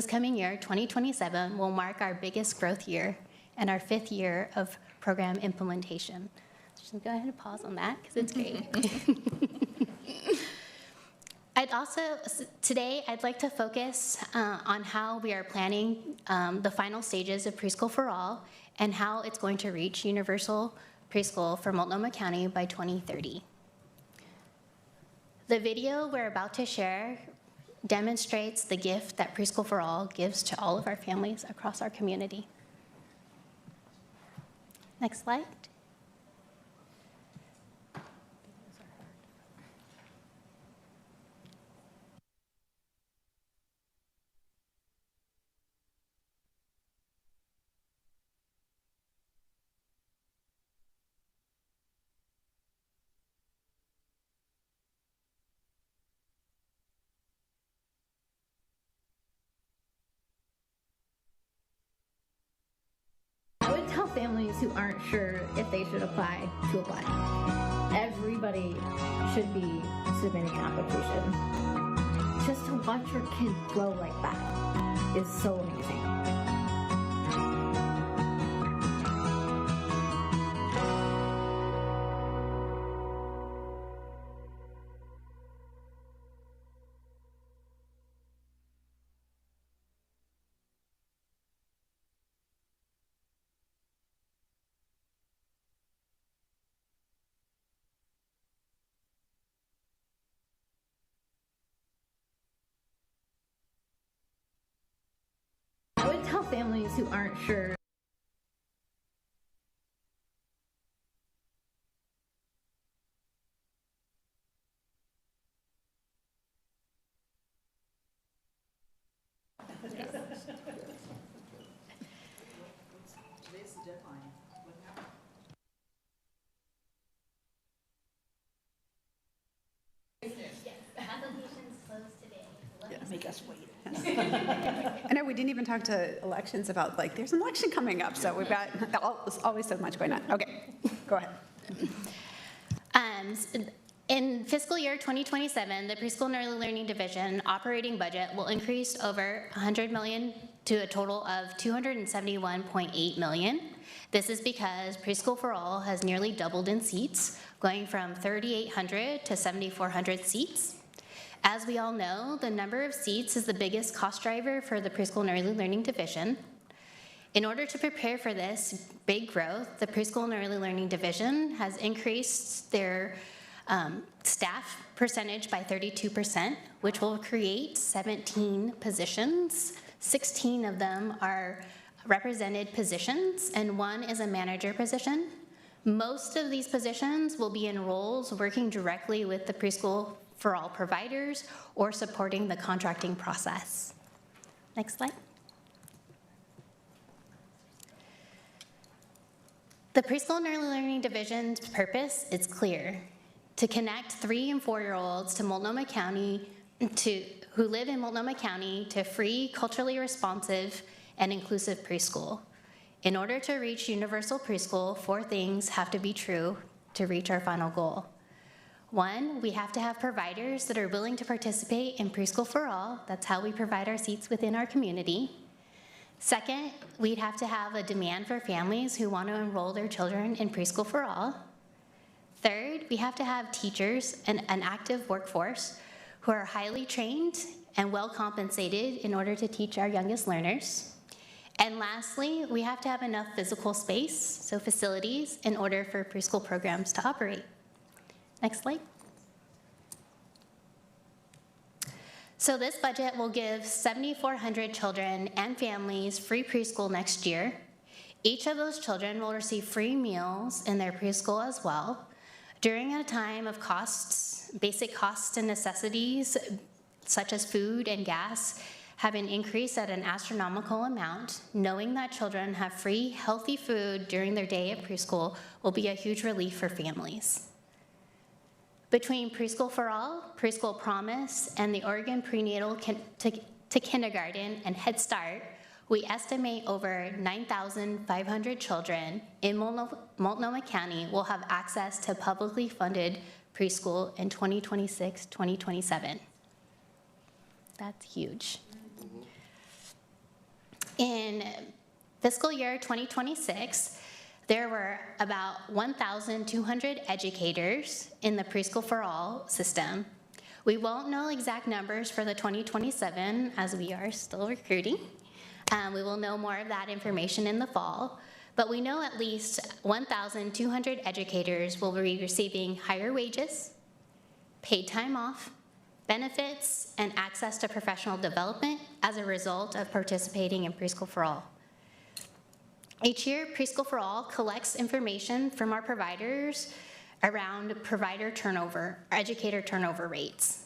coming year, 2027, will mark our biggest growth year and our 5th year of program implementation. So go ahead and pause on that, because it's great. Today, I'd like to focus on how we are planning the final stages of Preschool for All and how it's going to reach universal preschool for Multnomah County by 2030. The video we're about to share demonstrates the gift that Preschool for All gives to all of our families across our community. Next slide. families who aren't sure if they should apply to apply. Everybody should be submitting an application. Just to watch your kid grow like that is so amazing. I would tell families who aren't sure. Make us wait. I know we didn't even talk to elections about, like, there's an election coming up, so we've got always so much going on. Okay, go ahead. In fiscal year 2027, the Preschool and Early Learning Division operating budget will increase over $100 million to a total of $271.8 million. This is because Preschool for All has nearly doubled in seats, going from 3,800 to 7,400 seats. As we all know, the number of seats is the biggest cost driver for the Preschool and Early Learning Division. In order to prepare for this big growth, the Preschool and Early Learning Division has increased their staff percentage by 32%, which will create 17 positions. 16 of them are represented positions, and 1 is a manager position. Most of these positions will be in roles working directly with the Preschool for All providers or supporting the contracting process. Next slide. The Preschool and Early Learning Division's purpose is clear: to connect 3- and 4-year-olds to Multnomah County, who live in Multnomah County, to free, culturally responsive, and inclusive preschool. In order to reach universal preschool, 4 things have to be true to reach our final goal. 1, we have to have providers that are willing to participate in Preschool for All. That's how we provide our seats within our community. 2nd, we'd have to have a demand for families who want to enroll their children in Preschool for All. 3rd, we have to have teachers and an active workforce who are highly trained and well compensated in order to teach our youngest learners. And lastly, we have to have enough physical space, so facilities, in order for preschool programs to operate. Next slide. So this budget will give 7,400 children and families free preschool next year. Each of those children will receive free meals in their preschool as well. During a time of costs, basic costs and necessities, such as food and gas, have been increased at an astronomical amount. Knowing that children have free, healthy food during their day at preschool will be a huge relief for families. Between Preschool for All, Preschool Promise, and the Oregon Prenatal to Kindergarten and Head Start, we estimate over 9,500 children in Multnomah County will have access to publicly funded preschool in 2026-2027. That's huge. In fiscal year 2026, there were about 1,200 educators in the Preschool for All system. We won't know exact numbers for the 2027 as we are still recruiting. We will know more of that information in the fall, but we know at least 1,200 educators will be receiving higher wages, paid time off, benefits, and access to professional development as a result of participating in Preschool for All. Each year, Preschool for All collects information from our providers around provider turnover, educator turnover rates.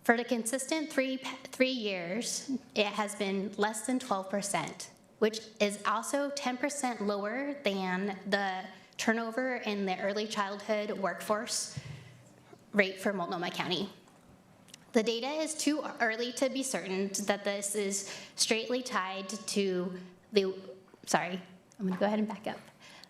For the consistent three years, it has been less than 12%, which is also 10% lower than the turnover in the early childhood workforce rate for Multnomah County. The data is too early to be certain that this is straightly tied to the I'm going to go ahead and back up.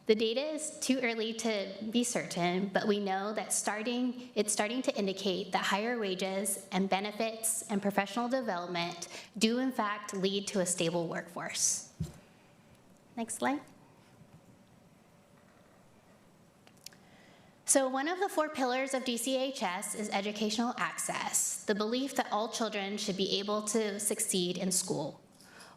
The data is too early to be certain, but we know that it's starting to indicate that higher wages and benefits and professional development do in fact lead to a stable workforce. Next slide. So one of the 4 pillars of DCHS is educational access, the belief that all children should be able to succeed in school.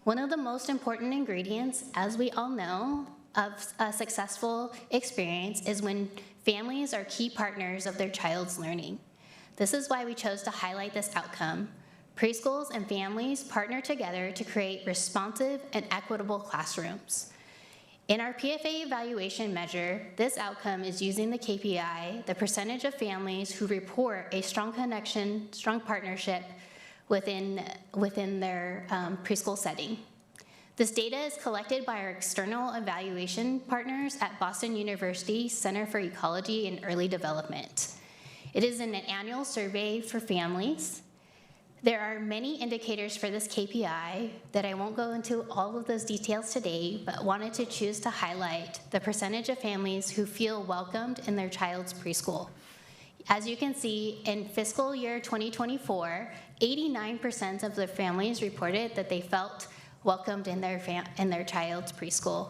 One of the most important ingredients, as we all know, of a successful experience is when families are key partners of their child's learning. This is why we chose to highlight this outcome. Preschools and families partner together to create responsive and equitable classrooms. In our PFA evaluation measure, this outcome is using the KPI, the percentage of families who report a strong connection, strong partnership within their preschool setting. This data is collected by our external evaluation partners at Boston University Center for Ecology and Early Development. It is an annual survey for families. There are many indicators for this KPI that I won't go into all of those details today, but wanted to choose to highlight the percentage of families who feel welcomed in their child's preschool. As you can see, in fiscal year 2024, 89% of the families reported that they felt welcomed in their child's preschool.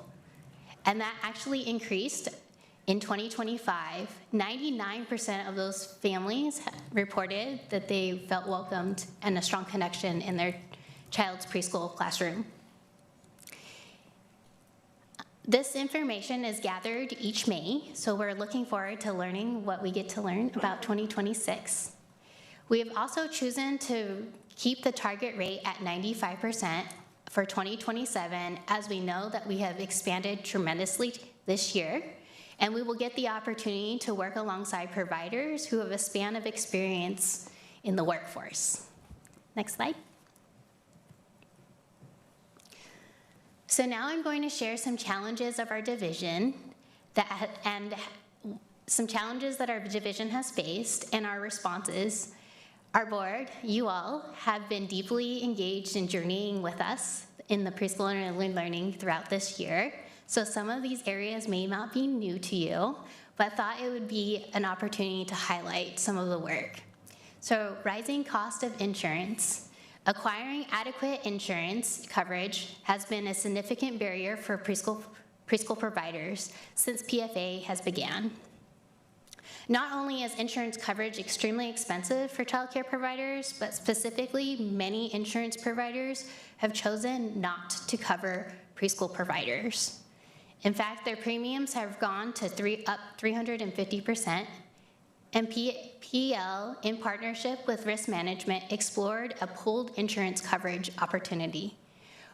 And that actually increased in 2025. 99% of those families reported that they felt welcomed and a strong connection in their child's preschool classroom. This information is gathered each May, so we're looking forward to learning what we get to learn about 2026. We have also chosen to keep the target rate at 95% for 2027, as we know that we have expanded tremendously this year, and we will get the opportunity to work alongside providers who have a span of experience in the workforce. Next slide. So now I'm going to share some challenges of our division and some challenges that our division has faced and our responses. Our board, you all, have been deeply engaged in journeying with us in the preschool and early learning throughout this year. So some of these areas may not be new to you, but thought it would be an opportunity to highlight some of the work. So rising cost of insurance. Acquiring adequate insurance coverage has been a significant barrier for preschool providers since PFA has began. Not only is insurance coverage extremely expensive for childcare providers, but specifically many insurance providers have chosen not to cover preschool providers. In fact, their premiums have gone up 350%, and PL, in partnership with risk management, explored a pooled insurance coverage opportunity,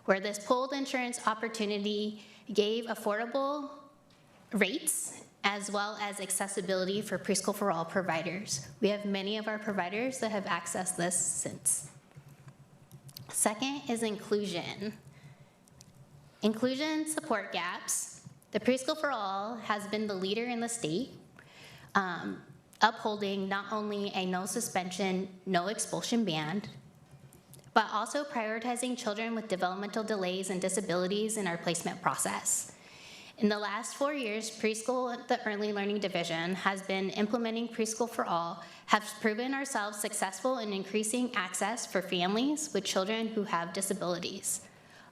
where this pooled insurance opportunity gave affordable rates as well as accessibility for Preschool for All providers. We have many of our providers that have accessed this since. Second is inclusion. Inclusion support gaps. The Preschool for All has been the leader in the state, upholding not only a no suspension, no expulsion ban, but also prioritizing children with developmental delays and disabilities in our placement process. In the last 4 years, Preschool, the Early Learning Division, has been implementing Preschool for All, have proven ourselves successful in increasing access for families with children who have disabilities.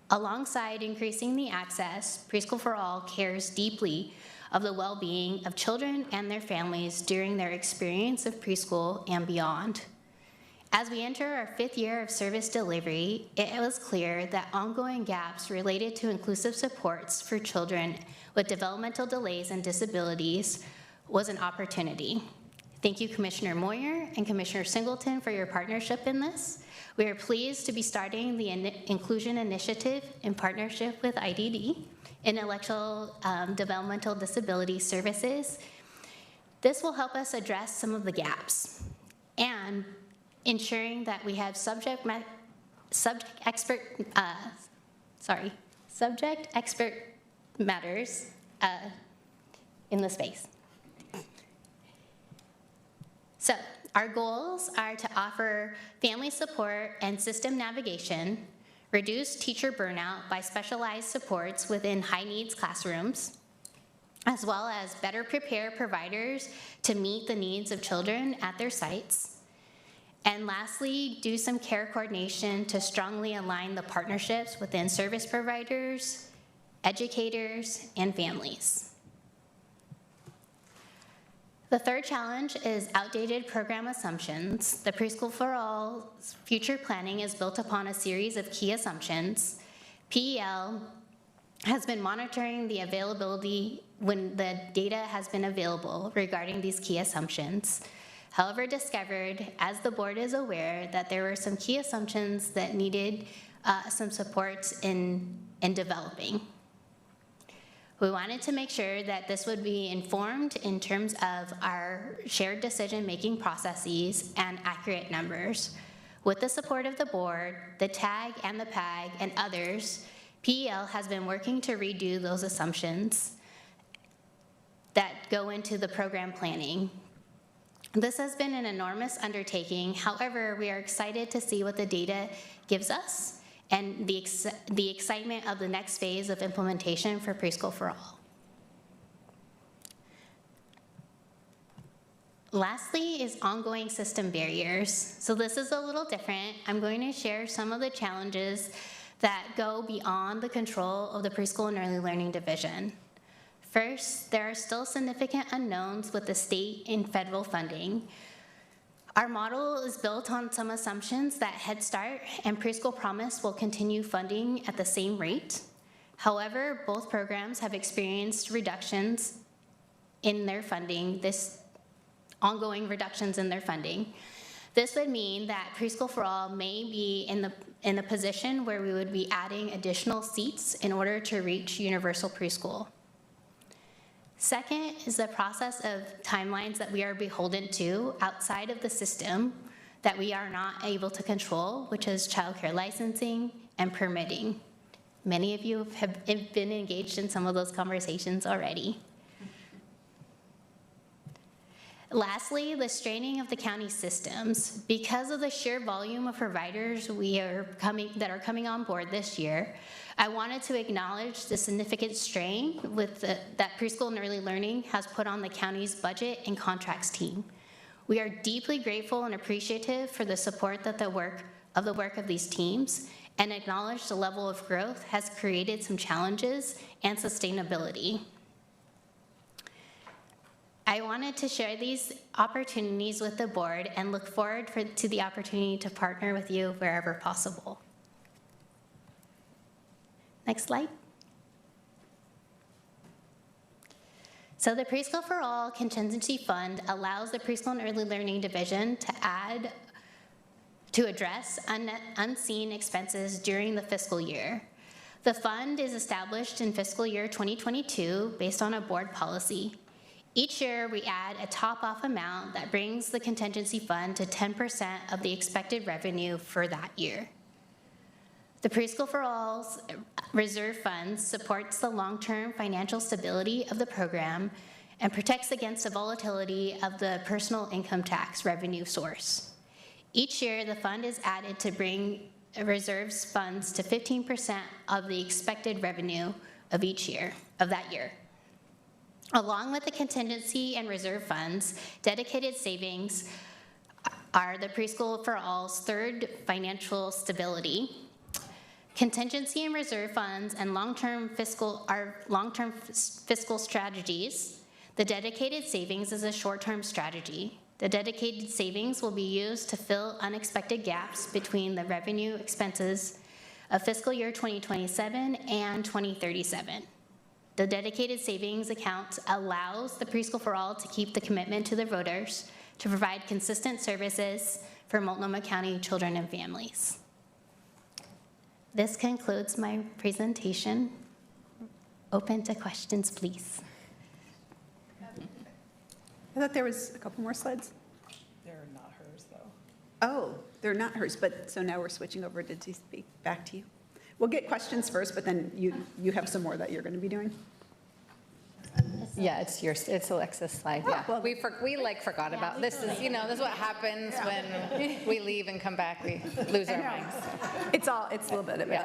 Alongside increasing the access, Preschool for All cares deeply of the well-being of children and their families during their experience of preschool and beyond. As we enter our 5th year of service delivery, it was clear that ongoing gaps related to inclusive supports for children with developmental delays and disabilities was an opportunity. Thank you, Commissioner Moyer and Commissioner Singleton, for your partnership in this. We are pleased to be starting the Inclusion Initiative in partnership with IDD, Intellectual Developmental Disability Services. This will help us address some of the gaps and ensuring that we have subject expert matters in the space. So our goals are to offer family support and system navigation, reduce teacher burnout by specialized supports within high-needs classrooms, as well as better prepare providers to meet the needs of children at their sites. And lastly, do some care coordination to strongly align the partnerships within service providers, educators, and families. The third challenge is outdated program assumptions. The Preschool for All's future planning is built upon a series of key assumptions. PEL has been monitoring the availability when the data has been available regarding these key assumptions. However, discovered, as the board is aware, that there were some key assumptions that needed some support in developing. We wanted to make sure that this would be informed in terms of our shared decision-making processes and accurate numbers. With the support of the board, the TAG and the PAG and others, PEL has been working to redo those assumptions that go into the program planning. This has been an enormous undertaking. However, we are excited to see what the data gives us and the excitement of the next phase of implementation for Preschool for All. Lastly is ongoing system barriers. So this is a little different. I'm going to share some of the challenges that go beyond the control of the Preschool and Early Learning Division. First, there are still significant unknowns with the state and federal funding. Our model is built on some assumptions that Head Start and Preschool Promise will continue funding at the same rate. However, both programs have experienced reductions in their funding, ongoing reductions in their funding. This would mean that Preschool for All may be in the position where we would be adding additional seats in order to reach universal preschool. Second is the process of timelines that we are beholden to outside of the system that we are not able to control, which is childcare licensing and permitting. Many of you have been engaged in some of those conversations already. Lastly, the straining of the county systems. Because of the sheer volume of providers that are coming on board this year, I wanted to acknowledge the significant strain that Preschool and Early Learning has put on the county's budget and contracts team. We are deeply grateful and appreciative for the support that the work of these teams, and acknowledge the level of growth has created some challenges and sustainability. I wanted to share these opportunities with the board and look forward to the opportunity to partner with you wherever possible. Next slide. So the Preschool for All Contingency Fund allows the Preschool and Early Learning Division to address unseen expenses during the fiscal year. The fund is established in fiscal year 2022 based on a board policy. Each year, we add a top-off amount that brings the contingency fund to 10% of the expected revenue for that year. The Preschool for All's reserve funds supports the long-term financial stability of the program and protects against the volatility of the personal income tax revenue source. Each year, the fund is added to bring reserves funds to 15% of the expected revenue of that year. Along with the contingency and reserve funds, dedicated savings are the Preschool for All's third financial stability. Contingency and reserve funds and long-term fiscal strategies. The dedicated savings is a short-term strategy. The dedicated savings will be used to fill unexpected gaps between the revenue expenses of fiscal year 2027 and 2037. The dedicated savings account allows the Preschool for All to keep the commitment to the voters to provide consistent services for Multnomah County children and families. This concludes my presentation. Open to questions, please. I thought there was a couple more slides. They're not hers, though. Oh, they're not hers, but so now we're switching over to speak back to you. We'll get questions first, but then you have some more that you're going to be doing. Yes. Yeah, it's Alexa's slide, yeah. We forgot about, this is what happens when we leave and come back, we lose our minds. It's a little bit of it.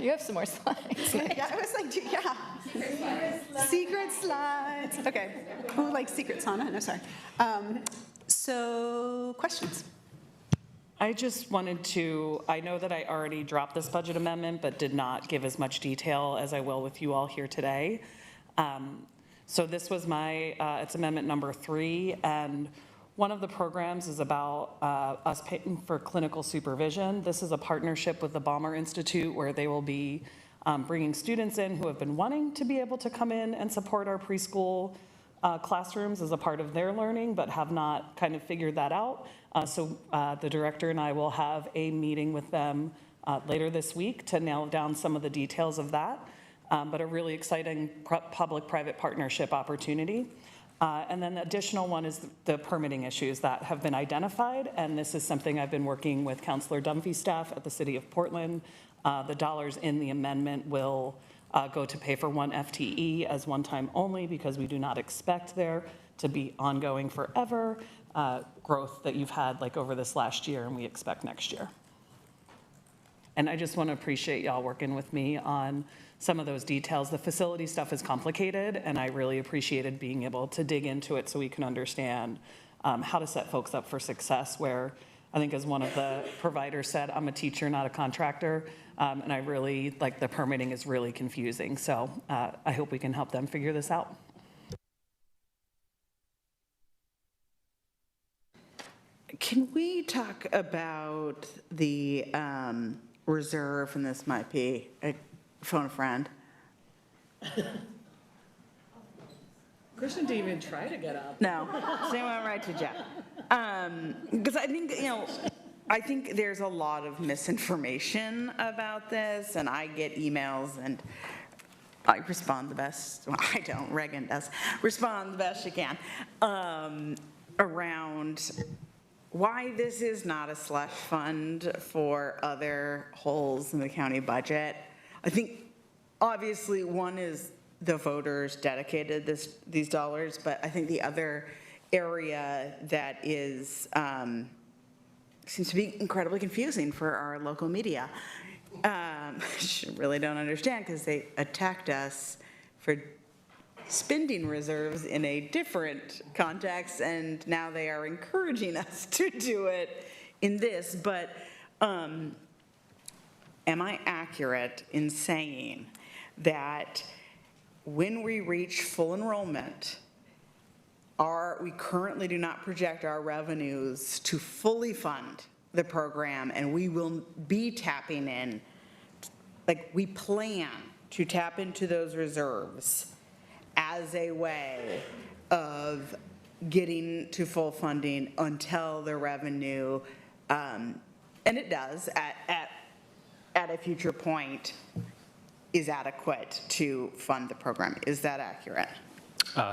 You have some more slides. Yeah, I was like, yeah. Secret slides. Okay. Who likes secrets, Hannah? No, sorry. So, questions? I just wanted to, I know that I already dropped this budget amendment, but did not give as much detail as I will with you all here today. So this was it's amendment number 3, and one of the programs is about us paying for clinical supervision. This is a partnership with the Balmer Institute where they will be bringing students in who have been wanting to be able to come in and support our preschool classrooms as a part of their learning, but have not kind of figured that out. So the director and I will have a meeting with them later this week to nail down some of the details of that, but a really exciting public-private partnership opportunity. And then the additional one is the permitting issues that have been identified, and this is something I've been working with Councilor Dunphy's staff at the City of Portland. The dollars in the amendment will go to pay for one FTE as one time only, because we do not expect there to be ongoing forever growth that you've had like over this last year, and we expect next year. And I just want to appreciate y'all working with me on some of those details. The facility stuff is complicated, and I really appreciated being able to dig into it so we can understand how to set folks up for success, where I think, as one of the providers said, I'm a teacher, not a contractor, and I really, like, the permitting is really confusing. So I hope we can help them figure this out. Can we talk about the reserve, and this might be a phone a friend? Kristen didn't even try to get up. No, so I went right to Jeff. Because I think, I think there's a lot of misinformation about this, and I get emails, and I respond the best, well, I don't, Reagan does, respond the best she can, around why this is not a slush fund for other holes in the county budget. I think, obviously, one is the voters dedicated these dollars, but I think the other area that is seems to be incredibly confusing for our local media. Really don't understand, because they attacked us for spending reserves in a different context, and now they are encouraging us to do it in this. But am I accurate in saying that when we reach full enrollment, we currently do not project our revenues to fully fund the program, and we will be tapping in, like, we plan to tap into those reserves as a way of getting to full funding until the revenue, and it does at a future point, is adequate to fund the program. Is that accurate?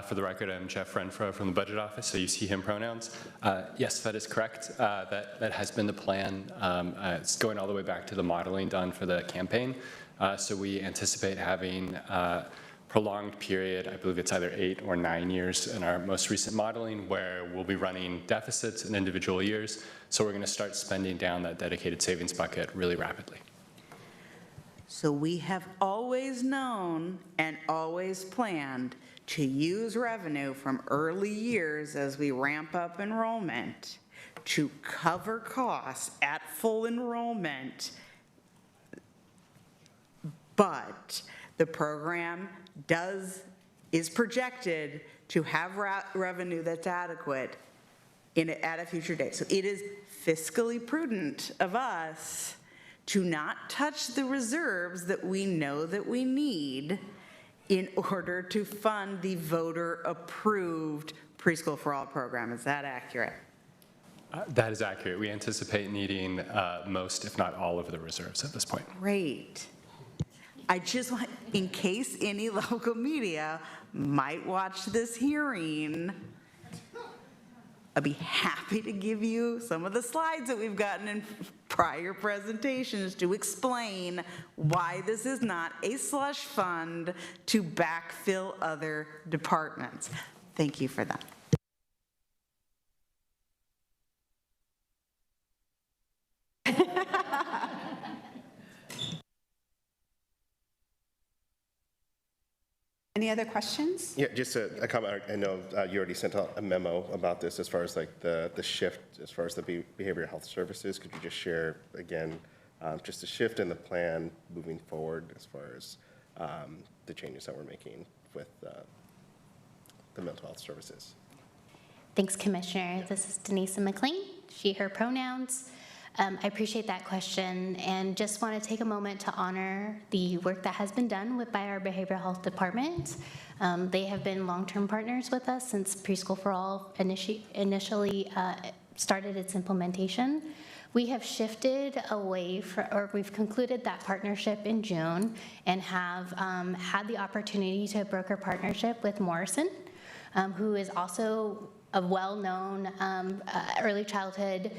For the record, I'm Jeff Renfro from the Budget Office, so you see him pronouns. Yes, that is correct. That has been the plan. It's going all the way back to the modeling done for the campaign. So we anticipate having a prolonged period, I believe it's either 8 or 9 years in our most recent modeling, where we'll be running deficits in individual years. So we're going to start spending down that dedicated savings bucket really rapidly. So we have always known and always planned to use revenue from early years as we ramp up enrollment to cover costs at full enrollment. But the program is projected to have revenue that's adequate at a future date. So it is fiscally prudent of us to not touch the reserves that we know that we need in order to fund the voter-approved Preschool for All program. Is that accurate? That is accurate. We anticipate needing most, if not all, of the reserves at this point. Great. I just want, in case any local media might watch this hearing, I'd be happy to give you some of the slides that we've gotten in prior presentations to explain why this is not a slush fund to backfill other departments. Thank you for that. Any other questions? Yeah, just a comment. I know you already sent out a memo about this as far as like the shift, as far as the behavioral health services. Could you just share again, just the shift in the plan moving forward as far as the changes that we're making with the mental health services? Thanks, Commissioner. This is Denise McLean, she, her pronouns. I appreciate that question and just want to take a moment to honor the work that has been done by our behavioral health department. They have been long-term partners with us since Preschool for All initially started its implementation. We have shifted away or we've concluded that partnership in June and have had the opportunity to broker partnership with Morrison, who is also a well-known early childhood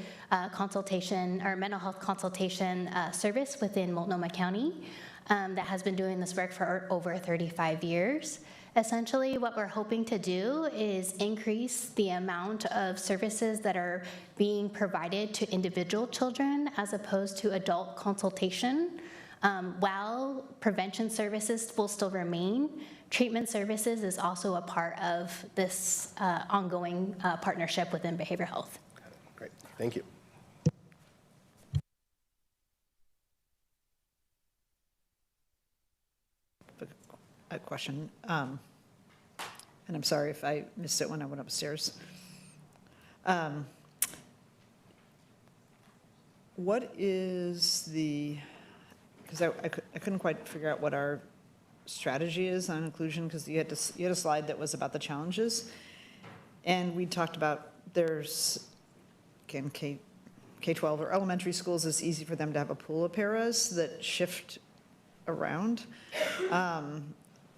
consultation or mental health consultation service within Multnomah County that has been doing this work for over 35 years. Essentially, what we're hoping to do is increase the amount of services that are being provided to individual children as opposed to adult consultation. While prevention services will still remain, treatment services is also a part of this ongoing partnership within behavioral health. Great, thank you. A question, and I'm sorry if I missed it when I went upstairs. What is the, because I couldn't quite figure out what our strategy is on inclusion, because you had a slide that was about the challenges, and we talked about there's, again, K-12 or elementary schools, it's easy for them to have a pool of paras that shift around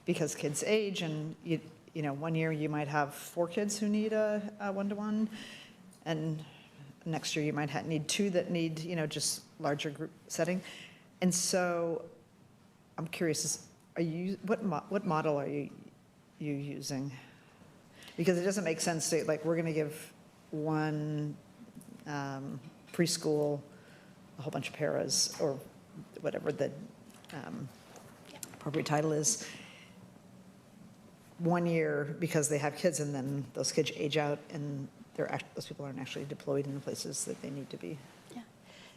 because kids age, and you know, one year you might have 4 kids who need a one-to-one, and next year you might need 2 that need, you know, just larger group setting. And so I'm curious, what model are you using? Because it doesn't make sense to, like, we're going to give one preschool a whole bunch of paras or whatever the appropriate title is, 1 year because they have kids, and then those kids age out and those people aren't actually deployed in the places that they need to be.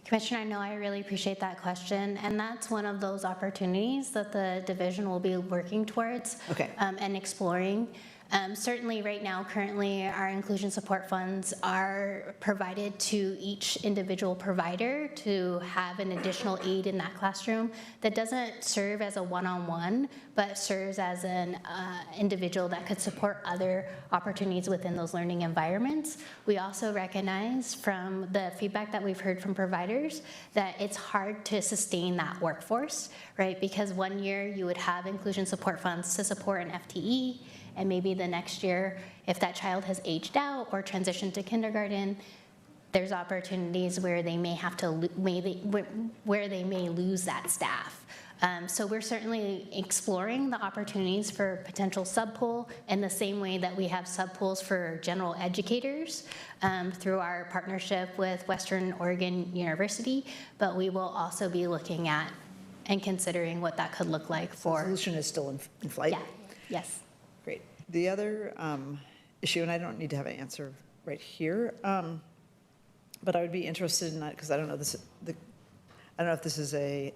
Commissioner, I know I really appreciate that question, and that's one of those opportunities that the division will be working towards and exploring. Certainly right now, currently, our inclusion support funds are provided to each individual provider to have an additional aid in that classroom that doesn't serve as a one-on-one, but serves as an individual that could support other opportunities within those learning environments. We also recognize from the feedback that we've heard from providers that it's hard to sustain that workforce, right? Because 1 year you would have inclusion support funds to support an FTE, and maybe the next year, if that child has aged out or transitioned to kindergarten, there's opportunities where they may have to, where they may lose that staff. So we're certainly exploring the opportunities for potential subpool in the same way that we have subpools for general educators through our partnership with Western Oregon University, but we will also be looking at and considering what that could look like for. The solution is still in flight? Yeah, yes. Great. The other issue, and I don't need to have an answer right here, but I would be interested in that because I don't know this. I don't know if this is a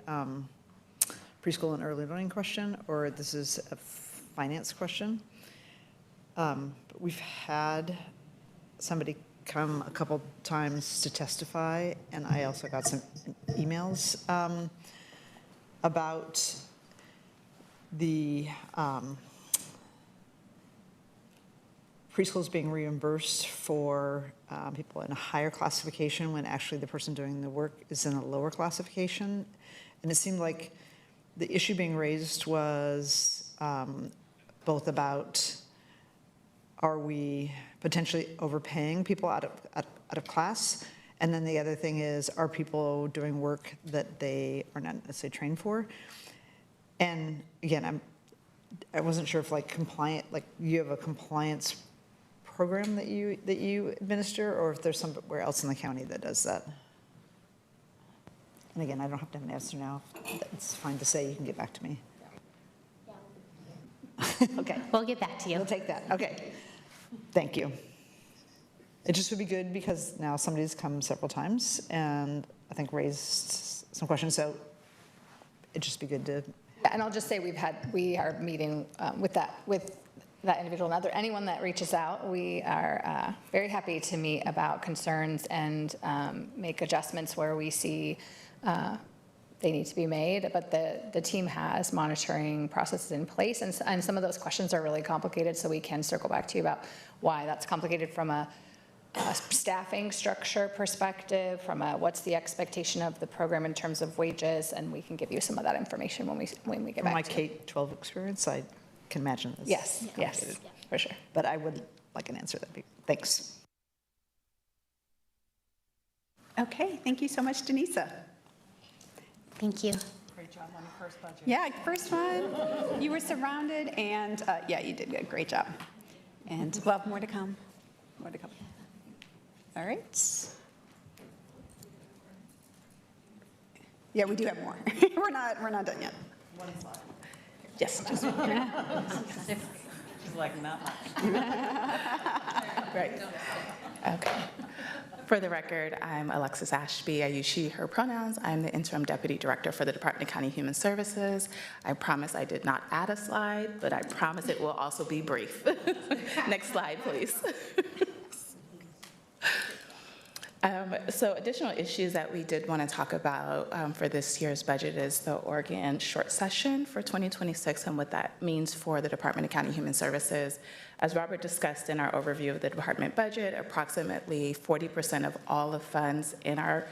preschool and early learning question or this is a finance question. But we've had somebody come a couple times to testify, and I also got some emails about the preschools being reimbursed for people in a higher classification when actually the person doing the work is in a lower classification. And it seemed like the issue being raised was both about are we potentially overpaying people out of class? And then the other thing is, are people doing work that they are not necessarily trained for? And again, I wasn't sure if you have a compliance program that you administer, or if there's somewhere else in the county that does that. And again, I don't have to have an answer now. It's fine to say. You can get back to me. Okay. We'll get back to you. We'll take that. Okay. Thank you. It just would be good because now somebody's come several times and I think raised some questions. So it'd just be good to. And I'll just say we are meeting with that individual and anyone that reaches out. We are very happy to meet about concerns and make adjustments where we see they need to be made, but the team has monitoring processes in place, and some of those questions are really complicated, so we can circle back to you about why that's complicated from a staffing structure perspective, from what's the expectation of the program in terms of wages, and we can give you some of that information when we get From back to my it. K-12 experience, I can imagine this. Yes, for sure. But I would like an answer. Thanks. Okay, thank you so much, Denisa. Thank you. Great job on the first budget. Yeah, first one, you were surrounded, and yeah, you did a great job. And we'll have more to come. More to come. All right. Yeah, we do have more. We're not done yet. One slide. Yes. Just, She's like, not much. right. Okay. For the record, I'm Alexis Ashby. I use she, her pronouns. I'm the interim deputy director for the Department of County Human Services. I promise I did not add a slide, but I promise it will also be brief. Next slide, please. So additional issues that we did want to talk about for this year's budget is the Oregon short session for 2026 and what that means for the Department of County Human Services. As Robert discussed in our overview of the department budget, approximately 40% of all the funds in our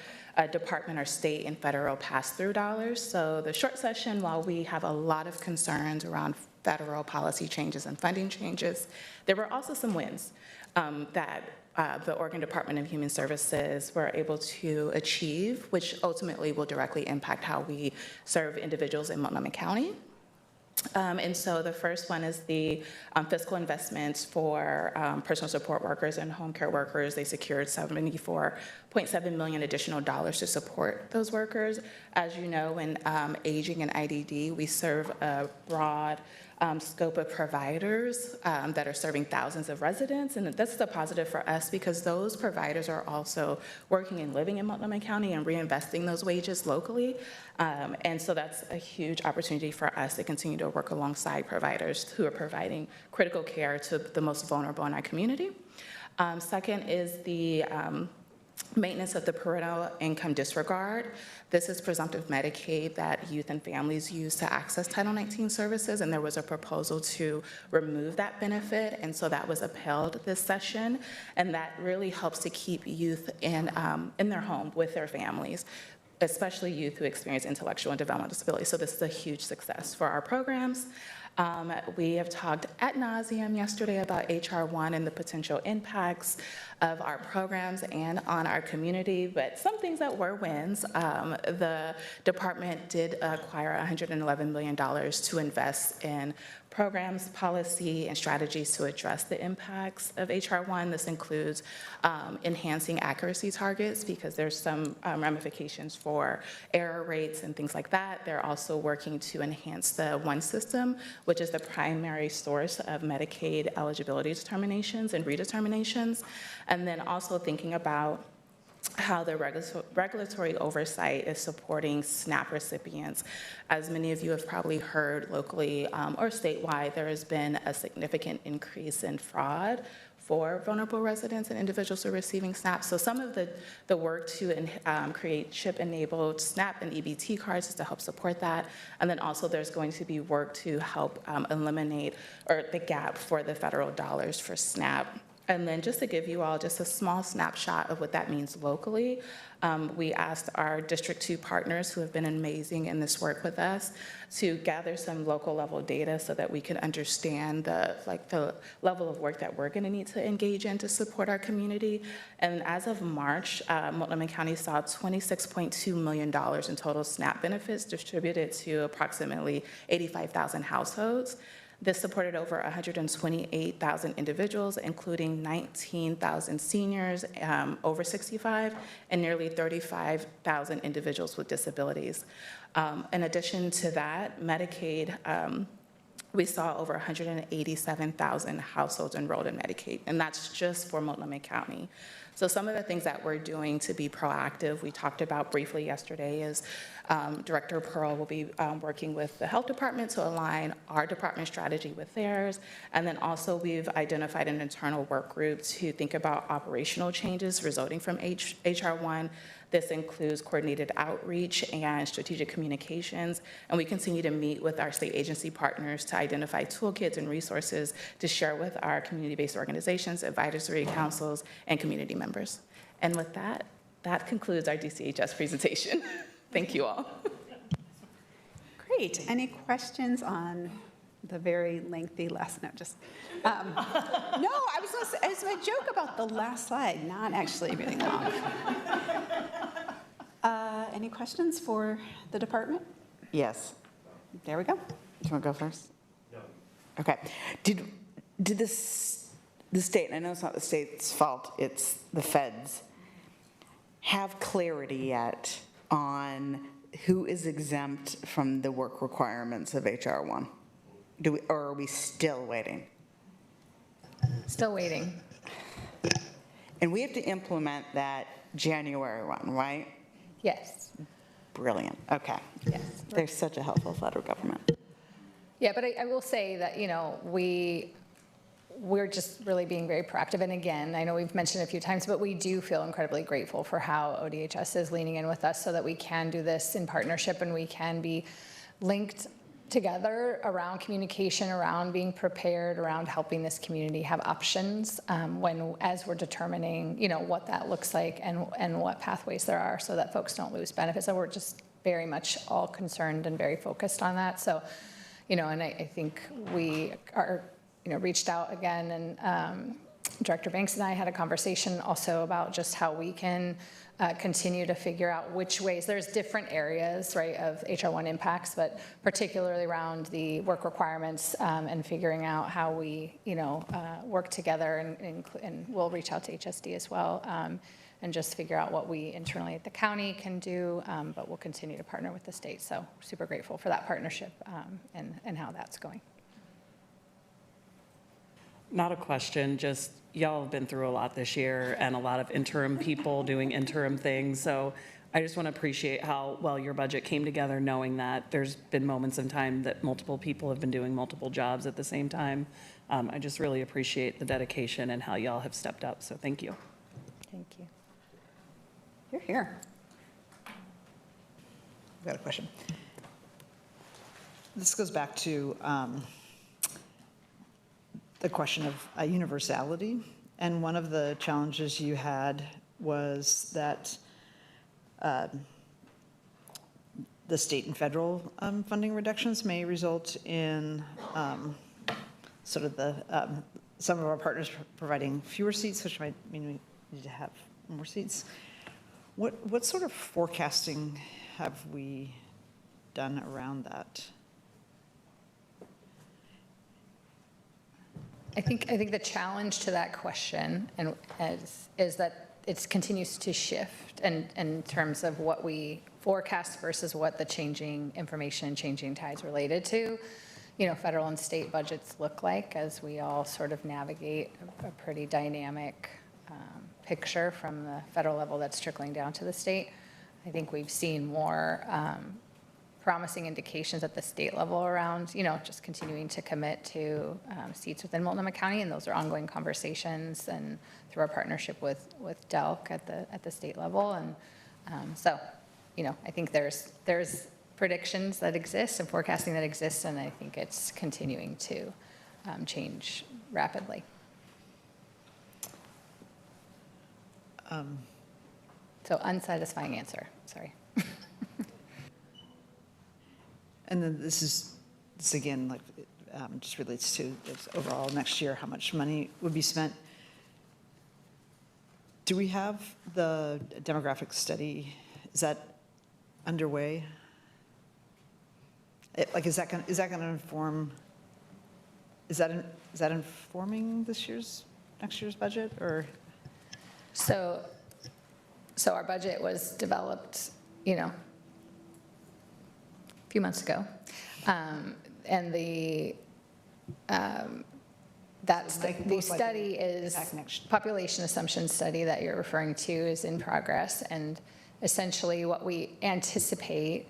department are state and federal pass-through dollars. So the short session, while we have a lot of concerns around federal policy changes and funding changes, there were also some wins that the Oregon Department of Human Services were able to achieve, which ultimately will directly impact how we serve individuals in Multnomah County. And so the first one is the fiscal investments for personal support workers and home care workers. They secured $74.7 million additional dollars to support those workers. As you know, in aging and IDD, we serve a broad scope of providers that are serving thousands of residents, and that's the positive for us because those providers are also working and living in Multnomah County and reinvesting those wages locally, and so that's a huge opportunity for us to continue to work alongside providers who are providing critical care to the most vulnerable in our community. Second is the maintenance of the parental income disregard. This is presumptive Medicaid that youth and families use to access Title 19 services, and there was a proposal to remove that benefit, and so that was upheld this session, and that really helps to keep youth in their home with their families, especially youth who experience intellectual and developmental disability. So this is a huge success for our programs. We have talked ad nauseum yesterday about HR 1 and the potential impacts of our programs and on our community, but some things that were wins. The department did acquire $111 million to invest in programs, policy, and strategies to address the impacts of HR 1. This includes enhancing accuracy targets because there's some ramifications for error rates and things like that. They're also working to enhance the ONE system, which is the primary source of Medicaid eligibility determinations and redeterminations. And then also thinking about how the regulatory oversight is supporting SNAP recipients. As many of you have probably heard locally or statewide, there has been a significant increase in fraud for vulnerable residents and individuals who are receiving SNAP. So some of the work to create chip-enabled SNAP and EBT cards is to help support that. And then also there's going to be work to help eliminate the gap for the federal dollars for SNAP. And then just to give you all just a small snapshot of what that means locally, we asked our District 2 partners who have been amazing in this work with us to gather some local level data so that we can understand the level of work that we're going to need to engage in to support our community. And as of March, Multnomah County saw $26.2 million in total SNAP benefits distributed to approximately 85,000 households. This supported over 128,000 individuals, including 19,000 seniors over 65 and nearly 35,000 individuals with disabilities. In addition to that, Medicaid, we saw over 187,000 households enrolled in Medicaid, and that's just for Multnomah County. So some of the things that we're doing to be proactive, we talked about briefly yesterday, is Director Pearl will be working with the health department to align our department strategy with theirs. And then also we've identified an internal work group to think about operational changes resulting from HR 1. This includes coordinated outreach and strategic communications. And we continue to meet with our state agency partners to identify toolkits and resources to share with our community-based organizations, advisory councils, and community members. And with that, that concludes our DCHS presentation. Thank you all. Great. Any questions on the very lengthy last note? Just no, I was going to say, it's a joke about the last slide, not actually really long. Any questions for the department? Yes. There we go. Do you want to go first? No. Okay. Did the state, and I know it's not the state's fault, it's the feds, have clarity yet on who is exempt from the work requirements of HR 1? Or are we still waiting? Still waiting. And we have to implement that January 1, right? Yes. Brilliant. Okay. Yes. They're such a helpful federal government. Yeah, but I will say that, we're just really being very proactive. And again, I know we've mentioned it a few times, but we do feel incredibly grateful for how ODHS is leaning in with us so that we can do this in partnership and we can be linked together around communication, around being prepared, around helping this community have options as we're determining, what that looks like and what pathways there are so that folks don't lose benefits. So we're just very much all concerned and very focused on that. So, and I think we are, reached out again, and Director Banks and I had a conversation also about just how we can continue to figure out which ways. There's different areas, right, of HR 1 impacts, but particularly around the work requirements and figuring out how we, work together, and we'll reach out to HSD as well, and just figure out what we internally at the county can do, but we'll continue to partner with the state. So super grateful for that partnership and how that's going. Not a question, just y'all have been through a lot this year and a lot of interim people doing interim things. So I just want to appreciate how well your budget came together, knowing that there's been moments in time that multiple people have been doing multiple jobs at the same time. I just really appreciate the dedication and how y'all have stepped up. So thank you. Thank you. You're here. I've got a question. This goes back to the question of universality. And one of the challenges you had was that the state and federal funding reductions may result in sort of some of our partners providing fewer seats, which might mean we need to have more seats. What sort of forecasting have we done around that? I think the challenge to that question is that it continues to shift in terms of what we forecast versus what the changing information and changing tides related to, federal and state budgets look like as we all sort of navigate a pretty dynamic picture from the federal level that's trickling down to the state. I think we've seen more promising indications at the state level around, just continuing to commit to seats within Multnomah County, and those are ongoing conversations and through our partnership with DELC at the state level. And so, I think there's predictions that exist and forecasting that exists, and I think it's continuing to change rapidly. So unsatisfying answer, sorry. And then this again, like, just relates to this overall next year, how much money would be spent. Do we have the demographic study? Is that underway? Is that going to inform, is that informing next year's budget, or? So our budget was developed, a few months ago. And the study is, population assumption study that you're referring to is in progress. And essentially what we anticipate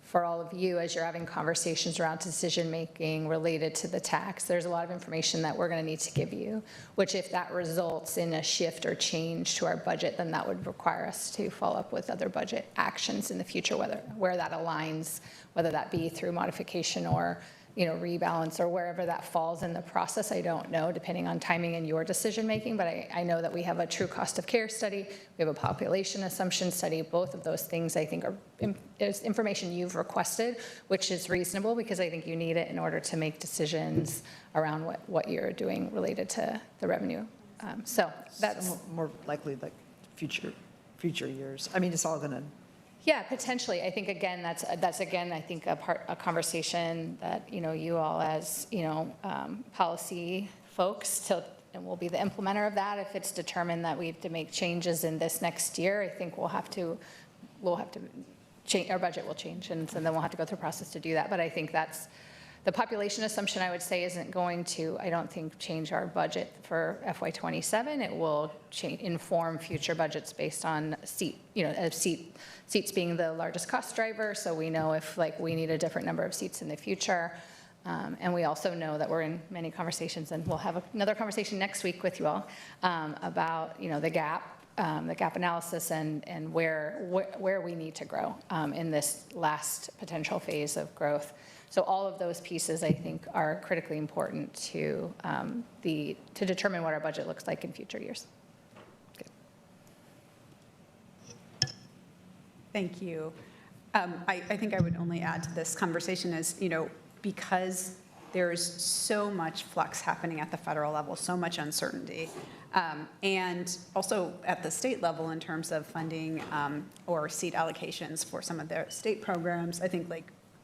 for all of you as you're having conversations around decision-making related to the tax, there's a lot of information that we're going to need to give you, which if that results in a shift or change to our budget, then that would require us to follow up with other budget actions in the future, where that aligns, whether that be through modification or rebalance or wherever that falls in the process. I don't know, depending on timing and your decision-making, but I know that we have a true cost of care study, we have a population assumption study. Both of those things I think is information you've requested, which is reasonable because I think you need it in order to make decisions around what you're doing related to the revenue. So that's more likely like future years. I mean, it's all going to. Yeah, potentially. I think again, that's again, I think a conversation that you all as policy folks and we'll be the implementer of that. If it's determined that we have to make changes in this next year, I think we'll have to change, our budget will change, and so then we'll have to go through a process to do that. But I think that's the population assumption, I would say, isn't going to, I don't think, change our budget for FY27. It will inform future budgets based on seats being the largest cost driver. So we know if we need a different number of seats in the future. And we also know that we're in many conversations, and we'll have another conversation next week with you all about the gap analysis and where we need to grow in this last potential phase of growth. So all of those pieces, I think, are critically important to determine what our budget looks like in future years. Good. Thank you. I think I would only add to this conversation is, because there's so much flux happening at the federal level, so much uncertainty, and also at the state level in terms of funding or seat allocations for some of their state programs. I think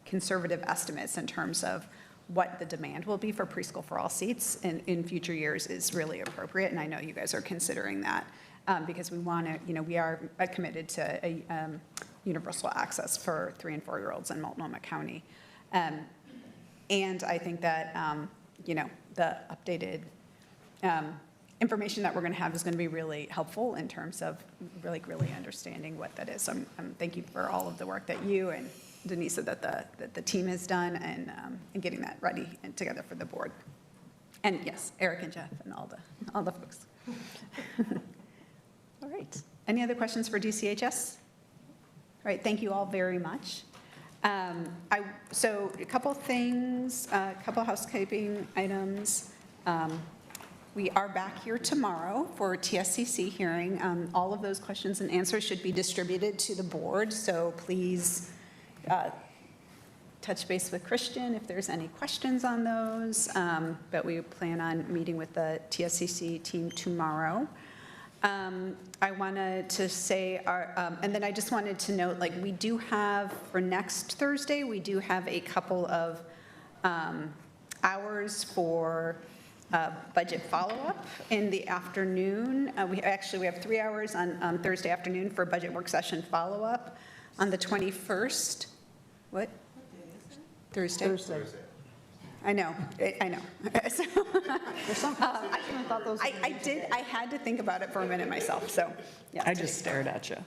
conservative estimates in terms of what the demand will be for preschool for all seats in future years is really appropriate, and I know you guys are considering that because we want to, we are committed to a universal access for 3- and 4-year-olds in Multnomah County. And I think that, the updated information that we're going to have is going to be really helpful in terms of really understanding what that is. So thank you for all of the work that you and Denise said that the team has done and getting that ready and together for the board. And yes, Eric and Jeff and all the folks. All right. Any other questions for DCHS? All right. Thank you all very much. So a couple things, a couple housekeeping items. We are back here tomorrow for TSCC hearing. All of those questions and answers should be distributed to the board. So please touch base with Christian if there's any questions on those. But we plan on meeting with the TSCC team tomorrow. I wanted to say, and then I just wanted to note, we do have, for next Thursday, we do have a couple of hours for budget follow-up in the afternoon. We have 3 hours on Thursday afternoon for budget work session follow-up on the 21st. What? Thursday. I know. So, I had to think about it for a minute myself, so. Yeah, I just stared at you.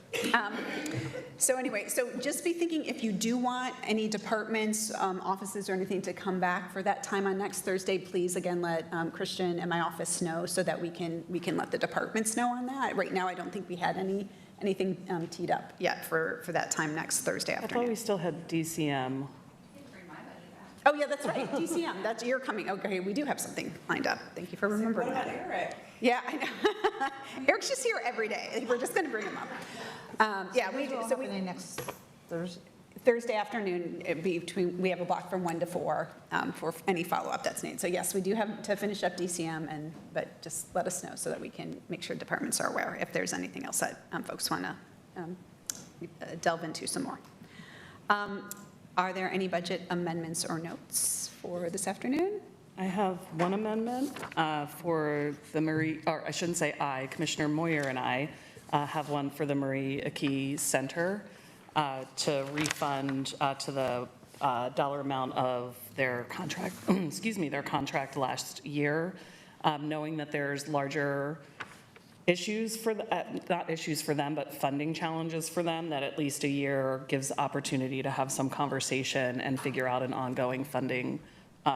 So anyway, so just be thinking if you do want any departments, offices or anything to come back for that time on next Thursday, please again let Christian and my office know so that we can let the departments know on that. Right now, I don't think we had anything teed up yet for that time next Thursday afternoon. I thought we still had DCM. Oh, yeah, that's right, DCM, that's, you're coming, okay, we do have something lined up. Thank you for remembering that. Eric? Yeah, I know. Eric's just here every day. We're just going to bring him up. Yeah, we do. So we next Thursday. Thursday afternoon, we have a block from 1 to 4 for any follow-up that's needed. So yes, we do have to finish up DCM, but just let us know so that we can make sure departments are aware if there's anything else that folks want to delve into some more. Are there any budget amendments or notes for this afternoon? I have one amendment for the Marie, or I shouldn't say I, Commissioner Moyer and I have one for the Marie Aki Center to refund to the dollar amount of their contract, excuse me, their contract last year, knowing that there's larger issues for, not issues for them, but funding challenges for them, that at least a year gives opportunity to have some conversation and figure out an ongoing funding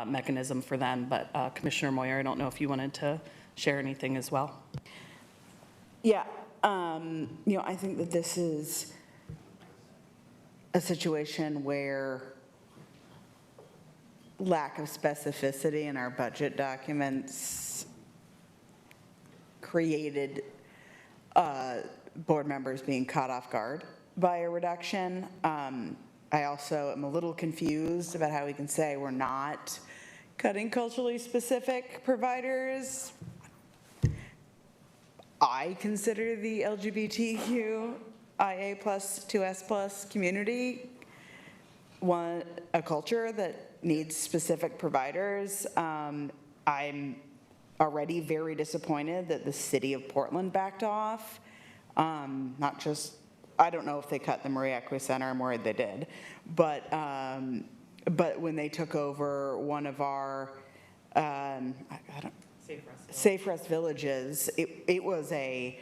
mechanism for them. But Commissioner Moyer, I don't know if you wanted to share anything as well. Yeah, I think that this is a situation where lack of specificity in our budget documents created board members being caught off guard by a reduction. I also am a little confused about how we can say we're not cutting culturally specific providers. I consider the LGBTQIA plus 2S plus community a culture that needs specific providers. I'm already very disappointed that the city of Portland backed off. Not just, I don't know if they cut the Marie Aki Center, I'm worried they did. But when they took over one of our, Safe Rest Villages, it was a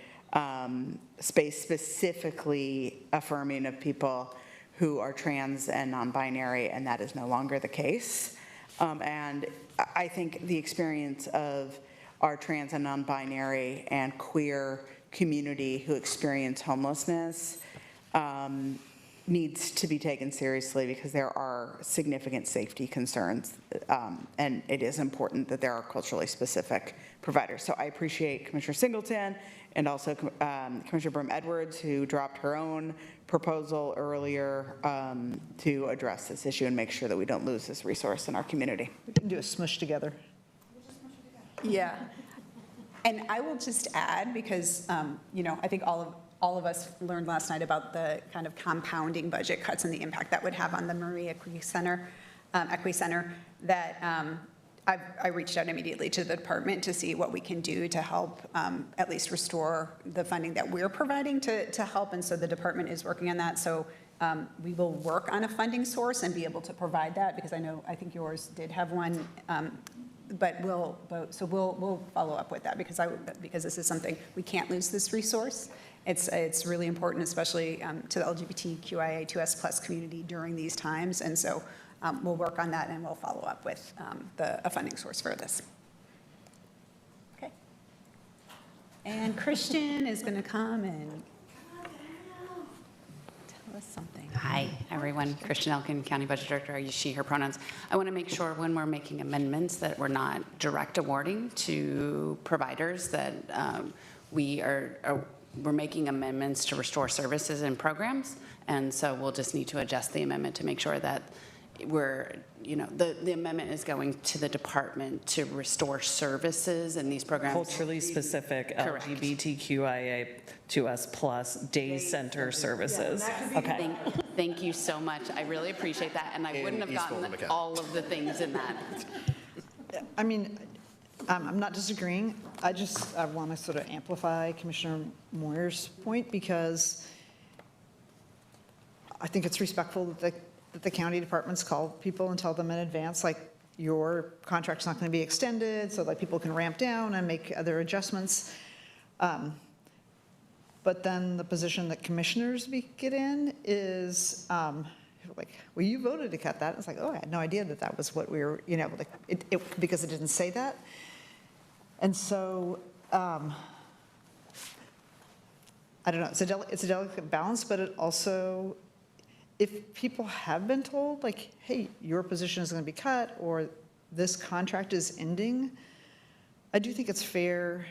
space specifically affirming of people who are trans and non-binary, and that is no longer the case. And I think the experience of our trans and non-binary and queer community who experience homelessness needs to be taken seriously, because there are significant safety concerns, and it is important that there are culturally specific providers. So I appreciate Commissioner Singleton and also Commissioner Brim Edwards, who dropped her own proposal earlier to address this issue and make sure that we don't lose this resource in our community. We can do a smush together. Yeah. And I will just add, because, I think all of us learned last night about the kind of compounding budget cuts and the impact that would have on the Marie Aki Center, that I reached out immediately to the department to see what we can do to help at least restore the funding that we're providing to help. And so the department is working on that. So we will work on a funding source and be able to provide that, because I think yours did have one. But we'll follow up with that, because this is something, we can't lose this resource. It's really important, especially to the LGBTQIA 2S plus community during these times. And so we'll work on that, and we'll follow up with a funding source for this. Okay. And Christian is going to come and tell us something. Hi, everyone. Christian Elkin, County Budget Director. I use she, her pronouns. I want to make sure when we're making amendments that we're not direct awarding to providers, that we're making amendments to restore services and programs. And so we'll just need to adjust the amendment to make sure that the amendment is going to the department to restore services in these programs. Culturally specific LGBTQIA 2S plus day center services. Okay. Thank you so much. I really appreciate that. And I wouldn't have gotten all of the things in that. I mean, I'm not disagreeing. I want to sort of amplify Commissioner Moyer's point, because I think it's respectful that the county departments call people and tell them in advance, like, your contract's not going to be extended, so that people can ramp down and make other adjustments. But then the position that commissioners get in is like, well, you voted to cut that. It's like, oh, I had no idea that was what we were, because it didn't say that. And so, I don't know, it's a delicate balance, but it also if people have been told, like, hey, your position is going to be cut, or this contract is ending, I do think it's fair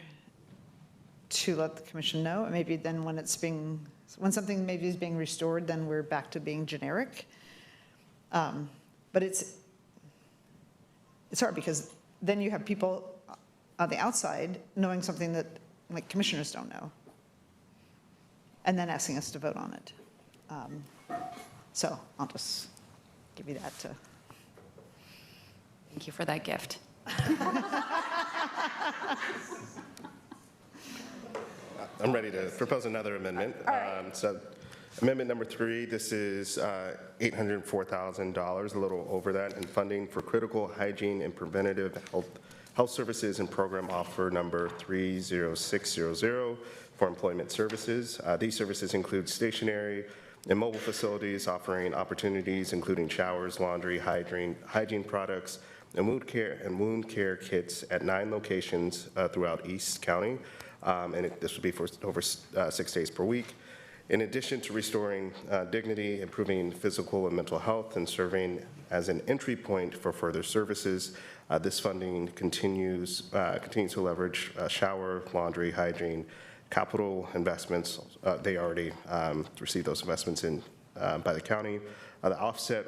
to let the commission know. And maybe then when something maybe is being restored, then we're back to being generic. But it's hard because then you have people on the outside knowing something that like commissioners don't know, and then asking us to vote on it. So I'll just give you that. Thank you for that gift. I'm ready to propose another amendment. So amendment number 3, this is $804,000, a little over that, in funding for critical hygiene and preventative health services and program offer number 30600 for employment services. These services include stationary and mobile facilities offering opportunities including showers, laundry, hygiene products, and wound care kits at 9 locations throughout East County. This would be for over 6 days per week. In addition to restoring dignity, improving physical and mental health, and serving as an entry point for further services, this funding continues to leverage shower, laundry, hygiene, capital investments. They already received those investments by the county. The offset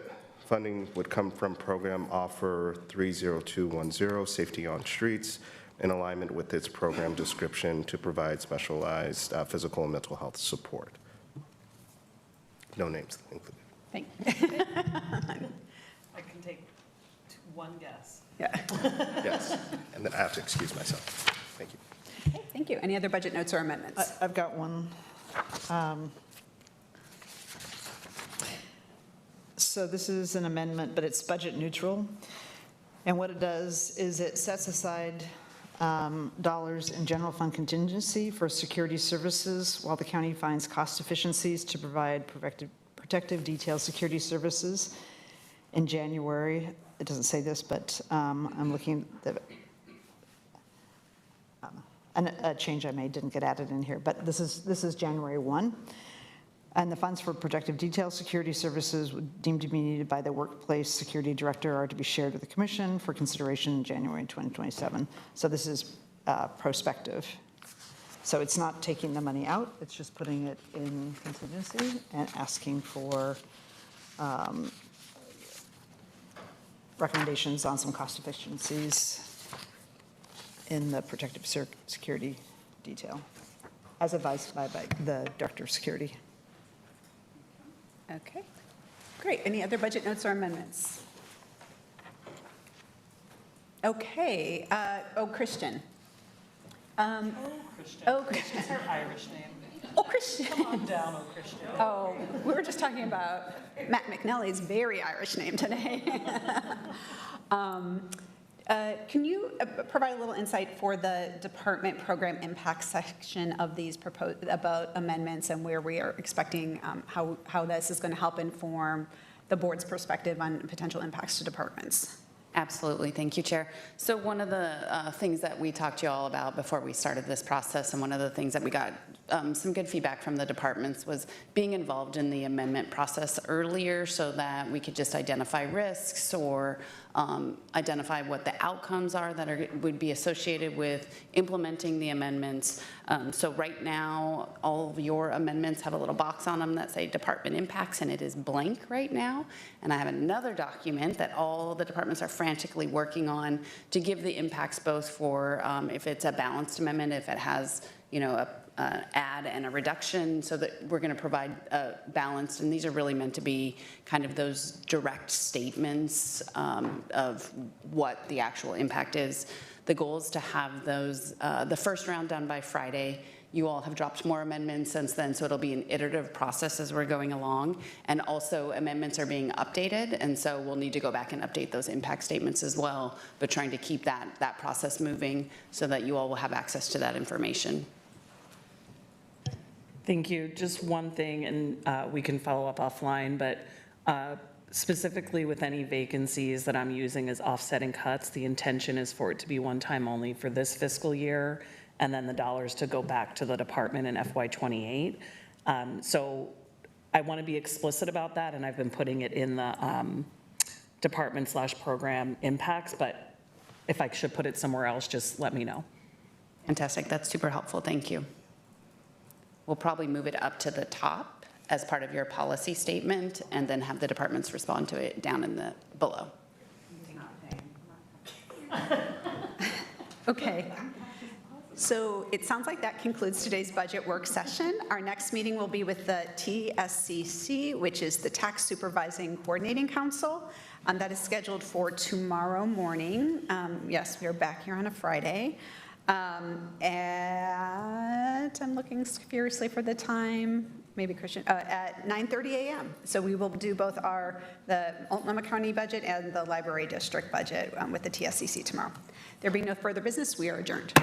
funding would come from program offer 30210, Safety on Streets, in alignment with its program description to provide specialized physical and mental health support. No names included. Thank you. I can take one guess. Yeah. Yes, and then I have to excuse myself. Thank you. Okay, thank you. Any other budget notes or amendments? I've got one. So this is an amendment, but it's budget neutral. And what it does is it sets aside dollars in general fund contingency for security services while the county finds cost efficiencies to provide protective detail security services. In January, it doesn't say this, but I'm looking at a change I made didn't get added in here, but this is January 1. And the funds for protective detail security services deemed to be needed by the workplace security director are to be shared with the commission for consideration in January 2027. So this is prospective. So it's not taking the money out, it's just putting it in contingency and asking for recommendations on some cost efficiencies in the protective security detail, as advised by the director of security. Okay, great. Any other budget notes or amendments? Okay, Christian. Christian. It's her Irish name. Oh, Christian. Come on down, Christian. Oh, we were just talking about Matt McNally's very Irish name today. Can you provide a little insight for the department program impact section of these proposed about amendments and where we are expecting how this is going to help inform the board's perspective on potential impacts to departments? Absolutely. Thank you, Chair. So one of the things that we talked to you all about before we started this process, and one of the things that we got some good feedback from the departments, was being involved in the amendment process earlier so that we could just identify risks or identify what the outcomes are that would be associated with implementing the amendments. So right now, all of your amendments have a little box on them that say department impacts, and it is blank right now. And I have another document that all the departments are frantically working on to give the impacts both for if it's a balanced amendment, if it has, you know, an add and a reduction, so that we're going to provide balanced, and these are really meant to be kind of those direct statements of what the actual impact is. The goal is to have those, the first round done by Friday. You all have dropped more amendments since then, so it'll be an iterative process as we're going along. And also amendments are being updated, and so we'll need to go back and update those impact statements as well, but trying to keep that process moving so that you all will have access to that information. Thank you. Just one thing, and we can follow up offline, but specifically with any vacancies that I'm using as offsetting cuts, the intention is for it to be one time only for this fiscal year, and then the dollars to go back to the department in FY28. So I want to be explicit about that, and I've been putting it in the department/program impacts, but if I should put it somewhere else, just let me know. Fantastic, that's super helpful, thank you. We'll probably move it up to the top as part of your policy statement, and then have the departments respond to it down in the below. Okay. So it sounds like that concludes today's budget work session. Our next meeting will be with the TSCC, which is the Tax Supervising Coordinating Council. That is scheduled for tomorrow morning. Yes, we are back here on a Friday. I'm looking furiously for the time, maybe Christian, at 9:30 a.m. So we will do both the Multnomah County budget and the library district budget with the TSCC tomorrow. There being no further business, we are adjourned.